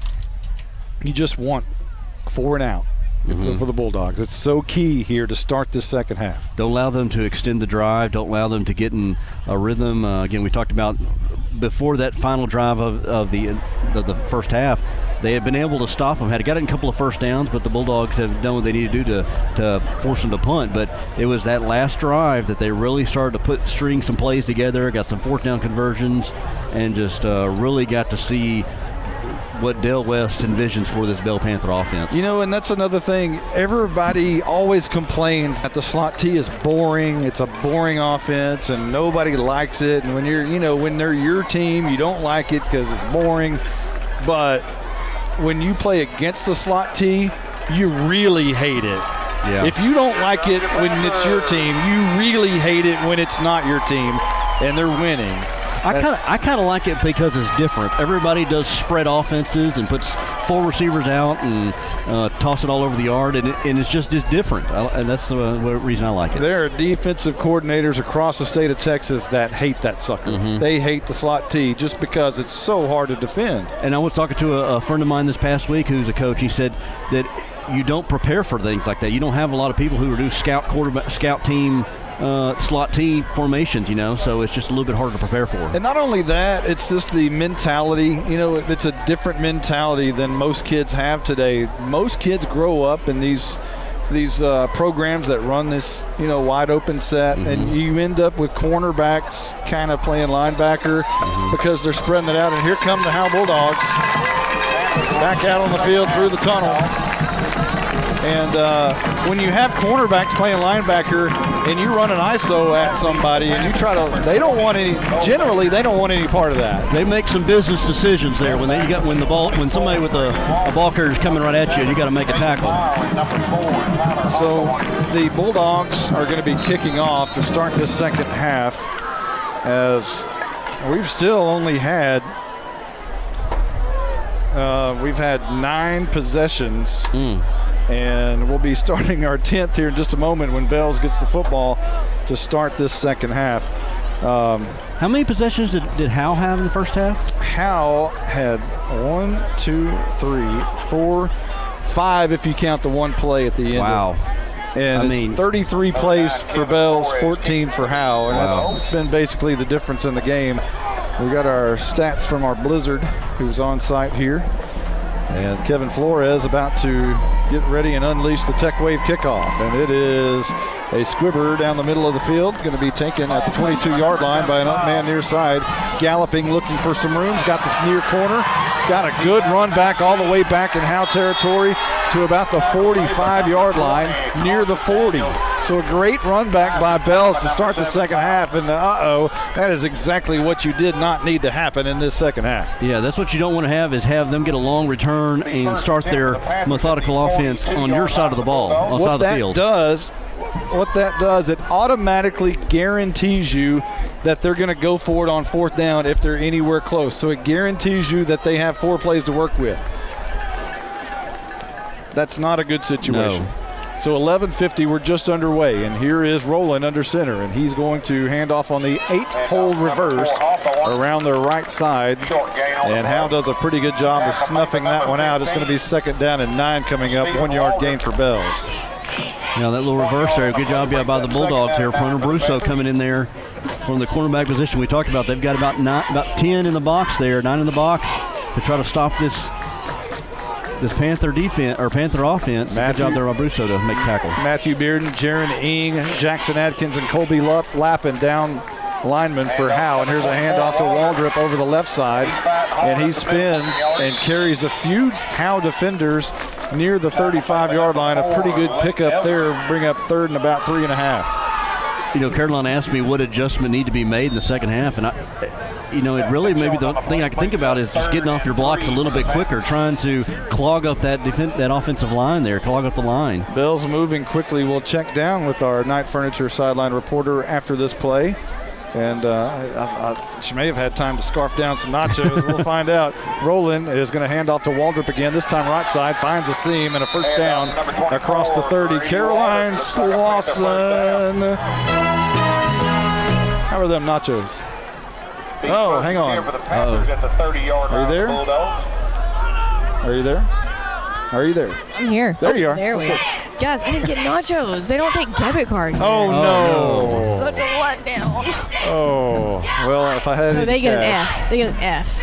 4 and out. For the Bulldogs. It's so key here to start this second half. Don't allow them to extend the drive. Don't allow them to get in a rhythm. Again, we talked about before that final drive of the first half, they had been able to stop them. Had gotten a couple of first downs, but the Bulldogs have done what they need to do to force them to punt. But it was that last drive that they really started to string some plays together, got some fourth down conversions, and just really got to see what Dale West envisions for this Bell Panther offense. And that's another thing. Everybody always complains that the slot T is boring. It's a boring offense, and nobody likes it. And when when they're your team, you don't like it because it's boring. But when you play against the slot T, you really hate it. Yeah. If you don't like it when it's your team, you really hate it when it's not your team and they're winning. I kind of like it because it's different. Everybody does spread offenses and puts 4 receivers out and toss it all over the yard, and it's just different. And that's the reason I like it. There are defensive coordinators across the state of Texas that hate that sucker. Mm-hmm. They hate the slot T just because it's so hard to defend. And I was talking to a friend of mine this past week who's a coach. He said that you don't prepare for things like that. You don't have a lot of people who do scout team slot T formations, so it's just a little bit harder to prepare for. And not only that, it's just the mentality. It's a different mentality than most kids have today. Most kids grow up in these programs that run this, wide open set, and you end up with cornerbacks kind of playing linebacker because they're spreading it out. And here come the Howe Bulldogs back out on the field through the tunnel. And when you have cornerbacks playing linebacker and you run an ISO at somebody and you try to, they don't want any part of that. They make some business decisions there when somebody with a ball carrier is coming right at you and you got to make a tackle. So the Bulldogs are going to be kicking off to start this second half, as we've still only had 9 possessions. And we'll be starting our 10th here in just a moment when Bells gets the football to start this second half. How many possessions did Howe have in the first half? Howe had 5 if you count the one play at the end. Wow. And 33 plays for Bells, 14 for Howe. And that's been basically the difference in the game. We got our stats from our Blizzard, who's on site here. And Kevin Flores about to get ready and unleash the Tech Wave kickoff. And it is a squibber down the middle of the field. Going to be taken at the 22-yard line by an up-man near side. Galloping, looking for some room. He's got the near corner. He's got a good run back all the way back in Howe territory to about the 45-yard line, near the 40. So a great run back by Bells to start the second half. And that is exactly what you did not need to happen in this second half. Yeah, that's what you don't want to have, is have them get a long return and start their methodical offense on your side of the ball, on the side of the field. What that does, it automatically guarantees you that they're going to go for it on fourth down if they're anywhere close. So it guarantees you that they have 4 plays to work with. That's not a good situation. No. So 11:50, we're just underway, and here is Rowland under center, and he's going to hand off on the 8-hole reverse around the right side, and Howe does a pretty good job of snuffing that one out. It's going to be 2nd down and 9 coming up, 1-yard gain for Bells. Yeah, that little reverse there, good job by the Bulldogs here. Punter Brusso coming in there from the cornerback position we talked about. They've got about 10 in the box there, 9 in the box to try to stop this Panther defense or Panther offense. Good job there by Brusso to make tackle. Matthew Bearden, Jaron Ing, Jackson Adkins, and Colby Lappin down lineman for Howe. And here's a handoff to Waldrop over the left side. And he spins and carries a few Howe defenders near the 35-yard line. A pretty good pickup there. Bring up 3rd and about 3.5. You know, Caroline asked me what adjustment need to be made in the second half, and it really maybe the thing I can think about is just getting off your blocks a little bit quicker, trying to clog up that offensive line there, clog up the line. Bell's moving quickly. We'll check down with our Night Furniture sideline reporter after this play. And she may have had time to scarf down some nachos. We'll find out. Rowland is going to hand off to Waldrop again, this time right side, finds a seam and a first down across the 30. Caroline Slauson. How are them nachos? Oh, hang on. Are you there? Are you there? Are you there? I'm here. There you are. There we go. Guys, I didn't get nachos. They don't take debit card here. Oh, no. Such a letdown. Oh, well, if I had They get cash. an F. They get an F.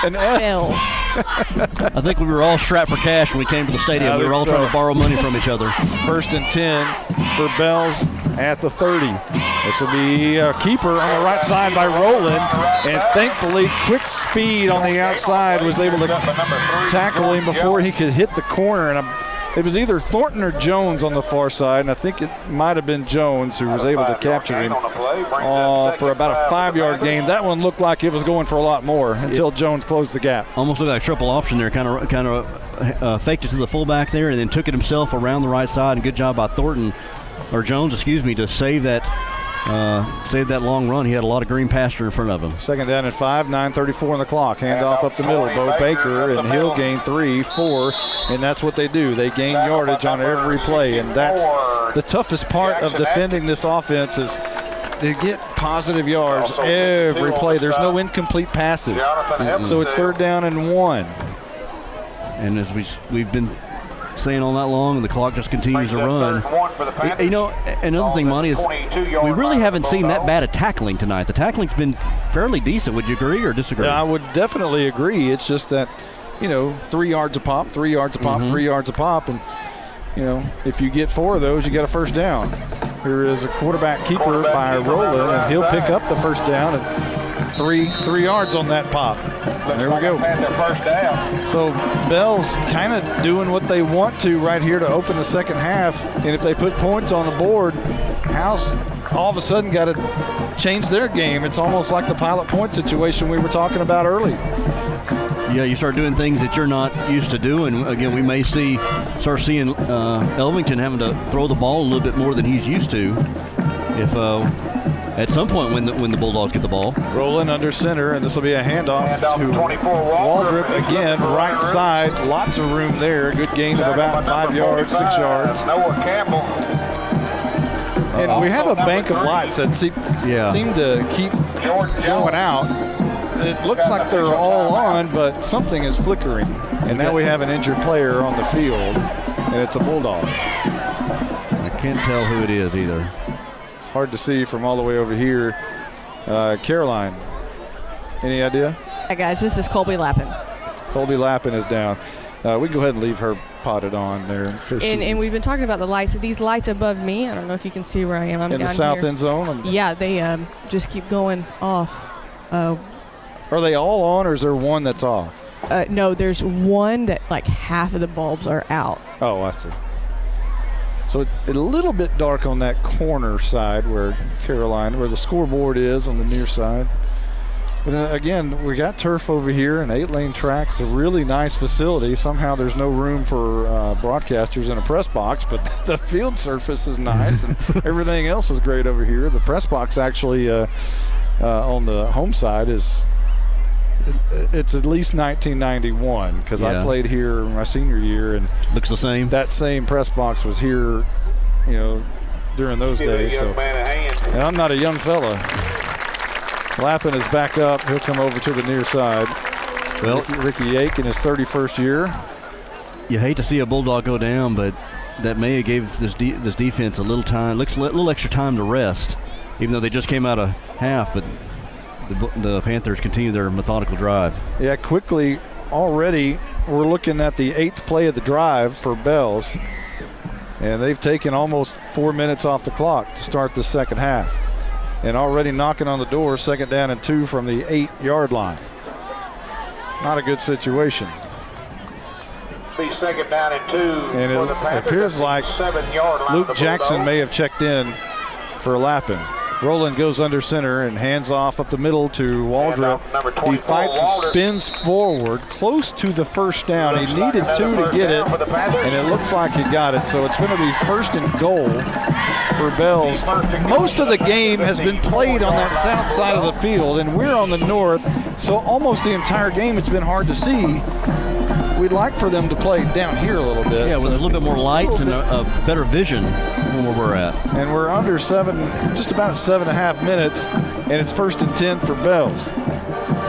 An F? Bill. I think we were all strapped for cash when we came to the stadium. We were all trying to borrow money from each other. 1st and 10 for Bells at the 30. This will be a keeper on the right side by Rowland, and thankfully quick speed on the outside was able to tackle him before he could hit the corner. And it was either Thornton or Jones on the far side, and I think it might have been Jones who was able to capture him for about a 5-yard gain. That one looked like it was going for a lot more until Jones closed the gap. Almost looked like a triple option there, kind of faked it to the fullback there and then took it himself around the right side, and good job by Jones, to save that long run. He had a lot of green pasture in front of him. 2nd down and 5, 9:34 on the clock. Handoff up the middle. Beau Baker, and he'll gain 3, 4, and that's what they do. They gain yardage on every play, and that's the toughest part of defending this offense is they get positive yards every play. There's no incomplete passes. So it's 3rd down and 1. And as we've been saying all night long, and the clock just continues to run. You know, another thing, Monty, is we really haven't seen that bad of tackling tonight. The tackling's been fairly decent. Would you agree or disagree? Yeah, I would definitely agree. It's just that, 3 yards a pop, 3 yards a pop, 3 yards a pop, and, if you get 4 of those, you get a first down. Here is a quarterback keeper by Rowland, and he'll pick up the first down and 3 yards on that pop. There we go. So Bell's kind of doing what they want to right here to open the second half. And if they put points on the board, Howe's all of a sudden got to change their game. It's almost like the pilot point situation we were talking about earlier. Yeah, you start doing things that you're not used to doing. Again, we may start seeing Elvington having to throw the ball a little bit more than he's used to. If at some point when the Bulldogs get the ball. Rowland under center, and this will be a handoff to Waldrop again, right side. Lots of room there. Good gain of about 5 yards, 6 yards. And we have a bank of lights that seem to keep going out. It looks like they're all on, but something is flickering. And now we have an injured player on the field, and it's a Bulldog. I can't tell who it is either. It's hard to see from all the way over here. Caroline, any idea? Hi, guys. This is Colby Lappin. Colby Lappin is down. we go ahead and leave her potted on there. And we've been talking about the lights. These lights above me, I don't know if you can see where I am. I'm in down the south here. end zone? Yeah, they just keep going off. Are they all on, or is there one that's off? No, there's one that like half of the bulbs are out. Oh, I see. So it's a little bit dark on that corner side where the scoreboard is on the near side. But again, we got turf over here, an 8-lane track. It's a really nice facility. Somehow there's no room for broadcasters in a press box, but the field surface is nice and everything else is great over here. The press box actually on the home side it's at least 1991 because I played here my senior year, and looks the same. That same press box was here, during those days. So, and I'm not a young fella. Lappin is back up. He'll come over to the near side. Well, Ricky Yake in his 31st year. You hate to see a Bulldog go down, but that may have gave this defense a little time, a little extra time to rest, even though they just came out of half. But the Panthers continue their methodical drive. Yeah, quickly already we're looking at the 8th play of the drive for Bells, and they've taken almost 4 minutes off the clock to start the second half, and already knocking on the door, 2nd down and 2 from the 8-yard line. Not a good situation. Be 2nd down and 2 and for the Panthers. It appears like 7-yard line. Luke Jackson may have checked in for Lappin. Roland goes under center and hands off up the middle to Waldrop. He fights and spins forward close to the first down. He needed 2 to get it, and it looks like he got it. So it's going to be 1st and goal for Bells. Most of the game has been played on that south side of the field, and we're on the north, so almost the entire game it's been hard to see. We'd like for them to play down here a little bit. Yeah, with a little bit more lights and a better vision from where we're at. And we're under just about 7.5 minutes, and it's 1st and 10 for Bells.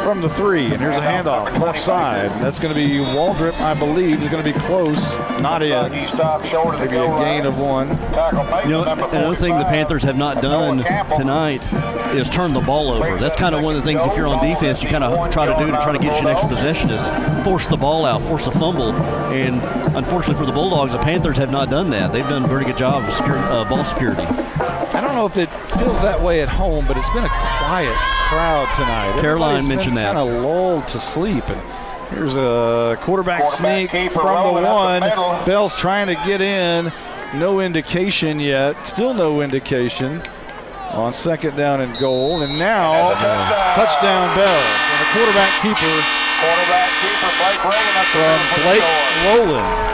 From the 3, and here's a handoff, left side. That's going to be Waldrop, I believe, is going to be close, not in. Maybe a gain of 1. Another thing the Panthers have not done tonight is turn the ball over. That's kind of one of the things, if you're on defense, you kind of try to do to try to get you an extra possession, is force the ball out, force a fumble. And unfortunately for the Bulldogs, the Panthers have not done that. They've done a very good job of ball security. I don't know if it feels that way at home, but it's been a quiet crowd tonight. Caroline mentioned that. Kind of lulled to sleep. And here's a quarterback sneak from the 1. Bell's trying to get in. No indication yet. Still no indication on 2nd down and goal. And now touchdown Bells. And the quarterback keeper from Blake Rowland.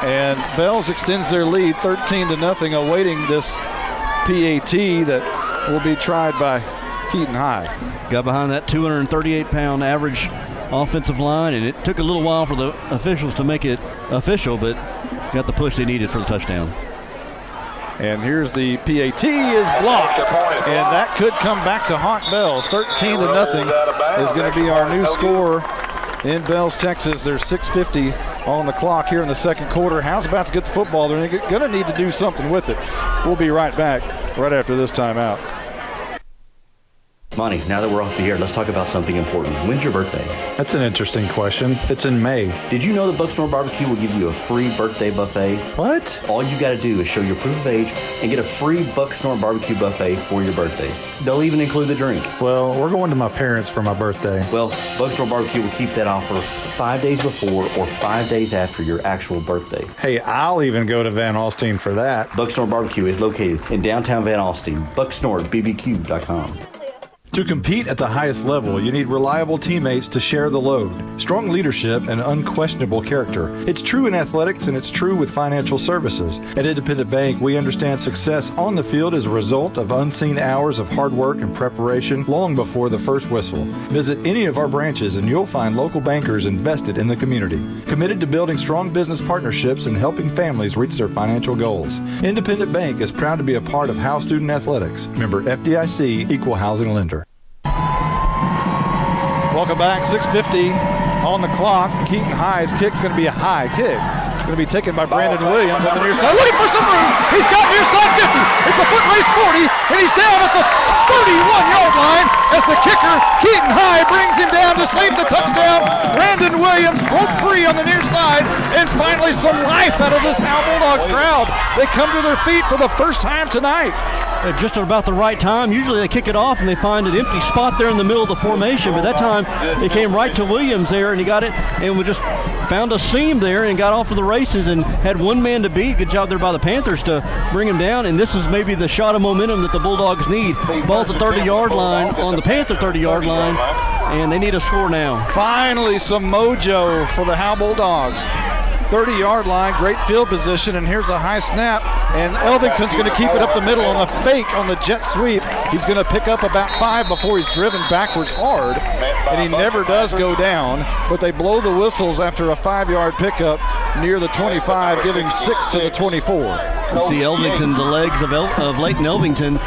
And Bells extends their lead 13-0, awaiting this PAT that will be tried by Keaton High. Got behind that 238-pound average offensive line, and it took a little while for the officials to make it official, but got the push they needed for the touchdown. And here's the PAT is blocked, and that could come back to haunt Bells. 13-0 is going to be our new score in Bells, Texas. There's 6:50 on the clock here in the second quarter. Howe's about to get the football. They're going to need to do something with it. We'll be right back right after this timeout. Monty, now that we're off the air, let's talk about something important. When's your birthday? That's an interesting question. It's in May. Did you know that Bucksnor Barbecue will give you a free birthday buffet? What? All you got to do is show your proof of age and get a free Bucksnor Barbecue buffet for your birthday. They'll even include the drink. Well, we're going to my parents for my birthday. Well, Bucksnor Barbecue will keep that offer 5 days before or 5 days after your actual birthday. Hey, I'll even go to Van Alstyne for that. Bucksnor Barbecue is located in downtown Van Alstyne. BucksnorBBQ.com. To compete at the highest level, you need reliable teammates to share the load, strong leadership, and unquestionable character. It's true in athletics, and it's true with financial services. At Independent Bank, we understand success on the field is a result of unseen hours of hard work and preparation long before the first whistle. Visit any of our branches, and you'll find local bankers invested in the community, committed to building strong business partnerships and helping families reach their financial goals. Independent Bank is proud to be a part of Howe Student Athletics. Member FDIC, Equal Housing Lender. Welcome back, 6:50 on the clock. Keaton High's kick's going to be a high kick. It's going to be taken by Brandon Williams on the near side. Looking for some room. He's got near side 50. It's a foot race 40, and he's down at the 31-yard line as the kicker, Keaton High, brings him down to save the touchdown. Brandon Williams Williams broke free on the near side, and finally some life out of this Howe Bulldogs crowd. They come to their feet for the first time tonight. At just about the right time. Usually they kick it off and they find an empty spot there in the middle of the formation, but that time they came right to Williams there, and he got it, and we just found a seam there and got off of the races and had one man to beat. Good job there by the Panthers to bring him down, and this is maybe the shot of momentum that the Bulldogs need. Ball at the 30-yard line, on the Panther 30-yard line, and they need a score now. Finally some mojo for the Howe Bulldogs. 30-yard line, great field position, and here's a high snap, and Elvington's going to keep it up the middle on the fake on the jet sweep. He's going to pick up about 5 before he's driven backwards hard, and he never does go down, but they blow the whistles after a 5-yard pickup near the 25, giving 6 to the 24. You see Elvington, the legs of Leighton Elvington.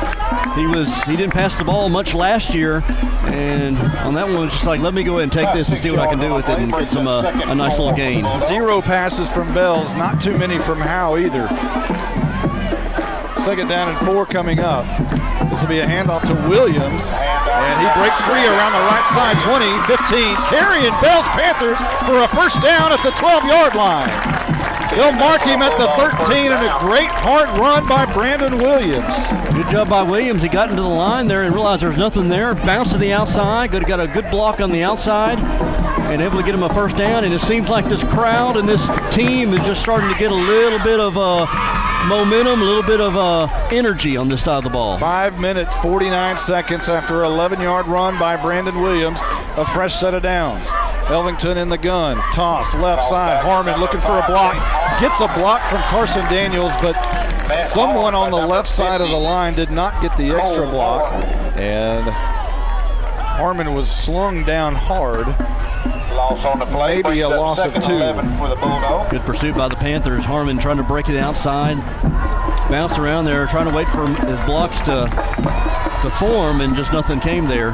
He didn't pass the ball much last year, and on that one, it was just like, let me go ahead and take this and see what I can do with it and get some a nice little gain. 0 passes from Bells, not too many from Howe either. 2nd down and 4 coming up. This will be a handoff to Williams, and he breaks free around the right side, 20, 15, carrying Bells Panthers for a first down at the 12-yard line. They'll mark him at the 13, and a great hard run by Brandon Williams. Good job by Williams. He got into the line there and realized there's nothing there. Bounced to the outside. Got a good block on the outside and able to get him a first down. And it seems like this crowd and this team is just starting to get a little bit of momentum, a little bit of energy on this side of the ball. 5 minutes, 49 seconds after an 11-yard run by Brandon Williams. A fresh set of downs. Elvington in the gun. Toss, left side. Harmon looking for a block. Gets a block from Carson Daniels, but someone on the left side of the line did not get the extra block. And Harmon was slung down hard. Loss on the play. Maybe a loss of 2. For the Bulldogs. Good pursuit by the Panthers. Harmon trying to break it outside. Bounce around there, trying to wait for his blocks to form, and just nothing came there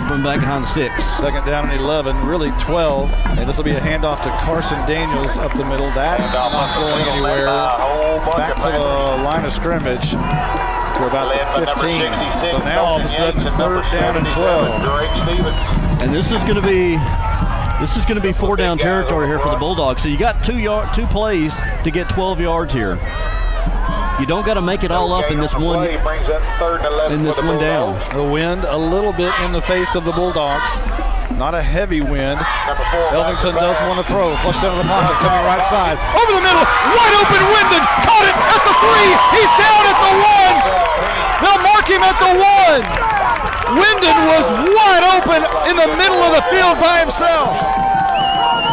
from back behind the sticks. 2nd down and 11, really 12. And this will be a handoff to Carson Daniels up the middle. That's not going anywhere. Back to the line of scrimmage to about the 15. So now all of a sudden it's 3rd down and 12. And this is going to be 4-down territory here for the Bulldogs. So you got 2 plays to get 12 yards here. You don't got to make it all up in this one down. The wind a little bit in the face of the Bulldogs. Not a heavy wind. Elvington does want to throw. Flushed out of the pocket, coming right side. Over the middle, wide open Wyndon. Caught it at the 3. He's down at the 1. They'll mark him at the 1. Wyndon was wide open in the middle of the field by himself.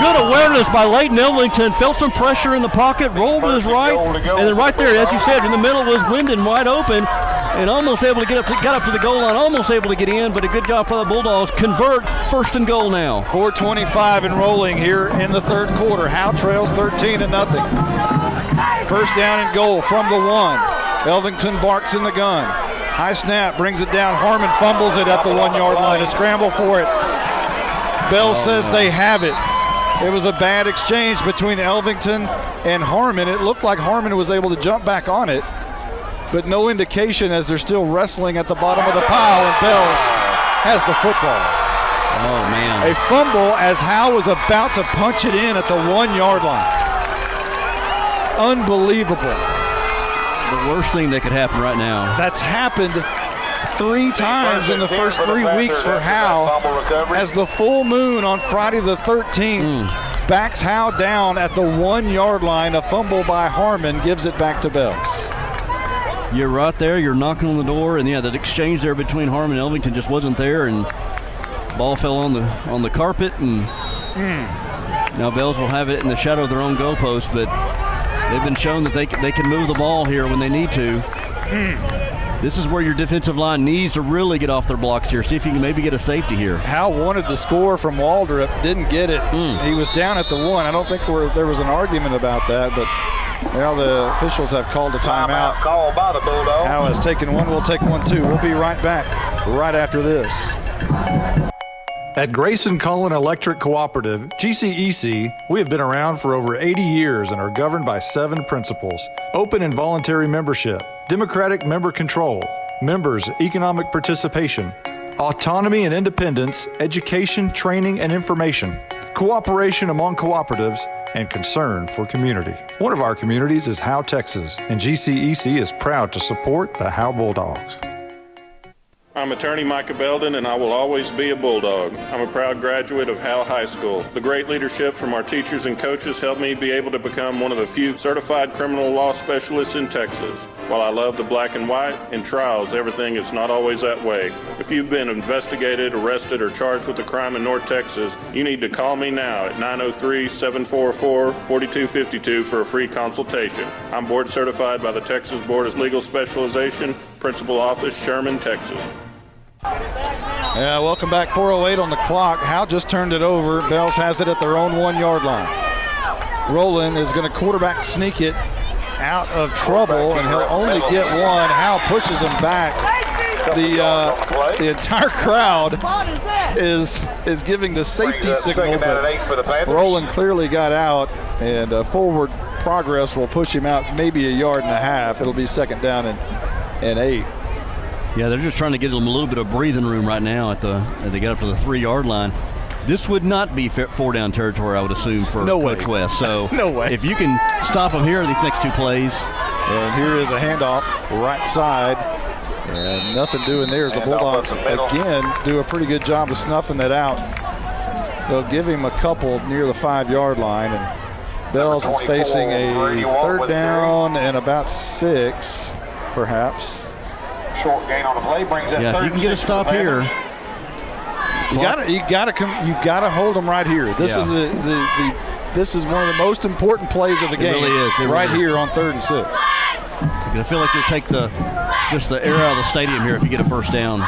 Good awareness by Leighton Elvington. Felt some pressure in the pocket, rolled to his right, and then right there, as you said, in the middle was Wyndon wide open, and almost able to got up to the goal line, almost able to get in, but a good job for the Bulldogs. Convert, 1st and goal now. 4:25 and rolling here in the 3rd quarter. Howe trails 13-0. 1st down and goal from the 1. Elvington barks in the gun. High snap, brings it down. Harmon fumbles it at the 1-yard line. A scramble for it. Bell says they have it. It was a bad exchange between Elvington and Harmon. It looked like Harmon was able to jump back on it, but no indication as they're still wrestling at the bottom of the pile, and Bells has the football. Oh, man. A fumble as Howe was about to punch it in at the 1-yard line. Unbelievable. The worst thing that could happen right now. That's happened 3 times in the first 3 weeks for Howe, as the full moon on Friday the 13th backs Howe down at the 1-yard line. A fumble by Harmon gives it back to Bells. You're right there. You're knocking on the door, and yeah, that exchange there between Harmon and Elvington just wasn't there, and ball fell on the carpet, and now Bells will have it in the shadow of their own goalpost, but they've been shown that they can move the ball here when they need to. This is where your defensive line needs to really get off their blocks here. See if you can maybe get a safety here. Howe wanted the score from Waldrop, didn't get it. He was down at the 1. I don't think there was an argument about that, but now the officials have called a timeout. Called by the Bulldogs. Howe has taken 1. We'll take 1 too. We'll be right back right after this. At Grayson Cullen Electric Cooperative, GCEC, we have been around for over 80 years and are governed by 7 principles: open and voluntary membership, democratic member control, members' economic participation, autonomy and independence, education, training, and information. cooperation among cooperatives, and concern for community. One of our communities is Howe, Texas, and GCEC is proud to support the Howe Bulldogs. I'm attorney Micah Belden, and I will always be a Bulldog. I'm a proud graduate of Howe High School. The great leadership from our teachers and coaches helped me be able to become one of the few certified criminal law specialists in Texas. While I love the black and white, in trials, everything is not always that way. If you've been investigated, arrested, or charged with a crime in North Texas, you need to call me now at 903-744-4252 for a free consultation. I'm board certified by the Texas Board of Legal Specialization, Principal Office, Sherman, Texas. Yeah, welcome back. 4:08 on the clock. Howe just turned it over. Bells has it at their own 1 yard line. Roland is going to quarterback sneak it out of trouble, and he'll only get one. Howe pushes him back. The entire crowd is giving the safety signal, but Roland clearly got out, and forward progress will push him out maybe a yard and a half. It'll be second down and 8. Yeah, they're just trying to get them a little bit of breathing room right now as they get up to the 3 yard line. This would not be 4-down territory, I would assume, for Coach West. So no way. If you can stop them here these next 2 plays. And here is a handoff right side. And nothing doing there as the Bulldogs again do a pretty good job of snuffing that out. They'll give him a couple near the 5 yard line. And Bells is facing a third down and about 6, perhaps. Short gain on the play brings that if you can get a stop here. You gotta hold them right here. This is this is one of the most important plays of the game. Really is. Right here on 3rd and 6. I feel like you'll take the air out of the stadium here if you get a first down.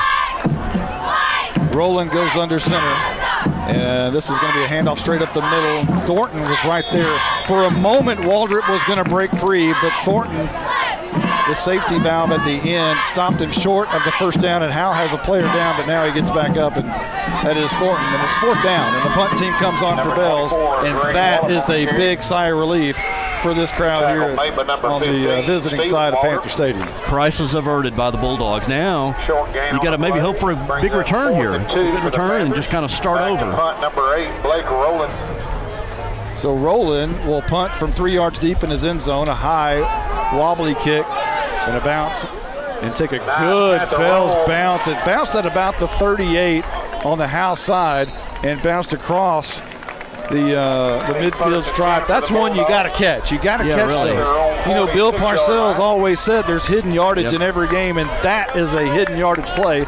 Roland goes under center, and this is going to be a handoff straight up the middle. Thornton was right there. For a moment, Waldrop was going to break free, but Thornton, the safety valve at the end, stopped him short of the first down, and Howe has a player down, but now he gets back up, and that is Thornton, and it's 4th down, and the punt team comes on for Bells, and that is a big sigh of relief for this crowd here on the visiting side of Panther Stadium. Crisis averted by the Bulldogs. Now you got to maybe hope for a big return here, a good return, and just kind of start over. Punt number 8, Blake Roland. So Roland will punt from 3 yards deep in his end zone, a high wobbly kick and a bounce, and take a good Bells bounce. It bounced at about the 38 on the Howe side and bounced across the midfield stripe. That's one you got to catch. You got to catch those. You know, Bill Parcells always said there's hidden yardage in every game, and that is a hidden yardage play.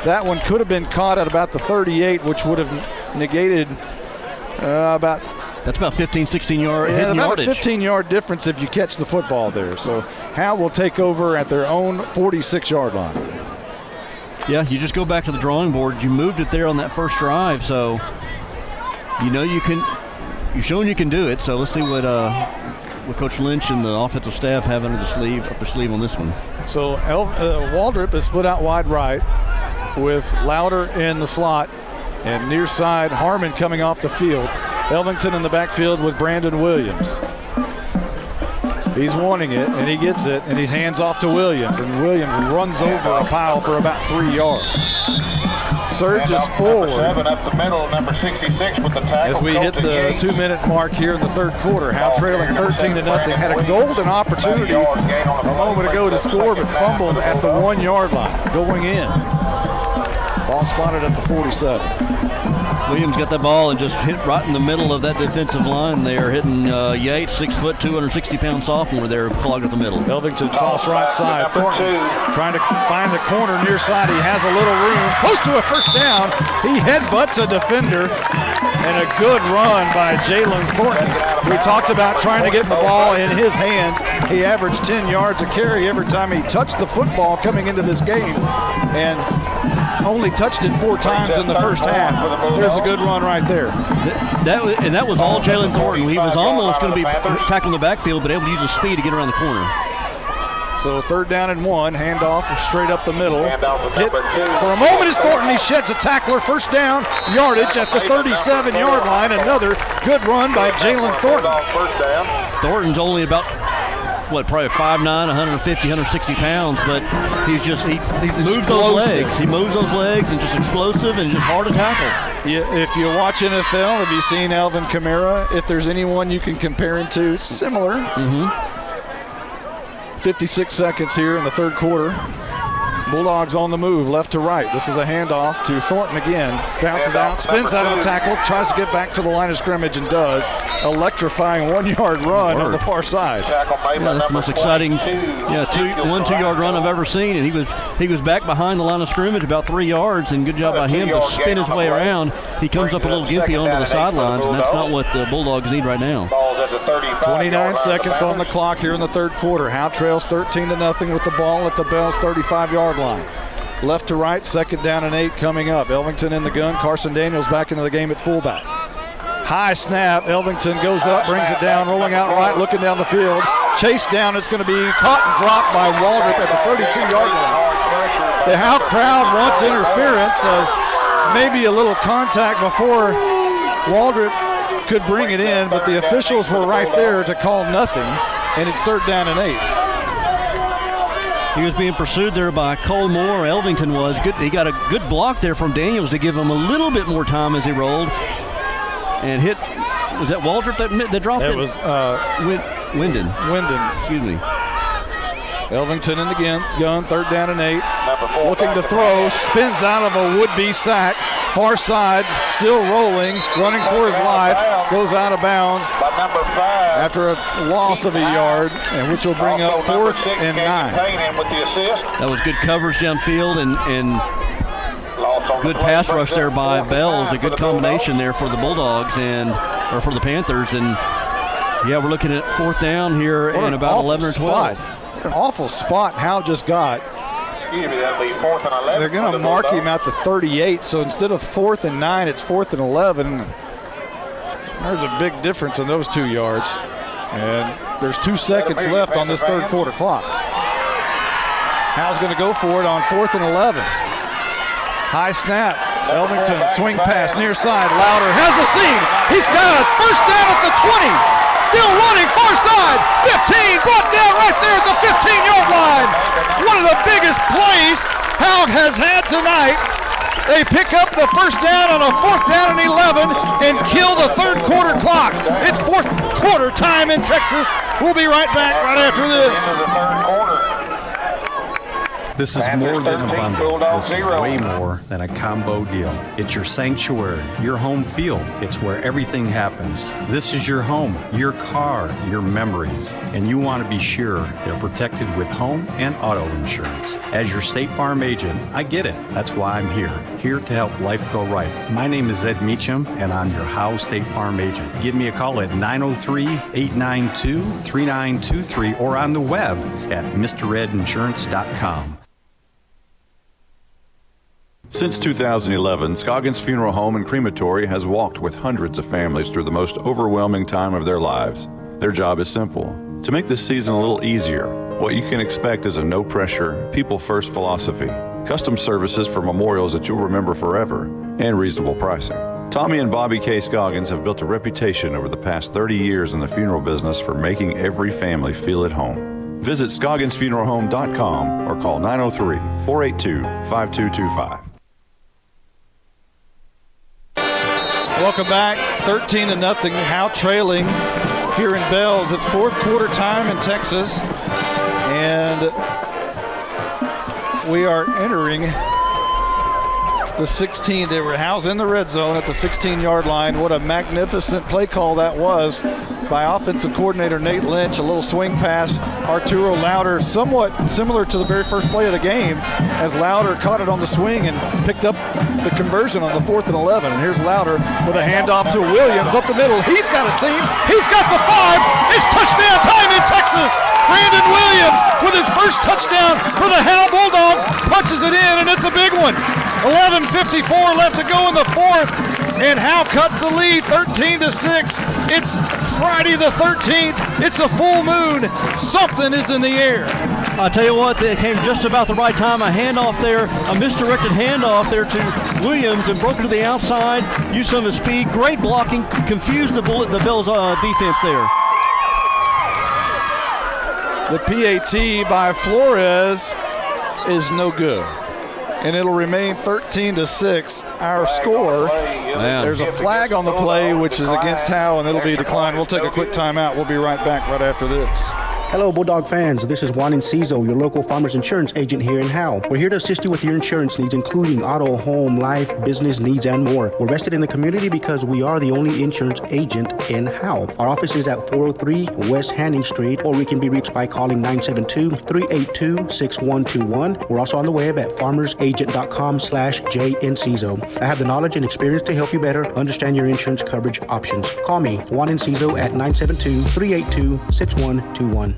That one could have been caught at about the 38, which would have negated That's about 15, 16 yard hidden yardage. A 15-yard difference if you catch the football there. So Howe will take over at their own 46-yard line. Yeah, you just go back to the drawing board. You moved it there on that first drive, so you know you've shown you can do it. So let's see what Coach Lynch and the offensive staff have up their sleeve on this one. So Waldrop is split out wide right with Louder in the slot, and near side Harmon coming off the field. Elvington in the backfield with Brandon Williams. He's wanting it, and he gets it, and he's hands off to Williams, and Williams runs over a pile for about 3 yards. Surges forward. Number 7 up the middle, number 66 with the tackle. As we hit the 2-minute mark here in the 3rd quarter, Howe trailing 13-0. Had a golden opportunity a moment ago to score, but fumbled at the 1 yard line, going in. Ball spotted at the 47. Williams got that ball and just hit right in the middle of that defensive line there, hitting Yates, 6 foot, 260-pound sophomore there, clogged at the middle. Elvington toss right side. Thornton trying to find the corner near side. He has a little room, close to a first down. He headbutts a defender, and a good run by Jalen Thornton. We talked about trying to get the ball in his hands. He averaged 10 yards a carry every time he touched the football coming into this game, and only touched it 4 times in the first half. There's a good run right there. That was all Jalen Thornton. He was almost going to be tackling the backfield, but able to use his speed to get around the corner. So 3rd down and 1, handoff straight up the middle. Hit for a moment is Thornton. He sheds a tackler. First down, yardage at the 37-yard line. Another good run by Jalen Thornton. Thornton's only about probably 5'9", 150, 160 pounds, but he moves those legs. He moves those legs and just explosive and just hard to tackle. Yeah, if you watch NFL, have you seen Alvin Kamara? If there's anyone you can compare him to, similar. 56 seconds here in the third quarter. Bulldogs on the move, left to right. This is a handoff to Thornton again. Bounces out, spins out of a tackle, tries to get back to the line of scrimmage and does. Electrifying 1-yard run on the far side. That's the most exciting 1-2-yard run I've ever seen. And he was back behind the line of scrimmage about 3 yards, and good job by him to spin his way around. He comes up a little gimpy onto the sidelines, and that's not what the Bulldogs need right now. 29 seconds on the clock here in the third quarter. Howe trails 13-0 with the ball at the Bell's 35-yard line. Left to right, 2nd down and 8 coming up. Elvington in the gun. Carson Daniels back into the game at fullback. High snap. Elvington goes up, brings it down, rolling out right, looking down the field. Chase down. It's going to be caught and dropped by Waldrop at the 32-yard line. The Howe crowd wants interference as maybe a little contact before Waldrop could bring it in, but the officials were right there to call nothing, and it's 3rd down and 8. He was being pursued there by Cole Moore. Elvington was good. He got a good block there from Daniels to give him a little bit more time as he rolled and hit. Was that Waldrop that dropped it? It was Wyndon. Excuse me. Elvington in the gun, 3rd down and 8. Looking to throw, spins out of a would-be sack. Far side, still rolling, running for his life, goes out of bounds after a loss of a yard, and which will bring up 4th and 9. That was good coverage downfield and good pass rush there by Bell. A good combination there for the Bulldogs or for the Panthers. And yeah, we're looking at 4th down here in about 11 or 12. An awful spot Howe just got. They're going to mark him at the 38, so instead of 4th and 9, it's 4th and 11. There's a big difference in those 2 yards. And there's 2 seconds left on this third quarter clock. Howe's going to go for it on 4th and 11. High snap. Elvington, swing pass, near side. Louder has the seam. He's got it. 1st down at the 20. Still running, far side, 15, brought down right there at the 15-yard line. One of the biggest plays Howe has had tonight. They pick up the 1st down on a 4th down and 11 and kill the third quarter clock. It's 4th quarter time in Texas. We'll be right back right after this. This is more than a bundle. This is way more than a combo deal. It's your sanctuary, your home field. It's where everything happens. This is your home, your car, your memories. And you want to be sure they're protected with home and auto insurance. As your State Farm agent, I get it. That's why I'm here to help life go right. My name is Ed Meacham, and I'm your Howe State Farm agent. Give me a call at 903-892-3923 or on the web at mredinsurance.com. Since 2011, Scoggins Funeral Home and Crematory has walked with hundreds of families through the most overwhelming time of their lives. Their job is simple: to make this season a little easier. What you can expect is a no-pressure, people-first philosophy, custom services for memorials that you'll remember forever, and reasonable pricing. Tommy and Bobby K. Scoggins have built a reputation over the past 30 years in the funeral business for making every family feel at home. Visit ScogginsFuneralHome.com or call 903-482-5225. Welcome back. 13-0. Howe trailing here in Bells. It's 4th quarter time in Texas, and we are entering the 16. Howe's in the red zone at the 16-yard line. What a magnificent play call that was by offensive coordinator Nate Lynch. A little swing pass. Arturo Louder, somewhat similar to the very first play of the game, as Louder caught it on the swing and picked up the conversion on the 4th and 11. And here's Louder with a handoff to Williams up the middle. He's got a seam. He's got the 5. It's touchdown time in Texas. Brandon Williams with his first touchdown for the Howe Bulldogs punches it in, and it's a big one. 11:54 left to go in the 4th, and Howe cuts the lead 13-6. It's Friday the 13th. It's a full moon. Something is in the air. I'll tell you what, they came just about the right time. A handoff there, a misdirected handoff there to Williams, and broke to the outside, used some of his speed. Great blocking, confused the Bills' defense there. The PAT by Flores is no good. And it'll remain 13-6, our score. There's a flag on the play, which is against Howe, and it'll be declined. We'll take a quick timeout. We'll be right back right after this. Hello, Bulldog fans. This is Juan Enciso, your local Farmers Insurance agent here in Howe. We're here to assist you with your insurance needs, including auto, home, life, business needs, and more. We're vested in the community because we are the only insurance agent in Howe. Our office is at 403 West Hanning Street, or we can be reached by calling 972-382-6121. We're also on the web at farmersagent.com/JEnciso. I have the knowledge and experience to help you better understand your insurance coverage options. Call me, Juan Enciso, at 972-382-6121.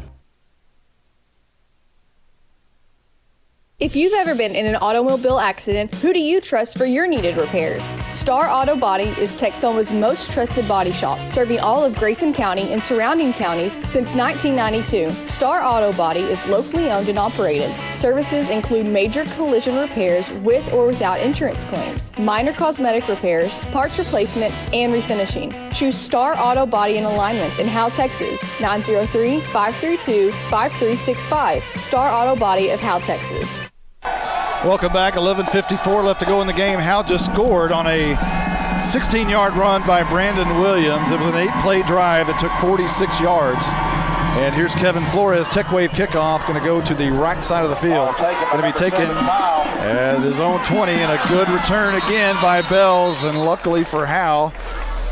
If you've ever been in an automobile accident, who do you trust for your needed repairs? Star Auto Body is Texoma's most trusted body shop, serving all of Grayson County and surrounding counties since 1992. Star Auto Body is locally owned and operated. Services include major collision repairs with or without insurance claims, minor cosmetic repairs, parts replacement, and refinishing. Choose Star Auto Body and Alignments in Howe, Texas, 903-532-5365. Star Auto Body of Howe, Texas. Welcome back. 11:54 left to go in the game. Howe just scored on a 16-yard run by Brandon Williams. It was an 8-play drive that took 46 yards. And here's Kevin Flores, Tech Wave kickoff, going to go to the right side of the field. Going to be taken at his own 20, and a good return again by Bells. And luckily for Howe,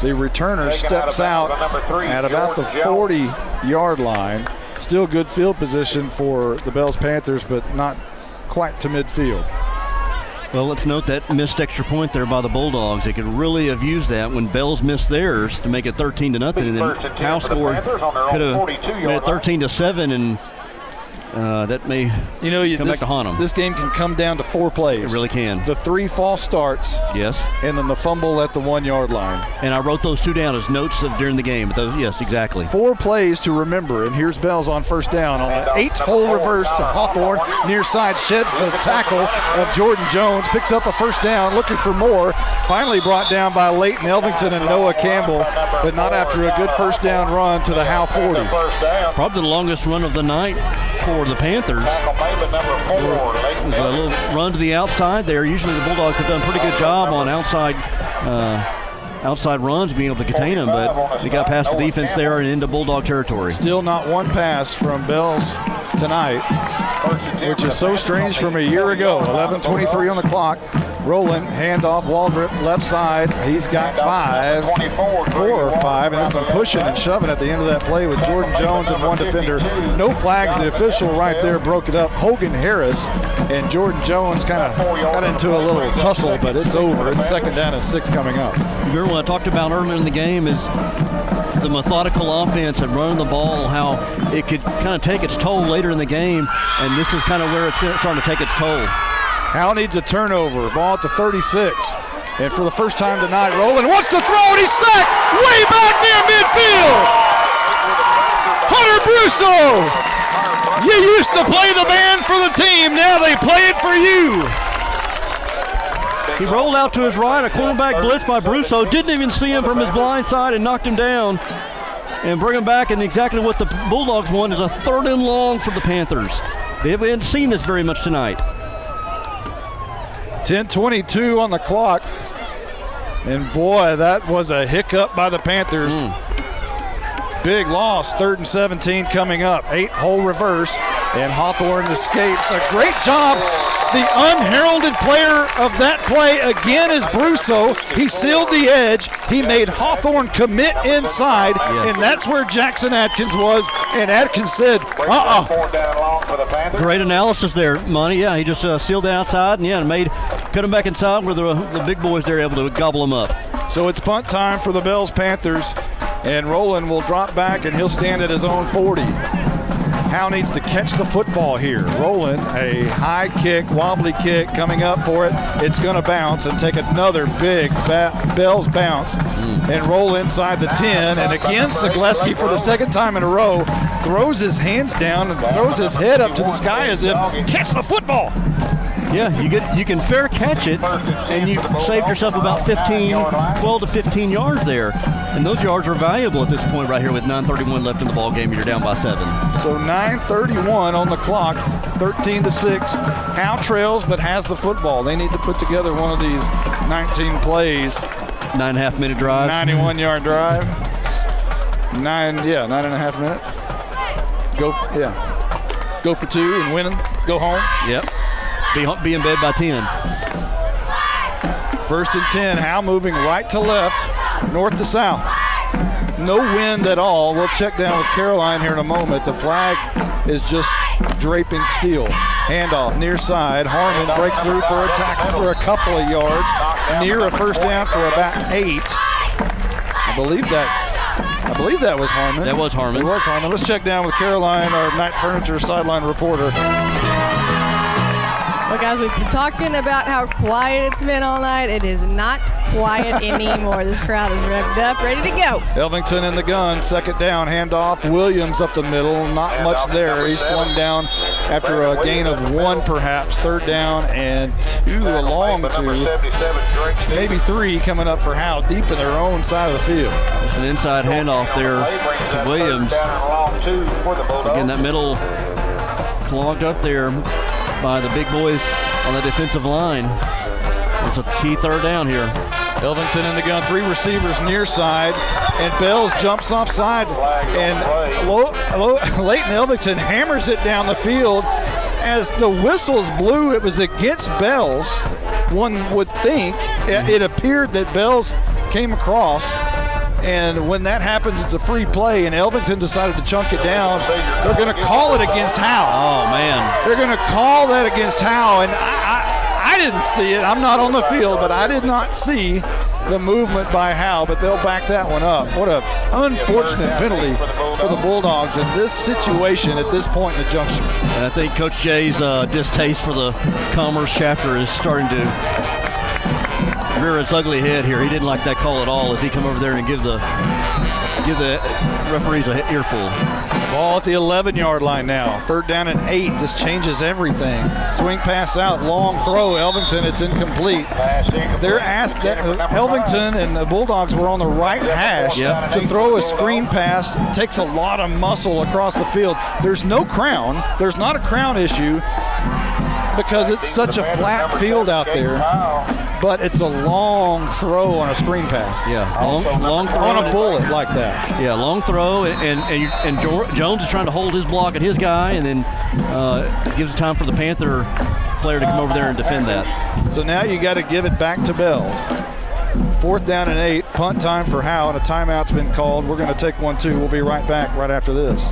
the returner steps out at about the 40-yard line. Still good field position for the Bells Panthers, but not quite to midfield. Well, let's note that missed extra point there by the Bulldogs. They could really have used that when Bells missed theirs to make it 13-0, and then Howe scored, could have made it 13-7, and that may come back to haunt them. This game can come down to 4 plays. It really can. The 3 false starts. Yes. And then the fumble at the 1-yard line. And I wrote those 2 down as notes during the game. But those, yes, exactly. 4 plays to remember, and here's Bells on first down on an 8-hole reverse to Hawthorne. Near side, sheds the tackle of Jordan Jones, picks up a first down, looking for more. Finally brought down by Leighton Elvington and Noah Campbell, but not after a good first down run to the Howe 40. Probably the longest run of the night for the Panthers. It was a little run to the outside there. Usually the Bulldogs have done a pretty good job on outside runs, being able to contain them, but they got past the defense there and into Bulldog territory. Still not one pass from Bells tonight, which is so strange from a year ago. 11:23 on the clock. Rolling, handoff, Waldrop, left side. He's got 4 or 5, and there's some pushing and shoving at the end of that play with Jordan Jones and one defender. No flags. The official right there broke it up. Hogan Harris and Jordan Jones kind of got into a little tussle, but it's over. It's 2nd down and 6 coming up. Remember what I talked about earlier in the game is the methodical offense and running the ball, how it could kind of take its toll later in the game, and this is kind of where it's starting to take its toll. Howe needs a turnover. Ball at the 36. And for the first time tonight, Rowland wants to throw, and he's sacked way back near midfield. Hunter Brusso, you used to play the band for the team. Now they play it for you. He rolled out to his right, a cornerback blitz by Brusso. Didn't even see him from his blind side and knocked him down. And bring him back, and exactly what the Bulldogs want is a 3rd and long for the Panthers. They haven't seen this very much tonight. 10:22 on the clock. And boy, that was a hiccup by the Panthers. Big loss, 3rd and 17 coming up. 8-hole reverse, and Hawthorne escapes. A great job. The unheralded player of that play again is Brusso. He sealed the edge. He made Hawthorne commit inside, and that's where Jackson Atkins was. And Atkins said, Great analysis there, Monty. Yeah, he just sealed the outside and cut him back inside where the big boys there able to gobble him up. So it's punt time for the Bells Panthers, and Rowland will drop back, and he'll stand at his own 40. Howe needs to catch the football here. Rowland, a high kick, wobbly kick coming up for it. It's going to bounce and take another big Bells bounce and roll inside the 10. And again, Zagleski, for the 2nd time in a row, throws his hands down and throws his head up to the sky as if, catch the football. Yeah, you can fair catch it, and you saved yourself about 12 to 15 yards there. And those yards are valuable at this point right here with 9:31 left in the ball game and you're down by 7. So 9:31 on the clock, 13-6. Howe trails but has the football. They need to put together one of these 19 plays. 9.5 minute drive. 91-yard drive. 9.5 minutes. Go for 2 and win them. Go home. Yep. Be in bed by 10. 1st and 10. Howe moving right to left, north to south. No wind at all. We'll check down with Caroline here in a moment. The flag is just draping steel. Handoff near side. Harmon breaks through for a tackle for a couple of yards. Near a first down for about 8. I believe that was Harmon. That was Harmon. It was Harmon. Let's check down with Caroline, our Night Furniture sideline reporter. Well, guys, we've been talking about how quiet it's been all night. It is not quiet anymore. This crowd is revved up, ready to go. Elvington in the gun, 2nd down, handoff. Williams up the middle, not much there. He's slung down after a gain of 1 perhaps. 3rd down and 2 along to maybe 3 coming up for Howe, deep in their own side of the field. It's an inside handoff there to Williams. Again, that middle clogged up there by the big boys on the defensive line. It's a key 3rd down here. Elvington in the gun, 3 receivers near side, and Bells jumps offside, and Leighton Elvington hammers it down the field. As the whistles blew, it was against Bells. One would think it appeared that Bells came across. And when that happens, it's a free play, and Elvington decided to chunk it down. They're going to call it against Howe. Oh, man. They're going to call that against Howe, and I didn't see it. I'm not on the field, but I did not see the movement by Howe, but they'll back that one up. What an unfortunate penalty for the Bulldogs in this situation at this point in the junction. And I think Coach Jay's distaste for the Commerce chapter is starting to rear its ugly head here. He didn't like that call at all as he come over there and give the referees a earful. Ball at the 11-yard line now. 3rd down and 8. This changes everything. Swing pass out, long throw. Elvington, it's incomplete. They're asked that Elvington and the Bulldogs were on the right hash to throw a screen pass. It takes a lot of muscle across the field. There's no crown. There's not a crown issue because it's such a flat field out there. But it's a long throw on a screen pass. Yeah, long throw on a bullet like that. Yeah, long throw, and Jones is trying to hold his block and his guy, and then gives time for the Panther player to come over there and defend that. So now you got to give it back to Bells. 4th down and 8, punt time for Howe, and a timeout's been called. We're going to take one too. We'll be right back right after this.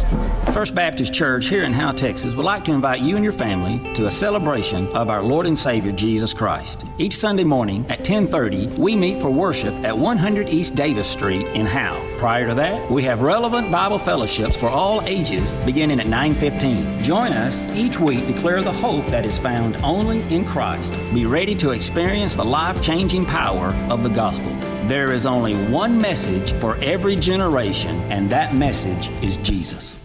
First Baptist Church here in Howe, Texas would like to invite you and your family to a celebration of our Lord and Savior Jesus Christ. Each Sunday morning at 10:30, we meet for worship at 100 East Davis Street in Howe. Prior to that, we have relevant Bible fellowships for all ages beginning at 9:15. Join us each week, declare the hope that is found only in Christ. Be ready to experience the life-changing power of the gospel. There is only one message for every generation, and that message is Jesus.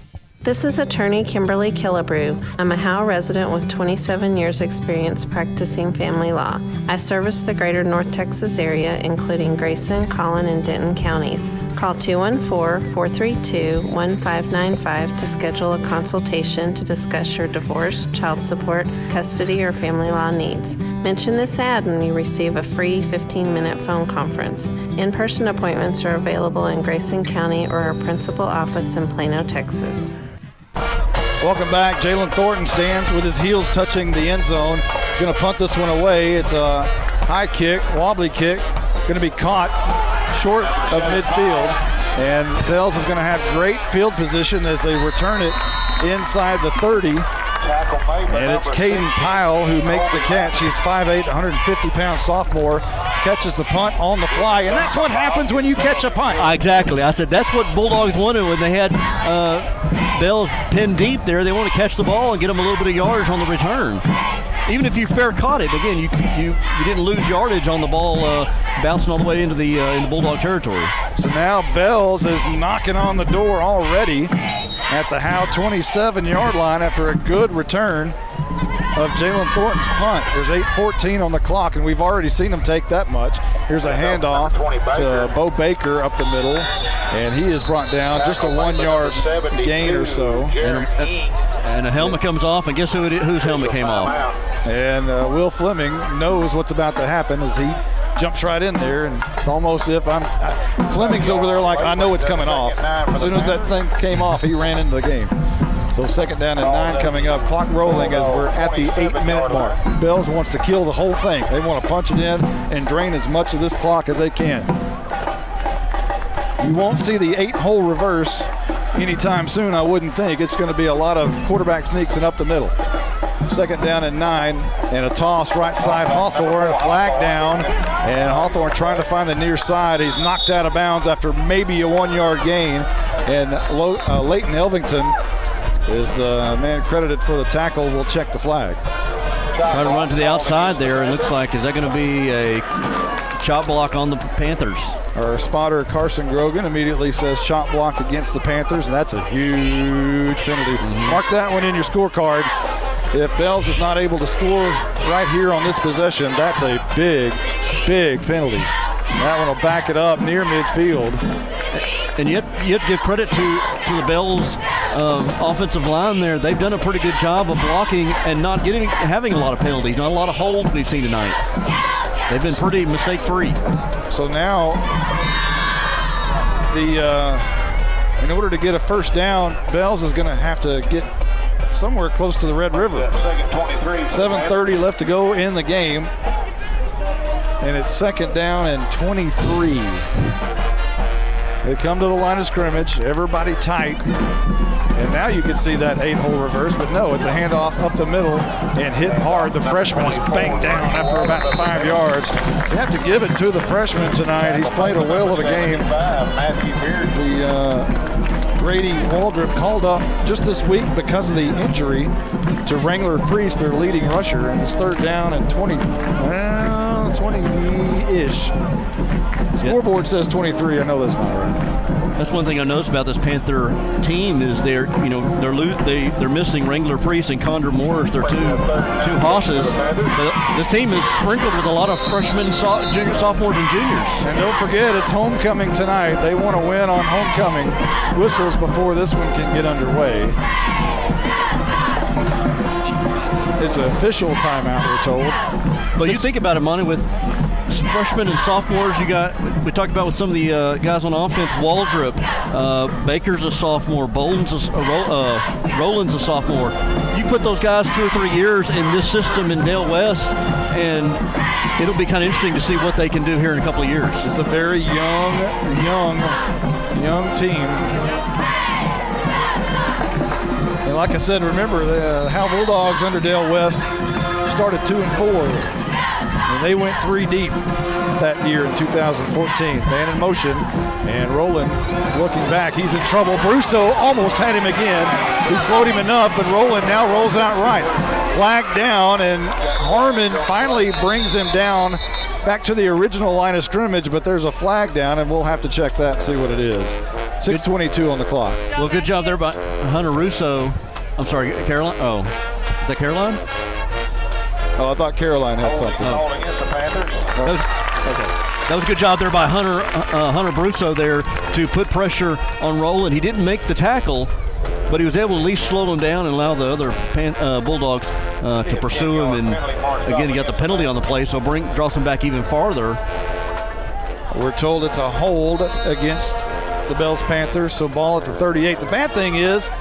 This is attorney Kimberly Killebrew. I'm a Howe resident with 27 years experience practicing family law. I service the greater North Texas area, including Grayson, Collin, and Denton counties. Call 214-432-1595 to schedule a consultation to discuss your divorce, child support, custody, or family law needs. Mention this ad and you receive a free 15-minute phone conference. In-person appointments are available in Grayson County or our principal office in Plano, Texas. Welcome back. Jalen Thornton stands with his heels touching the end zone. He's going to punt this one away. It's a high kick, wobbly kick, going to be caught short of midfield. And Bells is going to have great field position as they return it inside the 30. And it's Caden Pyle who makes the catch. He's 5'8", 150-pound sophomore. Catches the punt on the fly, and that's what happens when you catch a punt. Exactly. I said that's what Bulldogs wanted when they had Bells pinned deep there. They want to catch the ball and get them a little bit of yardage on the return. Even if you fair caught it, again, you didn't lose yardage on the ball bouncing all the way into the Bulldog territory. So now Bells is knocking on the door already at the Howe 27-yard line after a good return. of Jalen Thornton's punt. There's 8:14 on the clock, and we've already seen him take that much. Here's a handoff to Beau Baker up the middle, and he is brought down just a 1 yard gain or so. And a helmet comes off, and guess whose helmet came off? And Will Fleming knows what's about to happen as he jumps right in there, and it's almost if Fleming's over there like, I know it's coming off. As soon as that thing came off, he ran into the game. So 2nd down and 9 coming up. Clock rolling as we're at the 8-minute mark. Bells wants to kill the whole thing. They want to punch it in and drain as much of this clock as they can. You won't see the 8-hole reverse anytime soon, I wouldn't think. It's going to be a lot of quarterback sneaks and up the middle. 2nd down and 9, and a toss right side Hawthorne, a flag down, and Hawthorne trying to find the near side. He's knocked out of bounds after maybe a 1 yard gain, and Leighton Elvington is the man credited for the tackle. Will check the flag. Try to run to the outside there. It looks like, is that going to be a chop block on the Panthers? Our spotter, Carson Grogan, immediately says chop block against the Panthers, and that's a huge penalty. Mark that one in your scorecard. If Bells is not able to score right here on this possession, that's a big, big penalty. That one will back it up near midfield. And you have to give credit to the Bells offensive line there. They've done a pretty good job of blocking and not having a lot of penalties. Not a lot of holds we've seen tonight. They've been pretty mistake-free. So now, in order to get a first down, Bells is going to have to get somewhere close to the Red River. 7:30 left to go in the game, and it's 2nd down and 23. They come to the line of scrimmage, everybody tight, and now you can see that 8-hole reverse, but no, it's a handoff up the middle and hit hard. The freshman is banged down after about 5 yards. You have to give it to the freshman tonight. He's played a whale of a game. Grady Waldrop called up just this week because of the injury to Wrangler Priest, their leading rusher, and it's 3rd down and 20-ish. Scoreboard says 23. I know that's not right. That's one thing I noticed about this Panther team is they're missing Wrangler Priest and Condor Moore as their two hosses. But this team is sprinkled with a lot of freshmen, sophomores, and juniors. And don't forget, it's homecoming tonight. They want to win on homecoming whistles before this one can get underway. It's an official timeout, we're told. But you think about it, Monty, with freshmen and sophomores, we talked about with some of the guys on offense. Waldrop, Baker's a sophomore, Roland's a sophomore. You put those guys 2 or 3 years in this system in Dale West, and it'll be kind of interesting to see what they can do here in a couple of years. It's a very young team. And like I said, remember the Howe Bulldogs under Dale West started 2-4. And they went 3 deep that year in 2014. Man in motion, and Rowland looking back. He's in trouble. Brusso almost had him again. He slowed him enough, but Rowland now rolls out right. Flag down, and Harmon finally brings him down back to the original line of scrimmage, but there's a flag down, and we'll have to check that and see what it is. 6:22 on the clock. Well, good job there by Hunter Russo. I'm sorry, Caroline? Oh, is that Caroline? Oh, I thought Caroline had something. Called against the Panthers. That was a good job there by Hunter Brusso there to put pressure on Rowland. He didn't make the tackle, but he was able to at least slow him down and allow the other Bulldogs to pursue him. And again, he got the penalty on the play, so draws him back even farther. We're told it's a hold against the Bells Panthers, so ball at the 38. The bad thing is,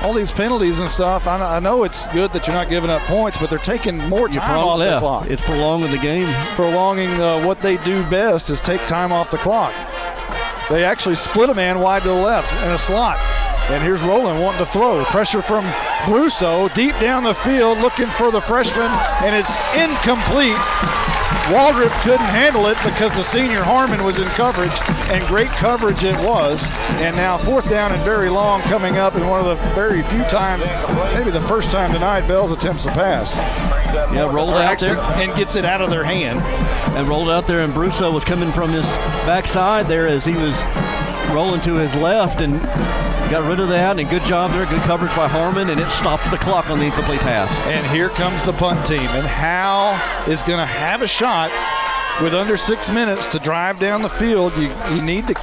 all these penalties and stuff, I know it's good that you're not giving up points, but they're taking more time off the clock. It's prolonging the game. Prolonging what they do best is take time off the clock. They actually split a man wide to the left in a slot. And here's Rowland wanting to throw. Pressure from Brusso deep down the field looking for the freshman, and it's incomplete. Waldrop couldn't handle it because the senior Harmon was in coverage, and great coverage it was. And now 4th down and very long coming up, in one of the very few times, maybe the first time tonight, Bells attempts a pass. Yeah, rolled out there. And gets it out of their hand. And rolled out there, and Brusso was coming from his backside there as he was rolling to his left and got rid of that, and good job there. Good coverage by Harmon, and it stopped the clock on the incomplete pass. And here comes the punt team, and Howe is going to have a shot with under 6 minutes to drive down the field. You need to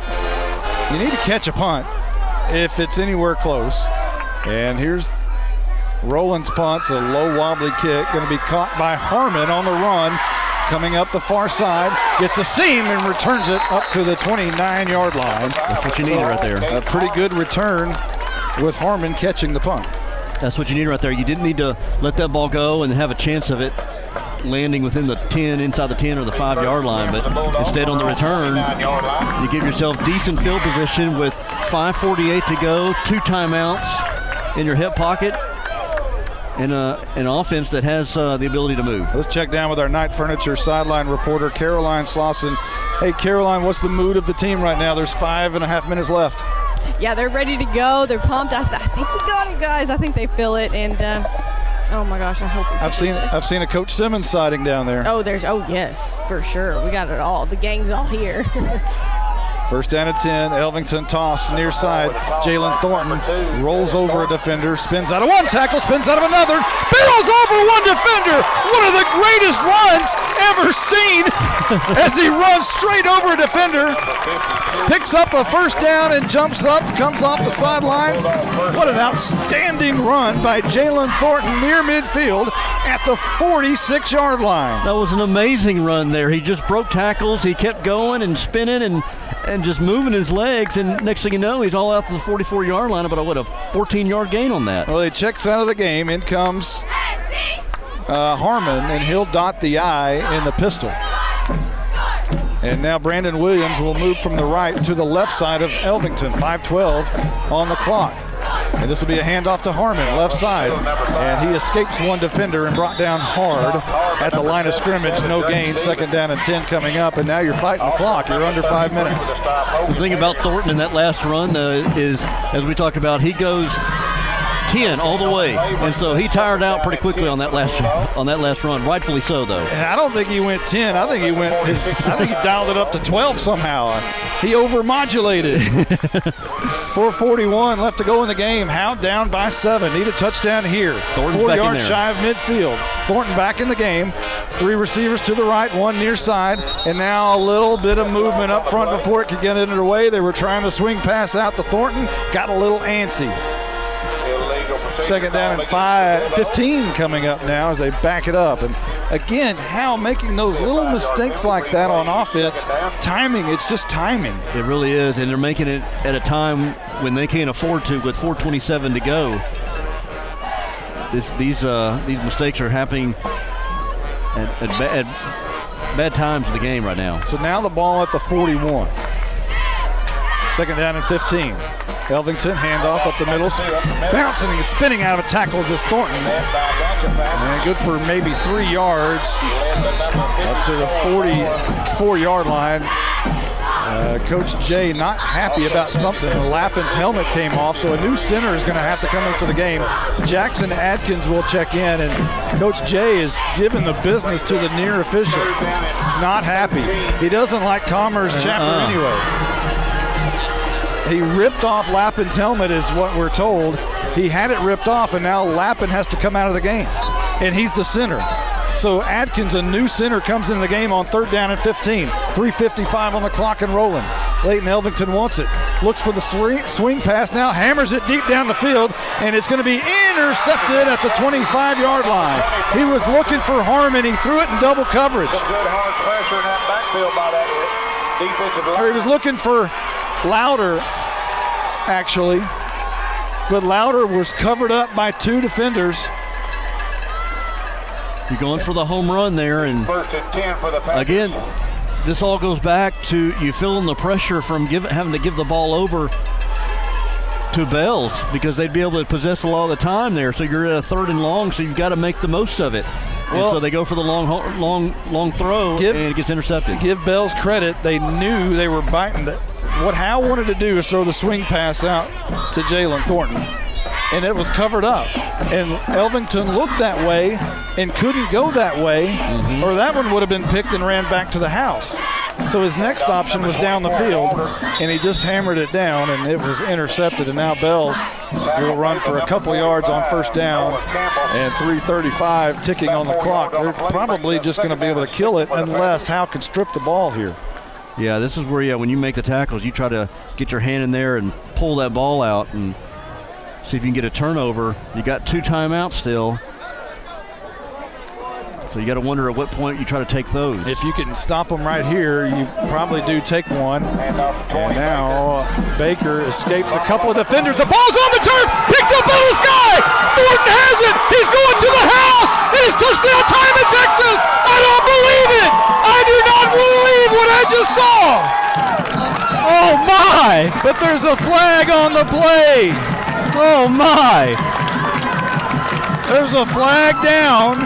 catch a punt if it's anywhere close. And here's Roland's punt's a low wobbly kick, going to be caught by Harmon on the run, coming up the far side, gets a seam and returns it up to the 29-yard line. That's what you need right there. A pretty good return with Harmon catching the punt. That's what you need right there. You didn't need to let that ball go and have a chance of it landing within the 10, inside the 10 or the 5-yard line, but instead on the return, you give yourself decent field position with 5:48 to go, 2 timeouts in your hip pocket, and an offense that has the ability to move. Let's check down with our Night Furniture sideline reporter, Caroline Slauson. Hey, Caroline, what's the mood of the team right now? There's 5.5 minutes left. Yeah, they're ready to go. They're pumped. I think we got it, guys. I think they feel it, and oh my gosh, I hope. I've seen a Coach Simmons sighting down there. Oh, yes, for sure. We got it all. The gang's all here. First down at 10, Elvington toss near side. Jalen Thornton rolls over a defender, spins out of one tackle, spins out of another, barrels over one defender. One of the greatest runs ever seen as he runs straight over a defender. Picks up a first down and jumps up, comes off the sidelines. What an outstanding run by Jalen Thornton near midfield at the 46-yard line. That was an amazing run there. He just broke tackles. He kept going and spinning and just moving his legs, and next thing you know, he's all out to the 44-yard line, about a 14-yard gain on that. Well, he checks out of the game. In comes Harmon, and he'll dot the I in the pistol. And now Brandon Williams will move from the right to the left side of Elvington. 5:12 on the clock. And this will be a handoff to Harmon, left side. And he escapes one defender and brought down hard at the line of scrimmage. No gain, second down and 10 coming up. And now you're fighting the clock. You're under 5 minutes. The thing about Thornton in that last run is, as we talked about, he goes 10 all the way, and so he tired out pretty quickly on that last run. Rightfully so, though. And I don't think he went 10. I think he dialed it up to 12 somehow. He overmodulated. 4:41 left to go in the game. Howe down by 7. Need a touchdown here. 4 yards shy of midfield. Thornton back in the game. 3 receivers to the right, 1 near side, and now a little bit of movement up front before it could get underway. They were trying to swing pass out to Thornton. Got a little antsy. Second down and 15 coming up now as they back it up. And again, Howe making those little mistakes like that on offense. Timing, it's just timing. It really is, and they're making it at a time when they can't afford to with 4:27 to go. These mistakes are happening at bad times of the game right now. So now the ball at the 41. Second down and 15. Elvington, handoff up the middle, bouncing and spinning out of tackles is Thornton. And good for maybe 3 yards up to the 44-yard line. Coach Jay not happy about something. Lappin's helmet came off, so a new center is going to have to come into the game. Jackson Adkins will check in, and Coach Jay is giving the business to the near official. Not happy. He doesn't like Commerce Chapter anyway. He ripped off Lappin's helmet is what we're told. He had it ripped off, and now Lappin has to come out of the game, and he's the center. So Adkins, a new center, comes into the game on third down and 15. 3:55 on the clock and rolling. Leighton Elvington wants it. Looks for the swing pass now, hammers it deep down the field, and it's going to be intercepted at the 25-yard line. He was looking for Harmon. He threw it in double coverage. Good hard pressure in that backfield by that defensive line. He was looking for Louder, actually, but Louder was covered up by 2 defenders. You're going for the home run there, and first and 10 for the Panthers. Again, this all goes back to you feeling the pressure from having to give the ball over to Bells, because they'd be able to possess a lot of the time there. So you're at a 3rd and long, so you've got to make the most of it. Well, and so they go for the long throw, and it gets intercepted. Give Bells credit. They knew they were biting. What Howe wanted to do is throw the swing pass out to Jalen Thornton, and it was covered up. And Elvington looked that way and couldn't go that way, or that one would have been picked and ran back to the house. So his next option was down the field, and he just hammered it down, and it was intercepted. And now Bells will run for a couple yards on first down, and 3:35 ticking on the clock. They're probably just going to be able to kill it unless Howe can strip the ball here. Yeah, this is where, when you make the tackles, you try to get your hand in there and pull that ball out and see if you can get a turnover. You got 2 timeouts still. So you got to wonder at what point you try to take those. If you can stop them right here, you probably do take one. And now Baker escapes a couple of defenders. The ball's on the turf, picked up in the sky. Thornton has it. He's going to the house. It is touchdown time in Texas. I don't believe it. I do not believe what I just saw. Oh my! But there's a flag on the play. Oh my! There's a flag down.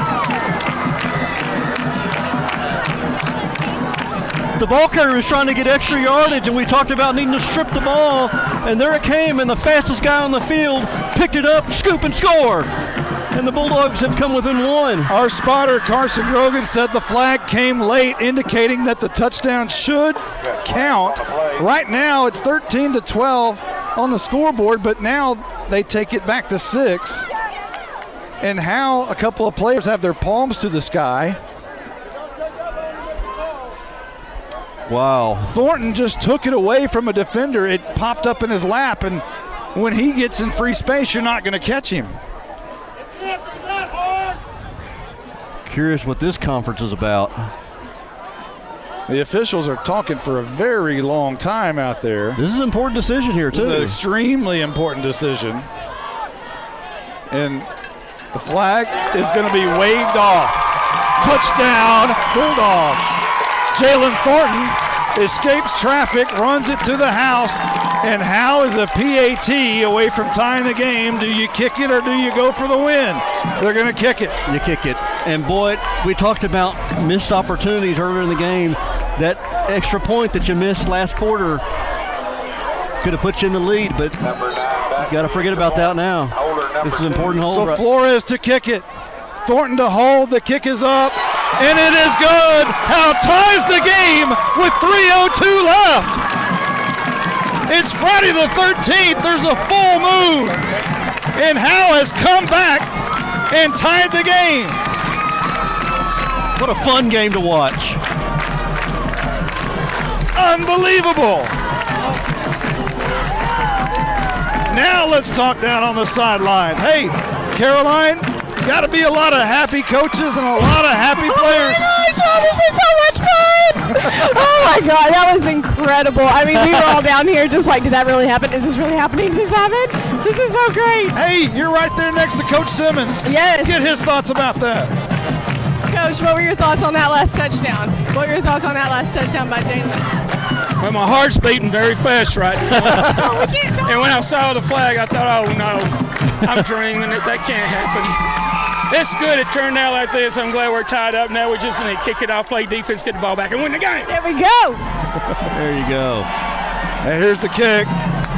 The ball carrier was trying to get extra yardage, and we talked about needing to strip the ball, and there it came, and the fastest guy on the field picked it up, scoop, and score. And the Bulldogs have come within 1. Our spotter, Carson Grogan, said the flag came late, indicating that the touchdown should count. Right now, it's 13-12 on the scoreboard, but now they take it back to 6. And Howe, a couple of players have their palms to the sky. Wow. Thornton just took it away from a defender. It popped up in his lap, and when he gets in free space, you're not going to catch him. Curious what this conference is about. The officials are talking for a very long time out there. This is an important decision here, too. This is an extremely important decision. And the flag is going to be waved off. Touchdown, Bulldogs. Jalen Thornton escapes traffic, runs it to the house, and Howe is a PAT away from tying the game. Do you kick it or do you go for the win? They're going to kick it. You kick it. And boy, we talked about missed opportunities earlier in the game. That extra point that you missed last quarter could have put you in the lead, but you got to forget about that now. This is an important hold. So Flores to kick it. Thornton to hold. The kick is up. And it is good. Howe ties the game with 3:02 left. It's Friday the 13th. There's a full moon. And Howe has come back and tied the game. What a fun game to watch. Unbelievable. Now let's talk down on the sidelines. Hey, Caroline, got to be a lot of happy coaches and a lot of happy players. Oh my gosh, this is so much fun! Oh my God, that was incredible. I mean, we were all down here just like, did that really happen? Is this really happening? Did this happen? This is so great. Hey, you're right there next to Coach Simmons. Yes. Get his thoughts about that. Coach, what were your thoughts on that last touchdown? What were your thoughts on that last touchdown by Jalen? Well, my heart's beating very fast right now. And when I saw the flag, I thought, oh no, I'm dreaming it. That can't happen. It's good it turned out like this. I'm glad we're tied up. Now we just need to kick it off, play defense, get the ball back, and win the game. There we go. There you go. And here's the kick.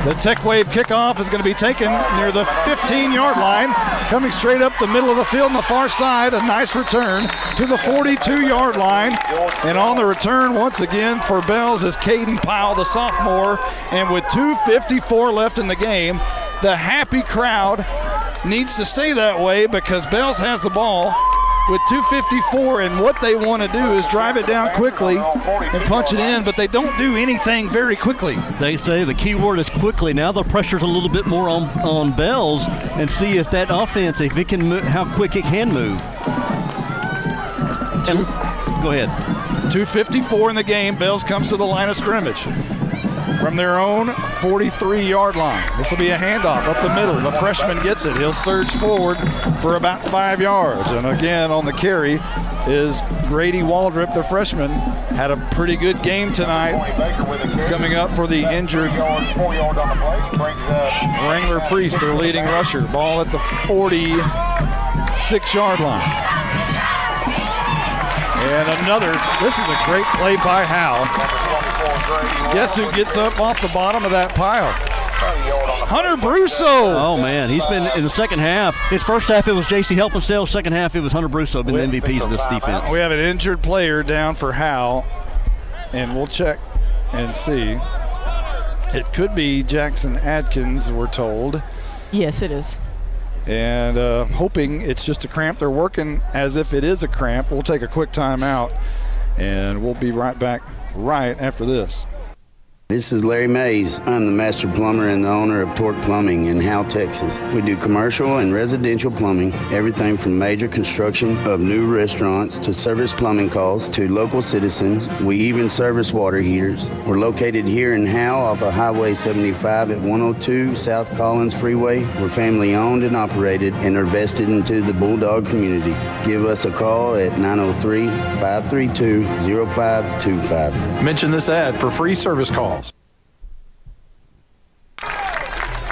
The Tech Wave kickoff is going to be taken near the 15-yard line, coming straight up the middle of the field on the far side. A nice return to the 42-yard line. And on the return, once again, for Bells is Caden Powell, the sophomore. And with 2:54 left in the game, the happy crowd needs to stay that way because Bells has the ball with 2:54, and what they want to do is drive it down quickly and punch it in, but they don't do anything very quickly. They say the key word is quickly. Now the pressure's a little bit more on Bells, and see if that offense, if it can move, how quick it can move. Go ahead. 2:54 in the game. Bells comes to the line of scrimmage from their own 43-yard line. This will be a handoff up the middle. The freshman gets it. He'll surge forward for about 5 yards. And again, on the carry is Grady Waldrop, the freshman. Had a pretty good game tonight. Coming up for the injured Wrangler Priest, their leading rusher. Ball at the 46-yard line. And another, this is a great play by Howe. Guess who gets up off the bottom of that pile? Hunter Brusso. Oh, man, he's been in the second half. His first half, it was J.C. Helpenstell. Second half, it was Hunter Brusso, been the MVP of this defense. We have an injured player down for Howe. and we'll check and see. It could be Jackson Adkins, we're told. Yes, it is. And hoping it's just a cramp. They're working as if it is a cramp. We'll take a quick timeout, and we'll be right back right after this. This is Larry Mays. I'm the master plumber and the owner of Torque Plumbing in Howe, Texas. We do commercial and residential plumbing, everything from major construction of new restaurants to service plumbing calls to local citizens. We even service water heaters. We're located here in Howe off of Highway 75 at 102 South Collins Freeway. We're family owned and operated and are vested into the Bulldog community. Give us a call at 903-532-0525. Mention this ad for free service calls.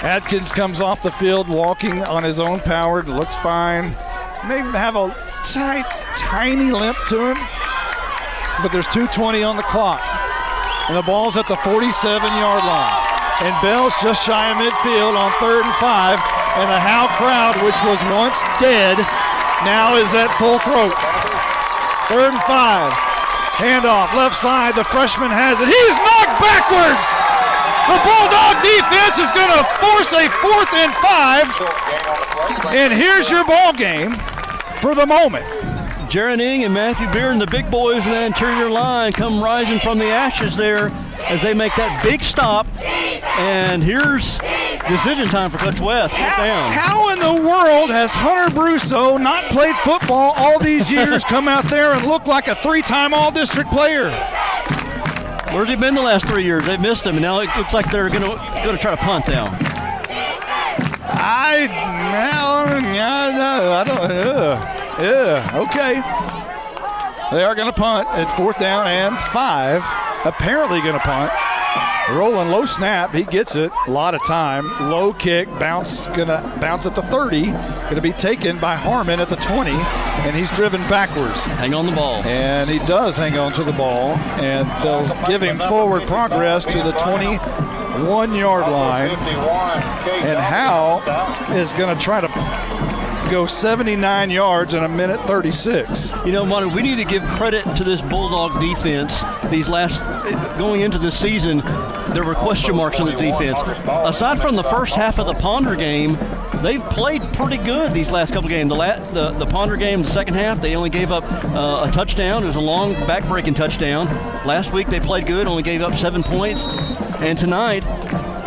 Adkins comes off the field walking on his own power. Looks fine. May have a tiny limp to him, but there's 2:20 on the clock. And the ball's at the 47-yard line. And Bell's just shy of midfield on 3rd and 5. And the Howe crowd, which was once dead, now is at full throat. 3rd and 5. Handoff, left side. The freshman has it. He's knocked backwards. The Bulldog defense is going to force a 4th and 5. And here's your ball game for the moment. Jaron Ing and Matthew Beard, the big boys in the interior line, come rising from the ashes there as they make that big stop. And here's decision time for Coach West. How in the world has Hunter Brusso not played football all these years, come out there and look like a 3-time All-District player? Where's he been the last 3 years? They've missed him, and now it looks like they're going to try to punt now. I don't. Okay. They are going to punt. It's 4th down and 5. Apparently going to punt. Rolling low snap. He gets it. A lot of time. Low kick. Gonna bounce at the 30. Going to be taken by Harmon at the 20. And he's driven backwards. Hang on the ball. And he does hang on to the ball. And they'll give him forward progress to the 21-yard line. And Howe is going to try to go 79 yards in a minute 36. You know, Monty, we need to give credit to this Bulldog defense. Going into this season, there were question marks on the defense. Aside from the first half of the Ponder game, they've played pretty good these last couple games. The Ponder game, the second half, they only gave up a touchdown. It was a long back-breaking touchdown. Last week they played good, only gave up 7 points. And tonight,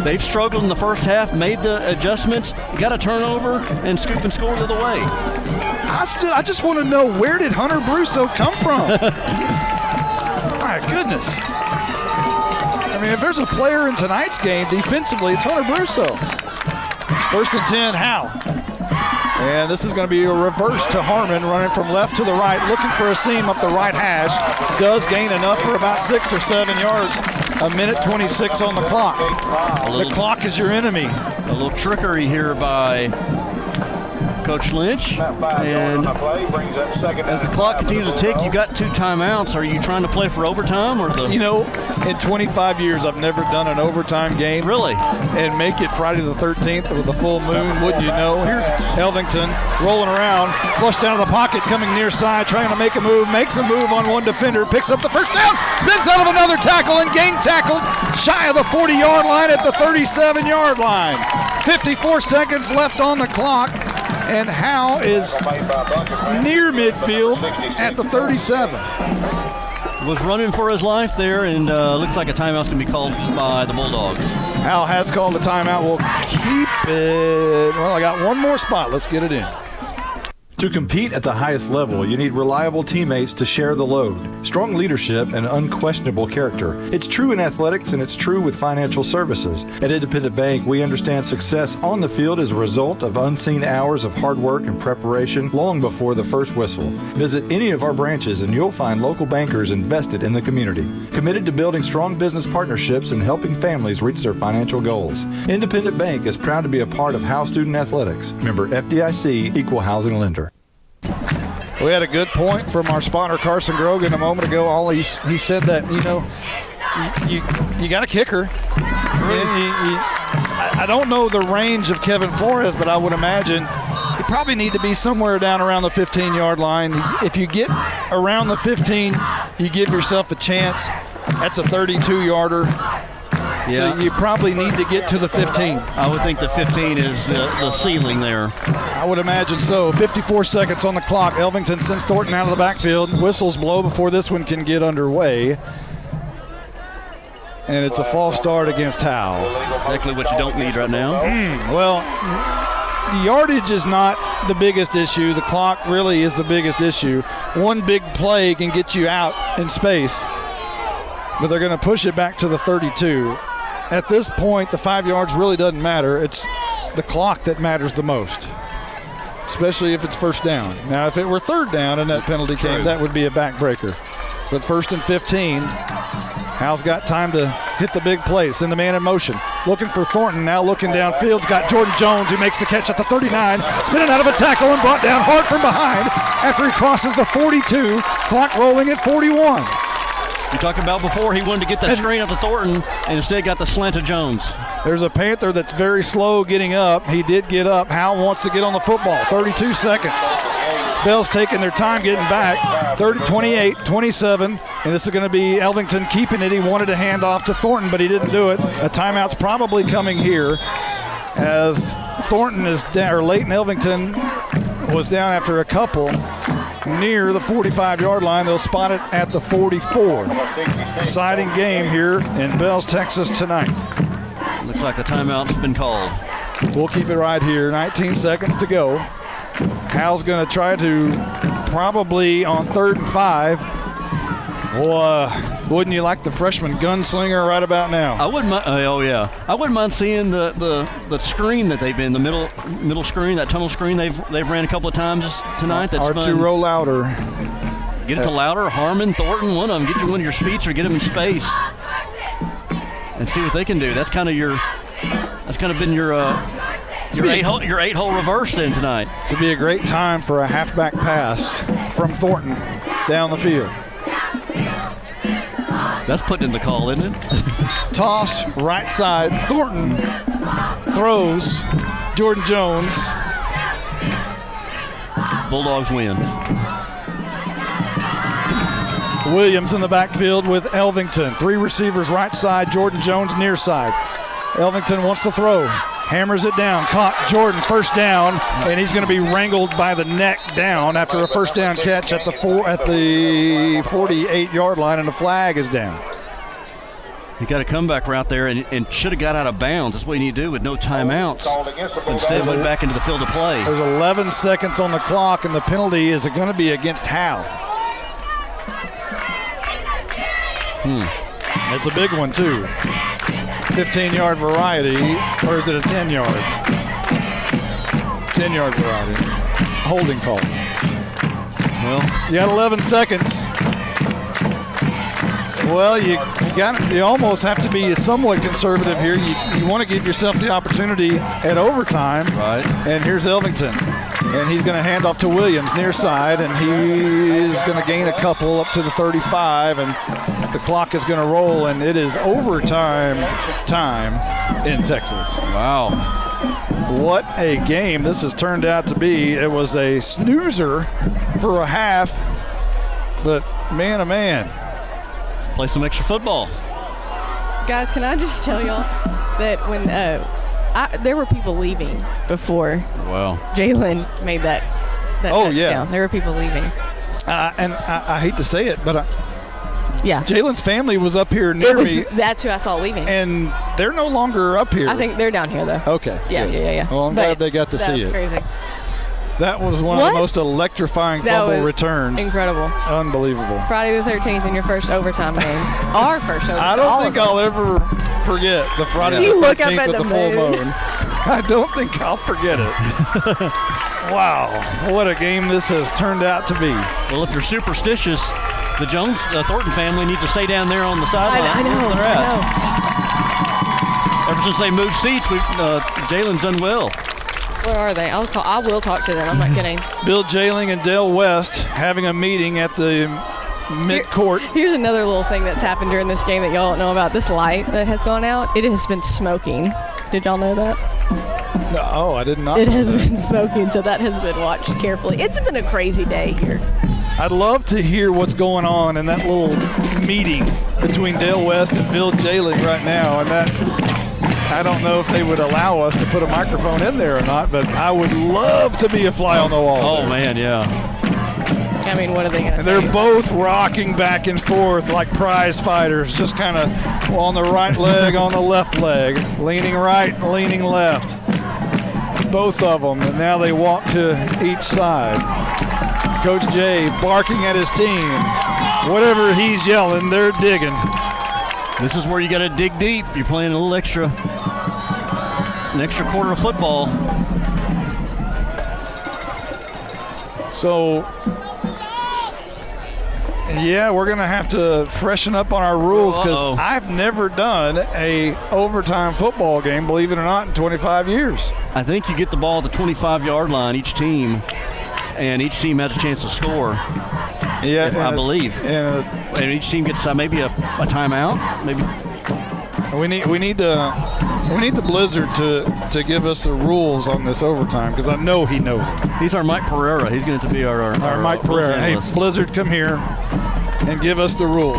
they've struggled in the first half, made the adjustments, got a turnover, and scoop and score the other way. I just want to know, where did Hunter Brusso come from? My goodness. I mean, if there's a player in tonight's game defensively, it's Hunter Brusso. 1st and 10, Howe. And this is going to be a reverse to Harmon, running from left to the right, looking for a seam up the right hash. Does gain enough for about 6 or 7 yards. A minute 26 on the clock. The clock is your enemy. A little trickery here by Coach Lynch. And as the clock continues to tick, you got 2 timeouts. Are you trying to play for overtime or the? You know, in 25 years, I've never done an overtime game. Really? And make it Friday the 13th with a full moon, wouldn't you know? Here's Elvington rolling around, flushed out of the pocket, coming near side, trying to make a move, makes a move on one defender, picks up the 1st down, spins out of another tackle, and gain tackled shy of the 40-yard line at the 37-yard line. 54 seconds left on the clock. And Howe is near midfield at the 37. Was running for his life there, and looks like a timeout's going to be called by the Bulldogs. Howe has called a timeout. We'll keep it. Well, I got one more spot. Let's get it in. To compete at the highest level, you need reliable teammates to share the load, strong leadership, and unquestionable character. It's true in athletics, and it's true with financial services. At Independent Bank, we understand success on the field is a result of unseen hours of hard work and preparation long before the first whistle. Visit any of our branches, and you'll find local bankers invested in the community, committed to building strong business partnerships and helping families reach their financial goals. Independent Bank is proud to be a part of Howe Student Athletics. Member FDIC, Equal Housing Lender. We had a good point from our spotter, Carson Grogan, a moment ago. He said that, you know, you got a kicker. I don't know the range of Kevin Flores, but I would imagine you probably need to be somewhere down around the 15-yard line. If you get around the 15, you give yourself a chance. That's a 32-yarder. Yeah. So you probably need to get to the 15. I would think the 15 is the ceiling there. I would imagine so. 54 seconds on the clock. Elvington sends Thornton out of the backfield. Whistles blow before this one can get underway. And it's a false start against Howe. Exactly what you don't need right now. Well, the yardage is not the biggest issue. The clock really is the biggest issue. One big play can get you out in space, but they're going to push it back to the 32. At this point, the 5 yards really doesn't matter. It's the clock that matters the most, especially if it's first down. Now, if it were third down and that penalty came, that would be a backbreaker. But first and 15, Howe's got time to hit the big play. Send the man in motion. Looking for Thornton, now looking downfield. Got Jordan Jones, who makes the catch at the 39. Spinning out of a tackle and brought down hard from behind after he crosses the 42. Clock rolling at 41. You talked about before he wanted to get that screen up to Thornton and instead got the slant to Jones. There's a Panther that's very slow getting up. He did get up. Howe wants to get on the football. 32 seconds. Bell's taking their time getting back. 28, 27, and this is going to be Elvington keeping it. He wanted to hand off to Thornton, but he didn't do it. A timeout's probably coming here as Thornton is down, or Leighton Elvington was down after a couple near the 45-yard line. They'll spot it at the 44. Exciting game here in Bells, Texas tonight. Looks like the timeout's been called. We'll keep it right here. 19 seconds to go. Howe's going to try to probably on 3rd and 5. Well, wouldn't you like the freshman gunslinger right about now? I wouldn't mind. Oh yeah, I wouldn't mind seeing the screen that they've been, the middle screen, that tunnel screen they've ran a couple of times tonight. That's R2 fun. roll louder. Get it to Louder, Harmon, Thornton, one of them. Get you one of your speeds or get them in space and see what they can do. That's kind of been your 8-hole reverse then tonight. This would be a great time for a halfback pass from Thornton down the field. That's putting in the call, isn't it? Toss, right side. Thornton throws. Jordan Jones. Bulldogs win. Williams in the backfield with Elvington. 3 receivers right side. Jordan Jones near side. Elvington wants to throw. Hammers it down. Caught Jordan, first down, and he's going to be wrangled by the neck down after a first down catch at the 48-yard line, and the flag is down. He got a comeback route there and should have got out of bounds. That's what you need to do with no timeouts. Instead, went back into the field of play. There's 11 seconds on the clock, and the penalty is going to be against Howe. That's a big one, too. 15-yard variety, or is it a 10-yard? 10-yard variety. Holding call. Well, you got 11 seconds. Well, you almost have to be somewhat conservative here. You want to give yourself the opportunity at overtime. Right. And here's Elvington. And he's going to hand off to Williams near side, and he's going to gain a couple up to the 35, and the clock is going to roll, and it is overtime time in Texas. Wow. What a game this has turned out to be. It was a snoozer for a half, but man, oh man. Play some extra football. Guys, can I just tell y'all that when there were people leaving before Jalen made that touchdown. Yeah. There were people leaving. And I hate to say it, but yeah, Jalen's family was up here near me. That's who I saw leaving. And they're no longer up here. I think they're down here, though. Okay. Yeah. Well, I'm glad they got to see it. That was crazy. That was one of the most electrifying fumble returns. Incredible. Unbelievable. Friday the 13th in your first overtime game. Our first overtime. I don't think I'll ever forget the Friday the 13th with the full moon. I don't think I'll forget it. Wow. What a game this has turned out to be. Well, if you're superstitious, the Thornton family needs to stay down there on the sideline. I know. Ever since they moved seats, Jalen's done well. Where are they? I will talk to them. I'm not kidding. Bill Jaling and Dale West having a meeting at the mid-court. Here's another little thing that's happened during this game that y'all don't know about. This light that has gone out, it has been smoking. Did y'all know that? No, I did not. It has been smoking, so that has been watched carefully. It's been a crazy day here. I'd love to hear what's going on in that little meeting between Dale West and Bill Jaling right now. And that, I don't know if they would allow us to put a microphone in there or not, but I would love to be a fly on the wall. Oh, there. Man, yeah. I mean, what are they going to And say? they're both rocking back and forth like prize fighters, just kind of on the right leg, on the left leg, leaning right, leaning left. Both of them, and now they walk to each side. Coach Jay barking at his team. Whatever he's yelling, they're digging. This is where you got to dig deep. You're playing a little extra, an extra quarter of football. So, yeah, we're going to have to freshen up on our rules because I've never done a overtime football game, believe it or not, in 25 years. I think you get the ball at the 25-yard line, each team, and each team has a chance to score. Yeah, I believe. And each team gets maybe a timeout. Maybe. We need the Blizzard to give us the rules on this overtime because I know he knows it. He's our Mike Pereira. He's going to be our Mike Pereira. Hey, Blizzard, come here and give us the rules.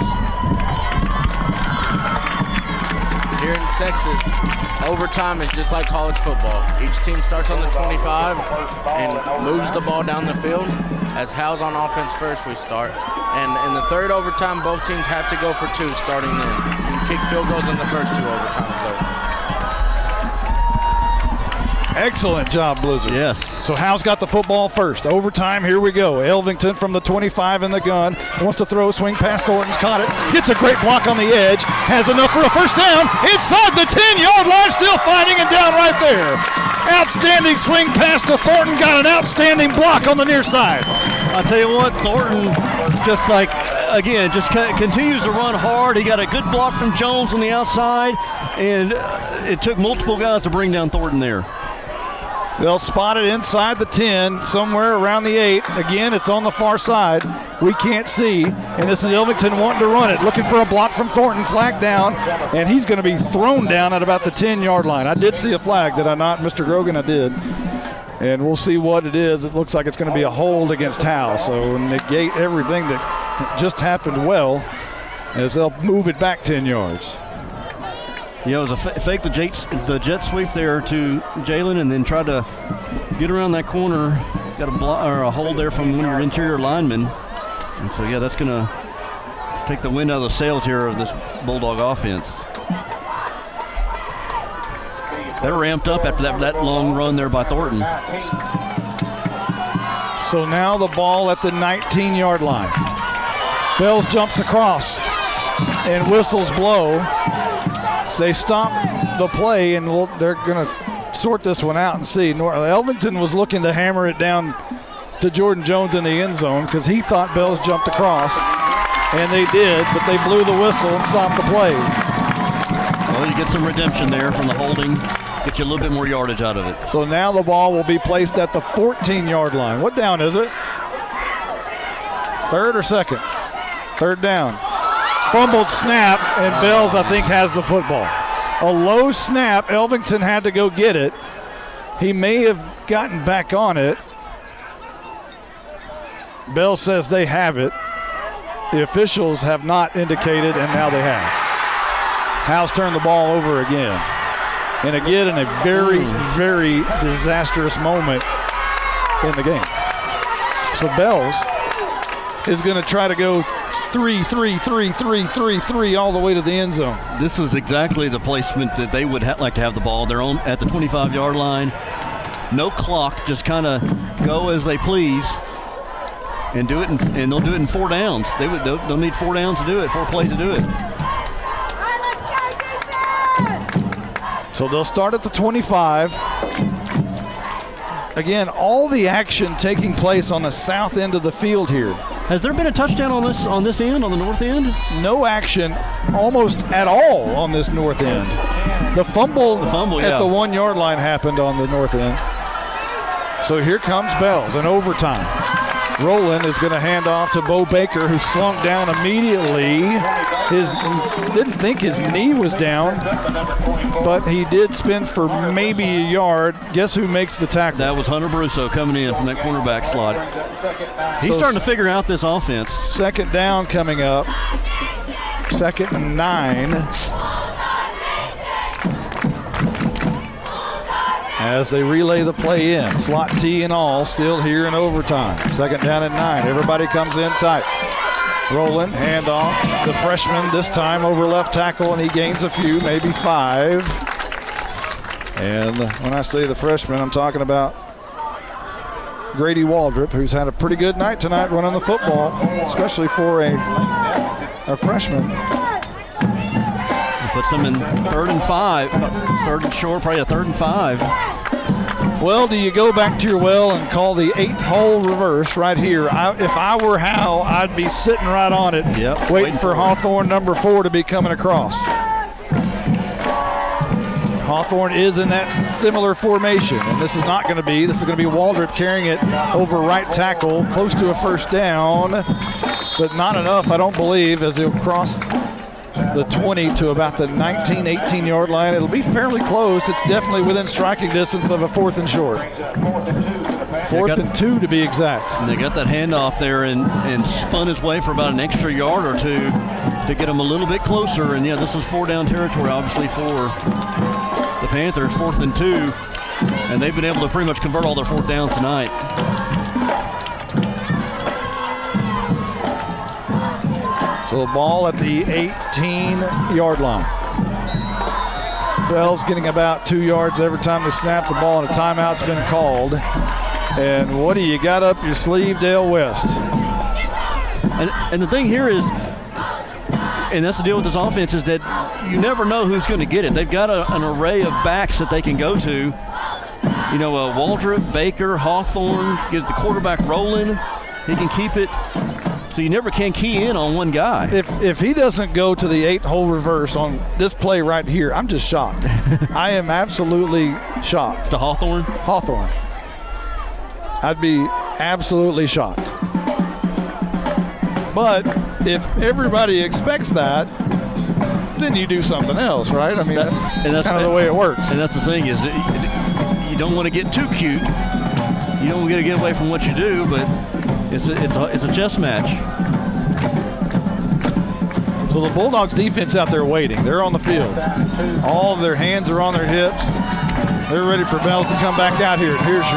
Here in Texas, overtime is just like college football. Each team starts on the 25 and moves the ball down the field. As Howe's on offense first, we start. And in the third overtime, both teams have to go for 2 starting then. You can kick field goals in the first 2 overtimes, though. Excellent job, Blizzard. Yes. So Howe's got the football first. Overtime, here we go. Elvington from the 25 in the gun. Wants to throw, swing past Thornton's, caught it. Gets a great block on the edge. Has enough for a first down. Inside the 10-yard line, still fighting and down right there. Outstanding swing pass to Thornton. Got an outstanding block on the near side. I'll tell you what, Thornton just continues to run hard. He got a good block from Jones on the outside, and it took multiple guys to bring down Thornton there. They'll spot it inside the 10, somewhere around the 8. Again, it's on the far side. We can't see. And this is Elvington wanting to run it, looking for a block from Thornton, flag down, and he's going to be thrown down at about the 10-yard line. I did see a flag, did I not, Mr. Grogan? I did. And we'll see what it is. It looks like it's going to be a hold against Howe, so negate everything that just happened well as they'll move it back 10 yards. Yeah, it was a fake the jet sweep there to Jalen, and then tried to get around that corner. Got a hold there from one of your interior linemen. And so, yeah, that's going to take the wind out of the sails here of this Bulldog offense. They're ramped up after that long run there by Thornton. So now the ball at the 19-yard line. Bells jumps across, and whistles blow. They stop the play, and they're going to sort this one out and see. Elvington was looking to hammer it down to Jordan Jones in the end zone because he thought Bells jumped across, and they did, but they blew the whistle and stopped the play. Well, you get some redemption there from the holding, get you a little bit more yardage out of it. So now the ball will be placed at the 14-yard line. What down is it? Third or second? Third down. Fumbled snap, and Bells, I think, has the football. A low snap. Elvington had to go get it. He may have gotten back on it. Bells says they have it. The officials have not indicated, and now they have. Howe's turned the ball over again. And again, in a very, very disastrous moment in the game. So Bells is going to try to go 3 all the way to the end zone. This is exactly the placement that they would like to have the ball. They're on at the 25-yard line. No clock, just kind of go as they please and do it, and they'll do it in 4 downs. They'll need 4 downs to do it, 4 plays to do it. So they'll start at the 25. Again, all the action taking place on the south end of the field here. Has there been a touchdown on this end, on the north end? No action almost at all on this north end. The fumble at the 1 yard line happened on the north end. So here comes Bells in overtime. Rowland is going to hand off to Beau Baker, who slumped down immediately didn't think his knee was down, but he did spin for maybe a yard. Guess who makes the tackle? That was Hunter Brusso coming in from that cornerback slot. He's starting to figure out this offense. Second down coming up. 2nd and 9. As they relay the play in. Slot T and all still here in overtime. 2nd down and 9. Everybody comes in tight. Rolling, handoff. The freshman this time over left tackle, and he gains a few, maybe 5. And when I say the freshman, I'm talking about Grady Waldrop, who's had a pretty good night tonight running the football, especially for a freshman. It puts them in 3rd and 5, 3rd and short, probably a 3rd and 5. Well, do you go back to your well and call the 8-hole reverse right here? If I were Howe, I'd be sitting right on it, waiting for Hawthorne number 4 to be coming across. Hawthorne is in that similar formation, and this is going to be Waldrop carrying it over right tackle, close to a first down, but not enough, I don't believe, as he'll cross the 20 to about the 19, 18-yard line. It'll be fairly close. It's definitely within striking distance of a 4th and short. 4th and 2 to be exact. And they got that handoff there and spun his way for about an extra yard or two to get him a little bit closer. And, this is 4-down territory, obviously, for the Panthers, 4th and 2. And they've been able to pretty much convert all their 4th downs tonight. So the ball at the 18-yard line. Bell's getting about 2 yards every time they snap the ball, and a timeout's been called. And what do you got up your sleeve, Dale West? And the thing here is, and that's the deal with this offense, is that you never know who's going to get it. They've got an array of backs that they can go to. Waldrop, Baker, Hawthorne, get the quarterback rolling. He can keep it. So you never can key in on one guy. If he doesn't go to the 8-hole reverse on this play right here, I'm just shocked. I am absolutely shocked. To Hawthorne? Hawthorne. I'd be absolutely shocked. But if everybody expects that, then you do something else, right? I mean, that's kind of the way it works. And that's the thing is, you don't want to get too cute. You don't want to get away from what you do, but it's a chess match. So the Bulldogs defense out there waiting. They're on the field. All of their hands are on their hips. They're ready for Bells to come back out here. Here's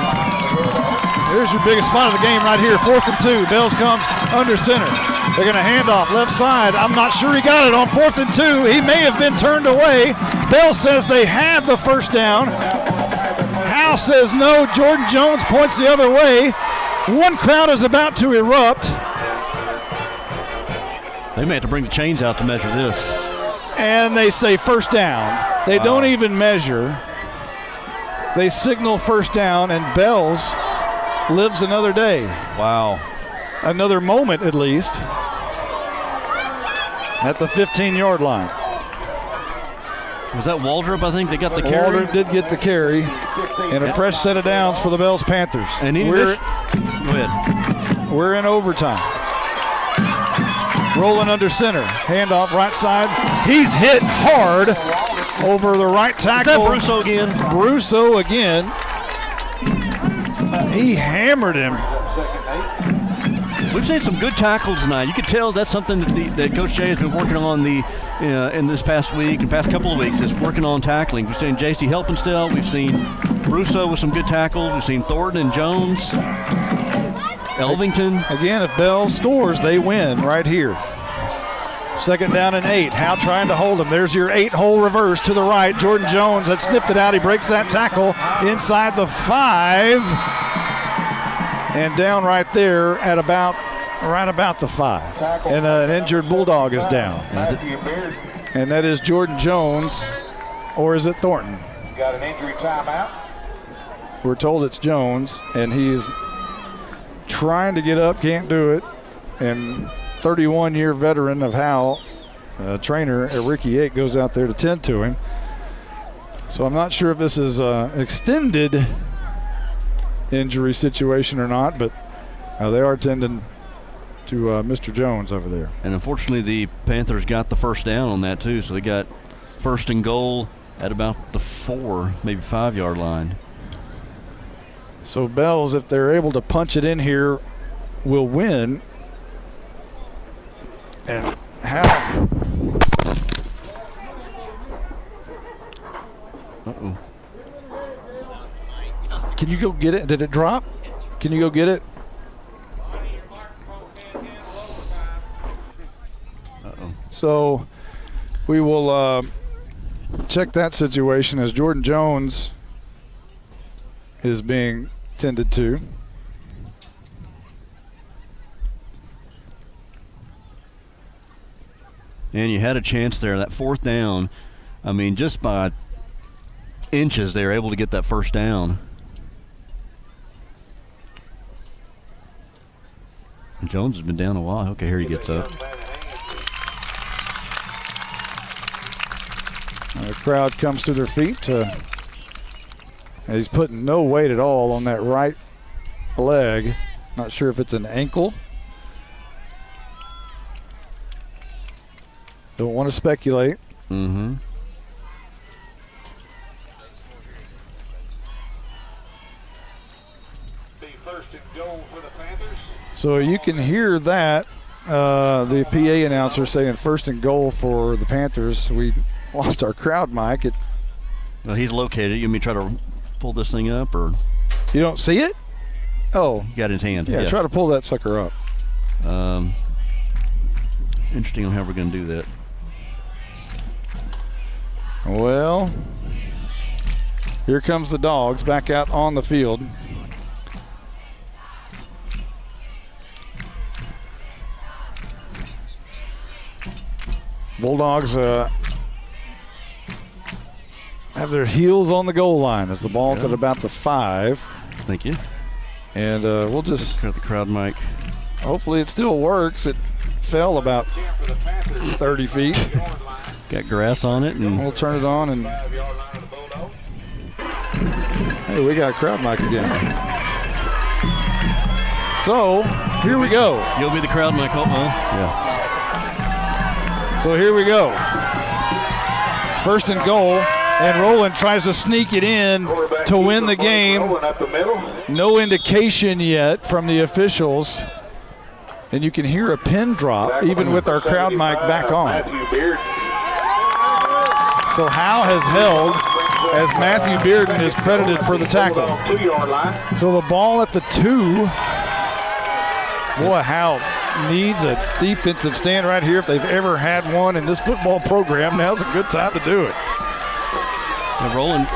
your biggest spot of the game right here. 4th and 2. Bells comes under center. They're going to hand off left side. I'm not sure he got it on 4th and 2. He may have been turned away. Bells says they have the first down. Howe says no. Jordan Jones points the other way. One crowd is about to erupt. They may have to bring the chains out to measure this. And they say first down. They don't even measure. They signal first down, and Bells lives another day. Wow. Another moment, at least, at the 15-yard line. Was that Waldrop, I think, that got the carry? Waldrop did get the carry, and a fresh set of downs for the Bells Panthers. And go ahead. We're in overtime. Rolling under center. Handoff right side. He's hit hard over the right tackle. Is that Brusso again? Brusso again. He hammered him. We've seen some good tackles tonight. You can tell that's something that Coach Jay has been working on in this past week and past couple of weeks, is working on tackling. We've seen J.C. Helpenstell. We've seen Brusso with some good tackles. We've seen Thornton and Jones. Elvington. Again, if Bell scores, they win right here. 2nd down and 8. Howe trying to hold him. There's your 8-hole reverse to the right. Jordan Jones had sniffed it out. He breaks that tackle inside the 5. And down right there at about the 5. And an injured Bulldog is down. And that is Jordan Jones, or is it Thornton? Got an injury timeout. We're told it's Jones, and he's trying to get up, can't do it. And 31-year veteran of Howe, trainer Ricky Yake, goes out there to tend to him. So I'm not sure if this is an extended injury situation or not, but they are tending to Mr. Jones over there. And unfortunately, the Panthers got the first down on that too, so they got first and goal at about the 4, maybe 5-yard line. So Bells, if they're able to punch it in here, will win. And Howe. Uh-oh. Can you go get it? Did it drop? Can you go get it? Uh-oh. So we will check that situation as Jordan Jones is being tended to. And you had a chance there, that 4th down. I mean, just by inches, they were able to get that first down. And Jones has been down a while. Okay, here he gets up. The crowd comes to their feet. He's putting no weight at all on that right leg. Not sure if it's an ankle. Don't want to speculate. Mm-hmm. First and goal for the Panthers. So you can hear that, the PA announcer saying first and goal for the Panthers. We lost our crowd mic. Well, he's located. You want me to try to pull this thing up, or? You don't see it? Oh. You got it in his hand. Yeah, try to pull that sucker up. Interesting on how we're going to do that. Well, here comes the Dogs back out on the field. Bulldogs have their heels on the goal line as the ball's at about the 5. Thank you. And we'll just cut the crowd mic. Hopefully it still works. It fell about 30 feet. Got grass on it, and we'll turn it on. And hey, we got a crowd mic again. So here we go. You'll be the crowd mic. Yeah. So here we go. First and goal, and Rowland tries to sneak it in to win the game. No indication yet from the officials. And you can hear a pin drop even with our crowd mic back on. So Howe has held as Matthew Bearden is credited for the tackle. So the ball at the 2. Boy, Howe needs a defensive stand right here if they've ever had one in this football program. Now's a good time to do it. And Rowland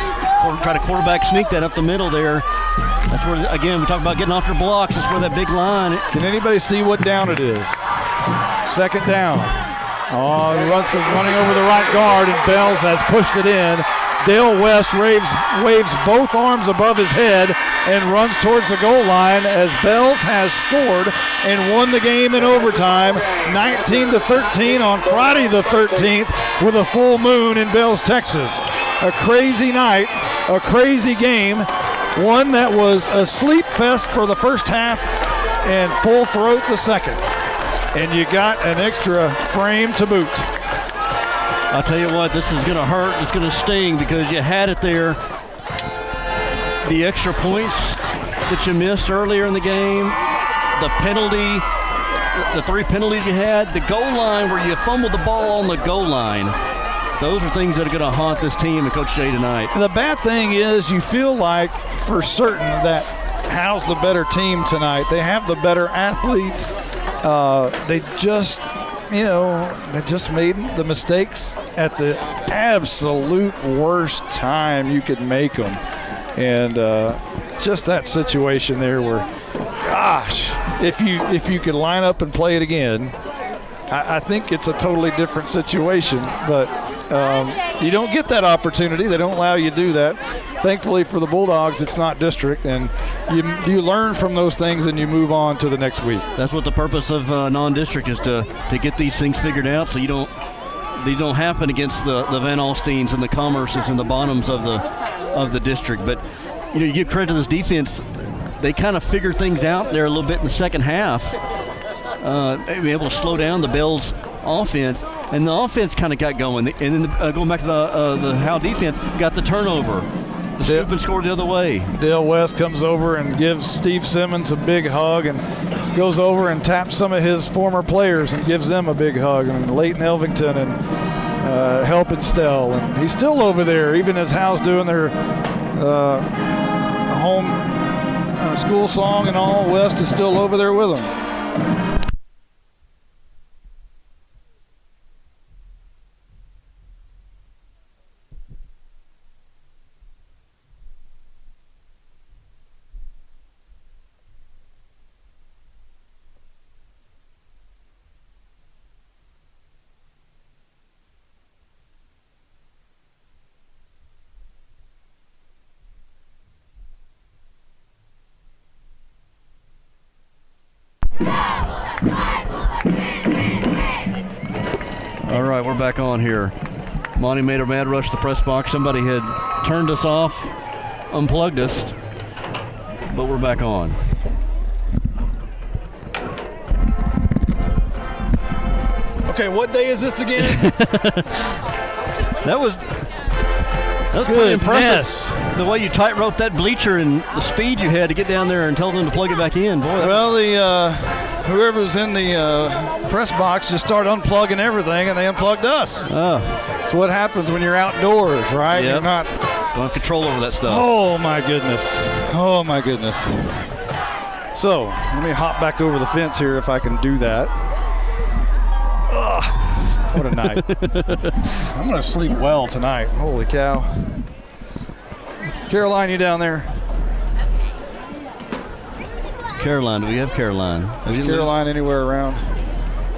try to quarterback sneak that up the middle there. That's where, again, we talk about getting off your blocks. That's where that big line. Can anybody see what down it is? Second down. Oh, Russell's running over the right guard, and Bells has pushed it in. Dale West waves both arms above his head and runs towards the goal line as Bells has scored and won the game in overtime, 19-13 on Friday the 13th with a full moon in Bells, Texas. A crazy night, a crazy game, one that was a sleep fest for the first half and full throat the second. And you got an extra frame to boot. I'll tell you what, this is going to hurt. It's going to sting because you had it there. The extra points that you missed earlier in the game, the penalty, the 3 penalties you had, the goal line where you fumbled the ball on the goal line. Those are things that are going to haunt this team and Coach Jay tonight. And the bad thing is you feel like for certain that Howe's the better team tonight. They have the better athletes. They just made the mistakes at the absolute worst time you could make them. And just that situation there where, gosh, if you could line up and play it again, I think it's a totally different situation. But you don't get that opportunity. They don't allow you to do that. Thankfully for the Bulldogs, it's not district, and you learn from those things and you move on to the next week. That's what the purpose of non-district is, to get these things figured out so these don't happen against the Van Alstyns and the Commerces and the bottoms of the district. But you give credit to this defense. They kind of figured things out there a little bit in the second half. be able to slow down the Bells offense, and the offense kind of got going. And then going back to the Howe defense, got the turnover. The scoop and scored the other way. Dale West comes over and gives Steve Simmons a big hug and goes over and taps some of his former players and gives them a big hug. And Leighton Elvington and helping Stell. And he's still over there, even as Howe's doing their home school song and all. West is still over there with them. All right, we're back on here. Monty made a mad rush to the press box. Somebody had turned us off, unplugged us, but we're back on. Okay, what day is this again? That was pretty impressive. The way you tightrope that bleacher and the speed you had to get down there and tell them to plug it back in. Boy, well, whoever's in the press box just started unplugging everything, and they unplugged us. Oh. That's what happens when you're outdoors, right? Yep. You're not. Don't have control over that stuff. Oh, my goodness. Oh, my goodness. So, let me hop back over the fence here if I can do that. Ugh, what a night. I'm going to sleep well tonight. Holy cow. Caroline, you down there? Caroline, do we have Caroline? Is Caroline anywhere around?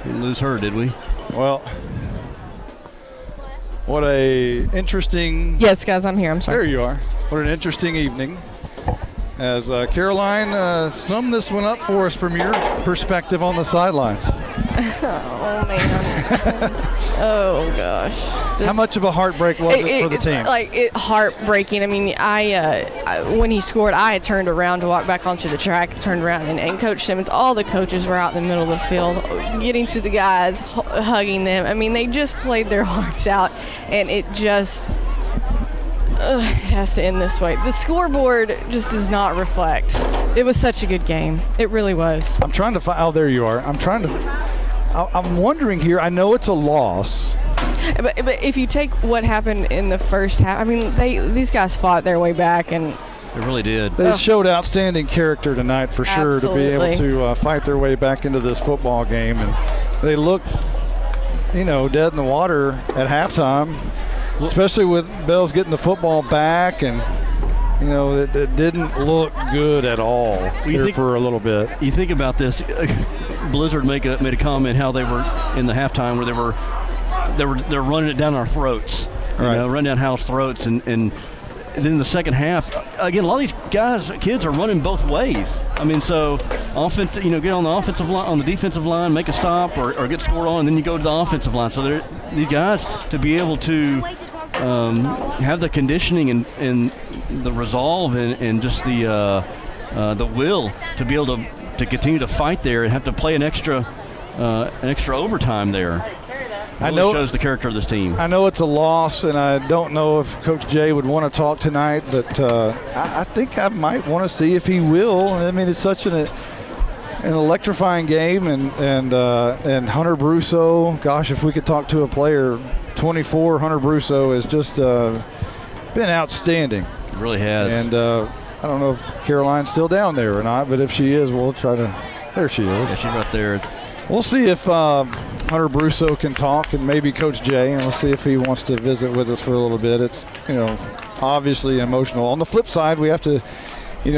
Didn't lose her, did we? Well, what a interesting... Yes, guys, I'm here. I'm sorry. There you are. What an interesting evening. As Caroline, sum this one up for us from your perspective on the sidelines. Oh, man. Oh, gosh. How much of a heartbreak was it for the team? Heartbreaking. I mean, I when he scored, I had turned around to walk back onto the track, turned around, and Coach Simmons, all the coaches were out in the middle of the field, getting to the guys, hugging them. I mean, they just played their hearts out, and it just it has to end this way. The scoreboard just does not reflect. It was such a good game. It really was. I'm trying to find. Oh, there you are. I'm wondering here. I know it's a loss. But if you take what happened in the first half, I mean, these guys fought their way back, and they really did. They showed outstanding character tonight for sure. Absolutely. To be able to fight their way back into this football game, and they looked, dead in the water at halftime, especially with Bells getting the football back, and it didn't look good at all for a little bit. You think about this. Blizzard made a comment how they were in the halftime where they're running it down our throats, running down Howe's throats, and then in the second half, again, a lot of these kids are running both ways. I mean, so offense, get on the offensive line, on the defensive line, make a stop or get scored on, and then you go to the offensive line. So these guys to be able to have the conditioning and the resolve and just the will to be able to continue to fight there and have to play an extra overtime there. I know shows the character of this team. I know it's a loss, and I don't know if Coach Jay would want to talk tonight, but I think I might want to see if he will. I mean, it's such an electrifying game, and Hunter Brusso. Gosh, if we could talk to a player, 24, Hunter Brusso has just been outstanding. It really has. And I don't know if Caroline's still down there or not, but if she is, we'll try to. There she is. Yeah, she's right there. We'll see if Hunter Brusso can talk, and maybe Coach Jay, and we'll see if he wants to visit with us for a little bit. It's obviously emotional. On the flip side, we have to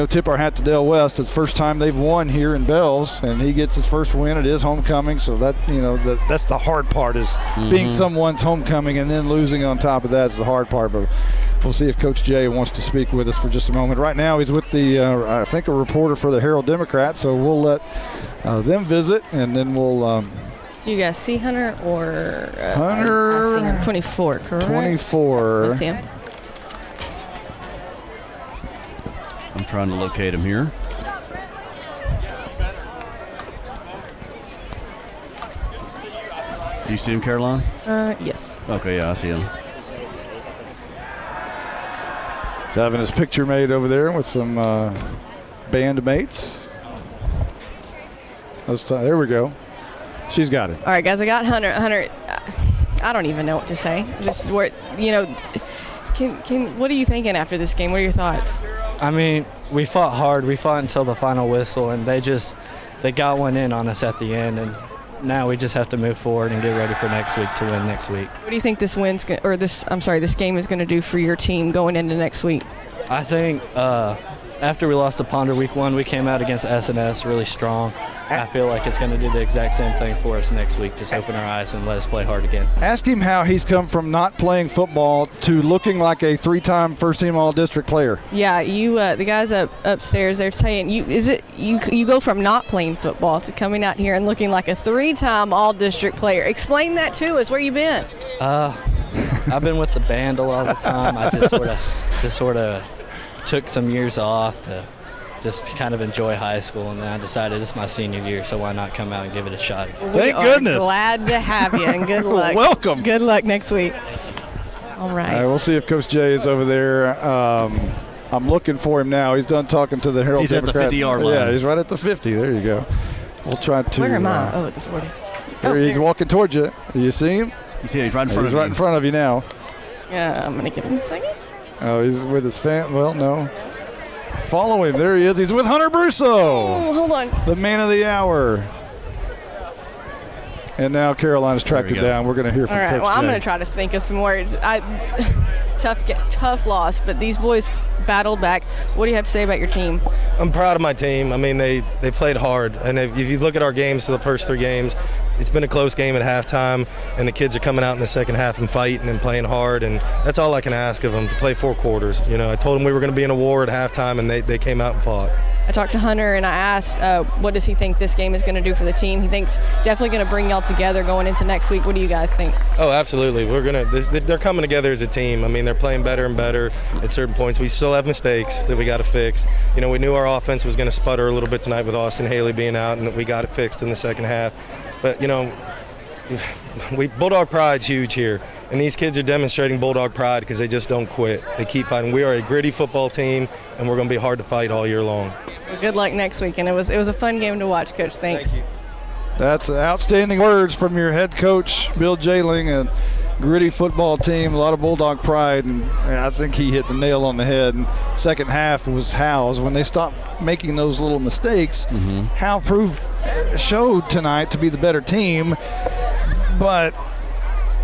tip our hat to Dale West. It's the first time they've won here in Bells, and he gets his first win. It is homecoming, so that that's the hard part is being someone's homecoming, and then losing on top of that is the hard part. But we'll see if Coach Jay wants to speak with us for just a moment. Right now, he's with the I think a reporter for the Herald Democrat, so we'll let them visit, and then we'll. Do you guys see Hunter or Hunter? I see him. 24, correct? 24. Let's see him. I'm trying to locate him here. Do you see him, Caroline? Yes. Okay, yeah, I see him. He's having his picture made over there with some band mates. There we go. She's got it. All right, guys, I got Hunter. Hunter, I don't even know what to say. Just where, what are you thinking after this game? What are your thoughts? I mean, we fought hard. We fought until the final whistle, and they got one in on us at the end, and now we just have to move forward and get ready for next week to win next week. What do you think this game is going to do for your team going into next week? I think after we lost to Ponder week 1, we came out against S&S really strong. I feel like it's going to do the exact same thing for us next week. Just open our eyes and let us play hard again. Ask him how he's come from not playing football to looking like a 3-time first-team All-District player. Yeah, the guys upstairs, they're saying you go from not playing football to coming out here and looking like a 3-time All-District player. Explain that to us. Where you been? I've been with the band a lot of the time. I just sort of took some years off to just kind of enjoy high school, and then I decided it's my senior year, so why not come out and give it a shot? Thank goodness. Glad to have you, and good luck. Welcome. Good luck next week. All right. We'll see if Coach Jay is over there. I'm looking for him now. He's done talking to the Herald He's Democrat. at the 50-yard line. Yeah, he's right at the 50. There you go. We'll try to. Where am I? At the 40. He's walking towards you. You see him? You see him? He's right in front of you. He's right in front of you now. Yeah, I'm going to give him a second. Oh, he's with his fan. Well, no. Follow him. There he is. He's with Hunter Brusso. Oh, hold on. The man of the hour. And now Carolina's tracked him down. We're going to hear from Coach Jay. All right, well, I'm going to try to think of some words. Tough loss, but these boys battled back. What do you have to say about your team? I'm proud of my team. I mean, they played hard. And if you look at our games, the first 3 games, it's been a close game at halftime, and the kids are coming out in the second half and fighting and playing hard, and that's all I can ask of them, to play 4 quarters. I told them we were going to be in a war at halftime, and they came out and fought. I talked to Hunter, and I asked, what does he think this game is going to do for the team? He thinks definitely going to bring y'all together going into next week. What do you guys think? Oh, absolutely. They're coming together as a team. I mean, they're playing better and better at certain points. We still have mistakes that we got to fix. We knew our offense was going to sputter a little bit tonight with Austin Haley being out, and we got it fixed in the second half. But, Bulldog pride's huge here, and these kids are demonstrating Bulldog pride because they just don't quit. They keep fighting. We are a gritty football team, and we're going to be hard to fight all year long. Well, good luck next week, and it was a fun game to watch, Coach. Thanks. Thank you. That's outstanding words from your head coach, Bill Jailing, and gritty football team, a lot of Bulldog pride, and I think he hit the nail on the head. And second half was Howe's. When they stopped making those little mistakes, Howe showed tonight to be the better team, but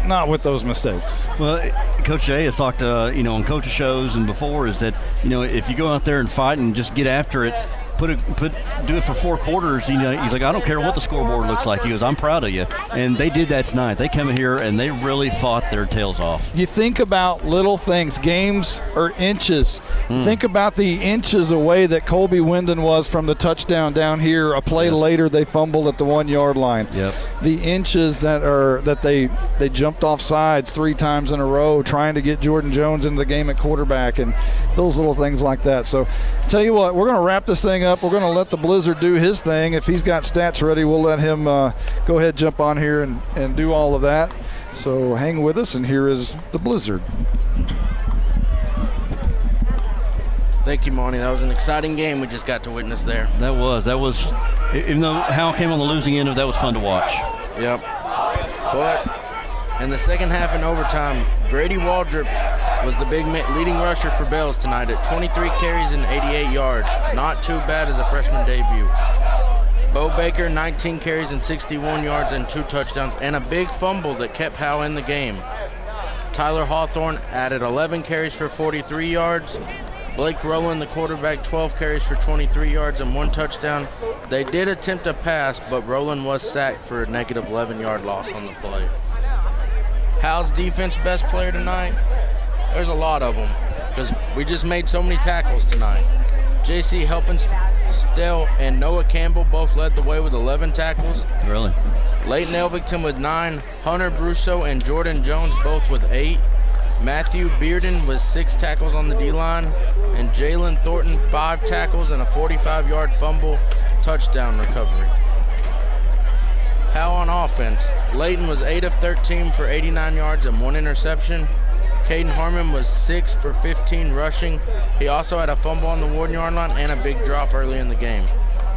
not with those mistakes. Well, Coach Jay has talked, on coaches shows and before, is that, if you go out there and fight and just get after it, do it for 4 quarters. He's like, I don't care what the scoreboard looks like. He goes, I'm proud of you. And they did that tonight. They come in here and they really fought their tails off. You think about little things. Games are inches. Think about the inches away that Colby Wyndon was from the touchdown down here. A play later, they fumbled at the 1-yard line. Yep. The inches that they jumped off sides 3 times in a row trying to get Jordan Jones into the game at quarterback, and those little things like that. So tell you what, we're going to wrap this thing up. We're going to let the Blizzard do his thing. If he's got stats ready, we'll let him go ahead, jump on here and do all of that. So hang with us, and here is the Blizzard. Thank you, Monty. That was an exciting game we just got to witness there. That was, even though Howe came on the losing end of that, was fun to watch. Yep. But in the second half and overtime, Grady Waldrop was the big leading rusher for Bells tonight at 23 carries and 88 yards. Not too bad as a freshman debut. Beau Baker, 19 carries and 61 yards and 2 touchdowns, and a big fumble that kept Howe in the game. Tyler Hawthorne added 11 carries for 43 yards. Blake Rowland, the quarterback, 12 carries for 23 yards and 1 touchdown. They did attempt a pass, but Rowland was sacked for a negative 11-yard loss on the play. Howe's defense best player tonight? There's a lot of them, because we just made so many tackles tonight. J.C. Helpenstell and Noah Campbell both led the way with 11 tackles. Really? Leighton Elvington with 9, Hunter Brusso and Jordan Jones both with 8, Matthew Bearden with 6 tackles on the D-line, and Jalen Thornton 5 tackles and a 45-yard fumble touchdown recovery. Howe on offense. Layton was 8 of 13 for 89 yards and 1 interception. Caden Harmon was 6 for 15 rushing. He also had a fumble on the 1-yard line and a big drop early in the game.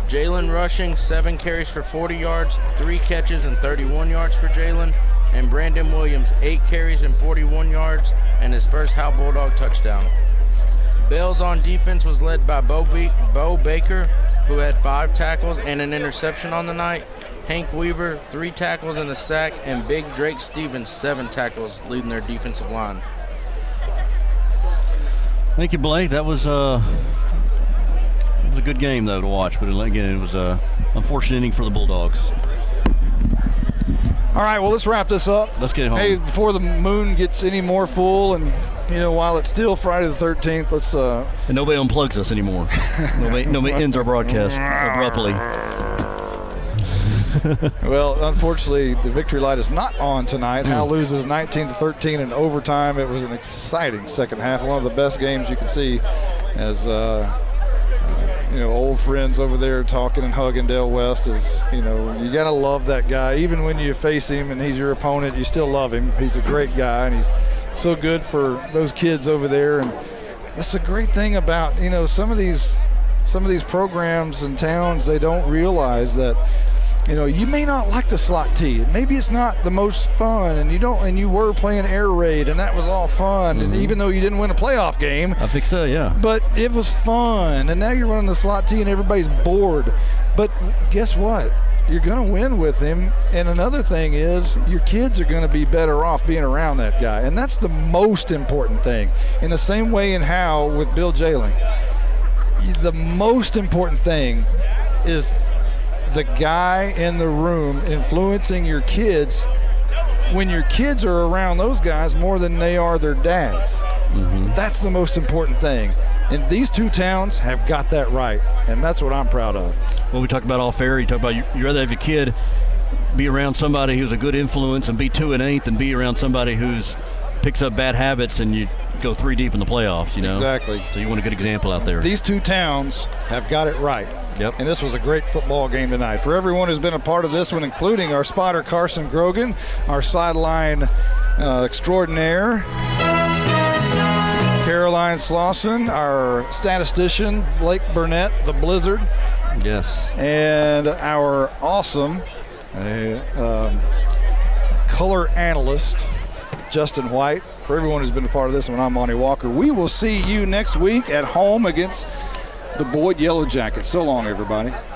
Jalen rushing, 7 carries for 40 yards, 3 catches and 31 yards for Jalen. And Brandon Williams, 8 carries and 41 yards and his first Howe Bulldog touchdown. Bell's on defense was led by Beau Baker, who had 5 tackles and an interception on the night. Hank Weaver, 3 tackles and a sack, and Big Drake Stevens, 7 tackles, leading their defensive line. Thank you, Blake. That was a good game, though, to watch. But again, it was an unfortunate inning for the Bulldogs. All right, well, let's wrap this up. Let's get home. Hey, before the moon gets any more full, and while it's still Friday the 13th, let's. And nobody unplugs us anymore. nobody ends our broadcast abruptly. Well, unfortunately, the victory light is not on tonight. Howe loses 19-13 in overtime. It was an exciting second half, one of the best games you can see as old friends over there talking and hugging. Dale West is, you got to love that guy. Even when you face him and he's your opponent, you still love him. He's a great guy, and he's so good for those kids over there. And that's a great thing about, some of these programs and towns, they don't realize that you may not like the slot T. Maybe it's not the most fun, and you were playing air raid, and that was all fun. And even though you didn't win a playoff game, I think so, yeah. But it was fun, and now you're running the slot T, and everybody's bored. But guess what? You're going to win with him. And another thing is, your kids are going to be better off being around that guy, and that's the most important thing. In the same way in Howe with Bill Jailing, the most important thing is the guy in the room influencing your kids when your kids are around those guys more than they are their dads. That's the most important thing. And these two towns have got that right, and that's what I'm proud of. Well, we talked about all fair. You talk about you'd rather have your kid be around somebody who's a good influence and be 2-8 than be around somebody who's picks up bad habits and you go 3 deep in the playoffs, Exactly. So you want a good example out there. These two towns have got it right. Yep. And this was a great football game tonight. For everyone who's been a part of this one, including our spotter Carson Grogan, our sideline extraordinaire Caroline Slauson, our statistician Blake Burnett, the Blizzard. Yes. And our awesome color analyst Justin White. For everyone who's been a part of this one, I'm Monty Walker. We will see you next week at home against the Boyd Yellow Jackets. So long, everybody.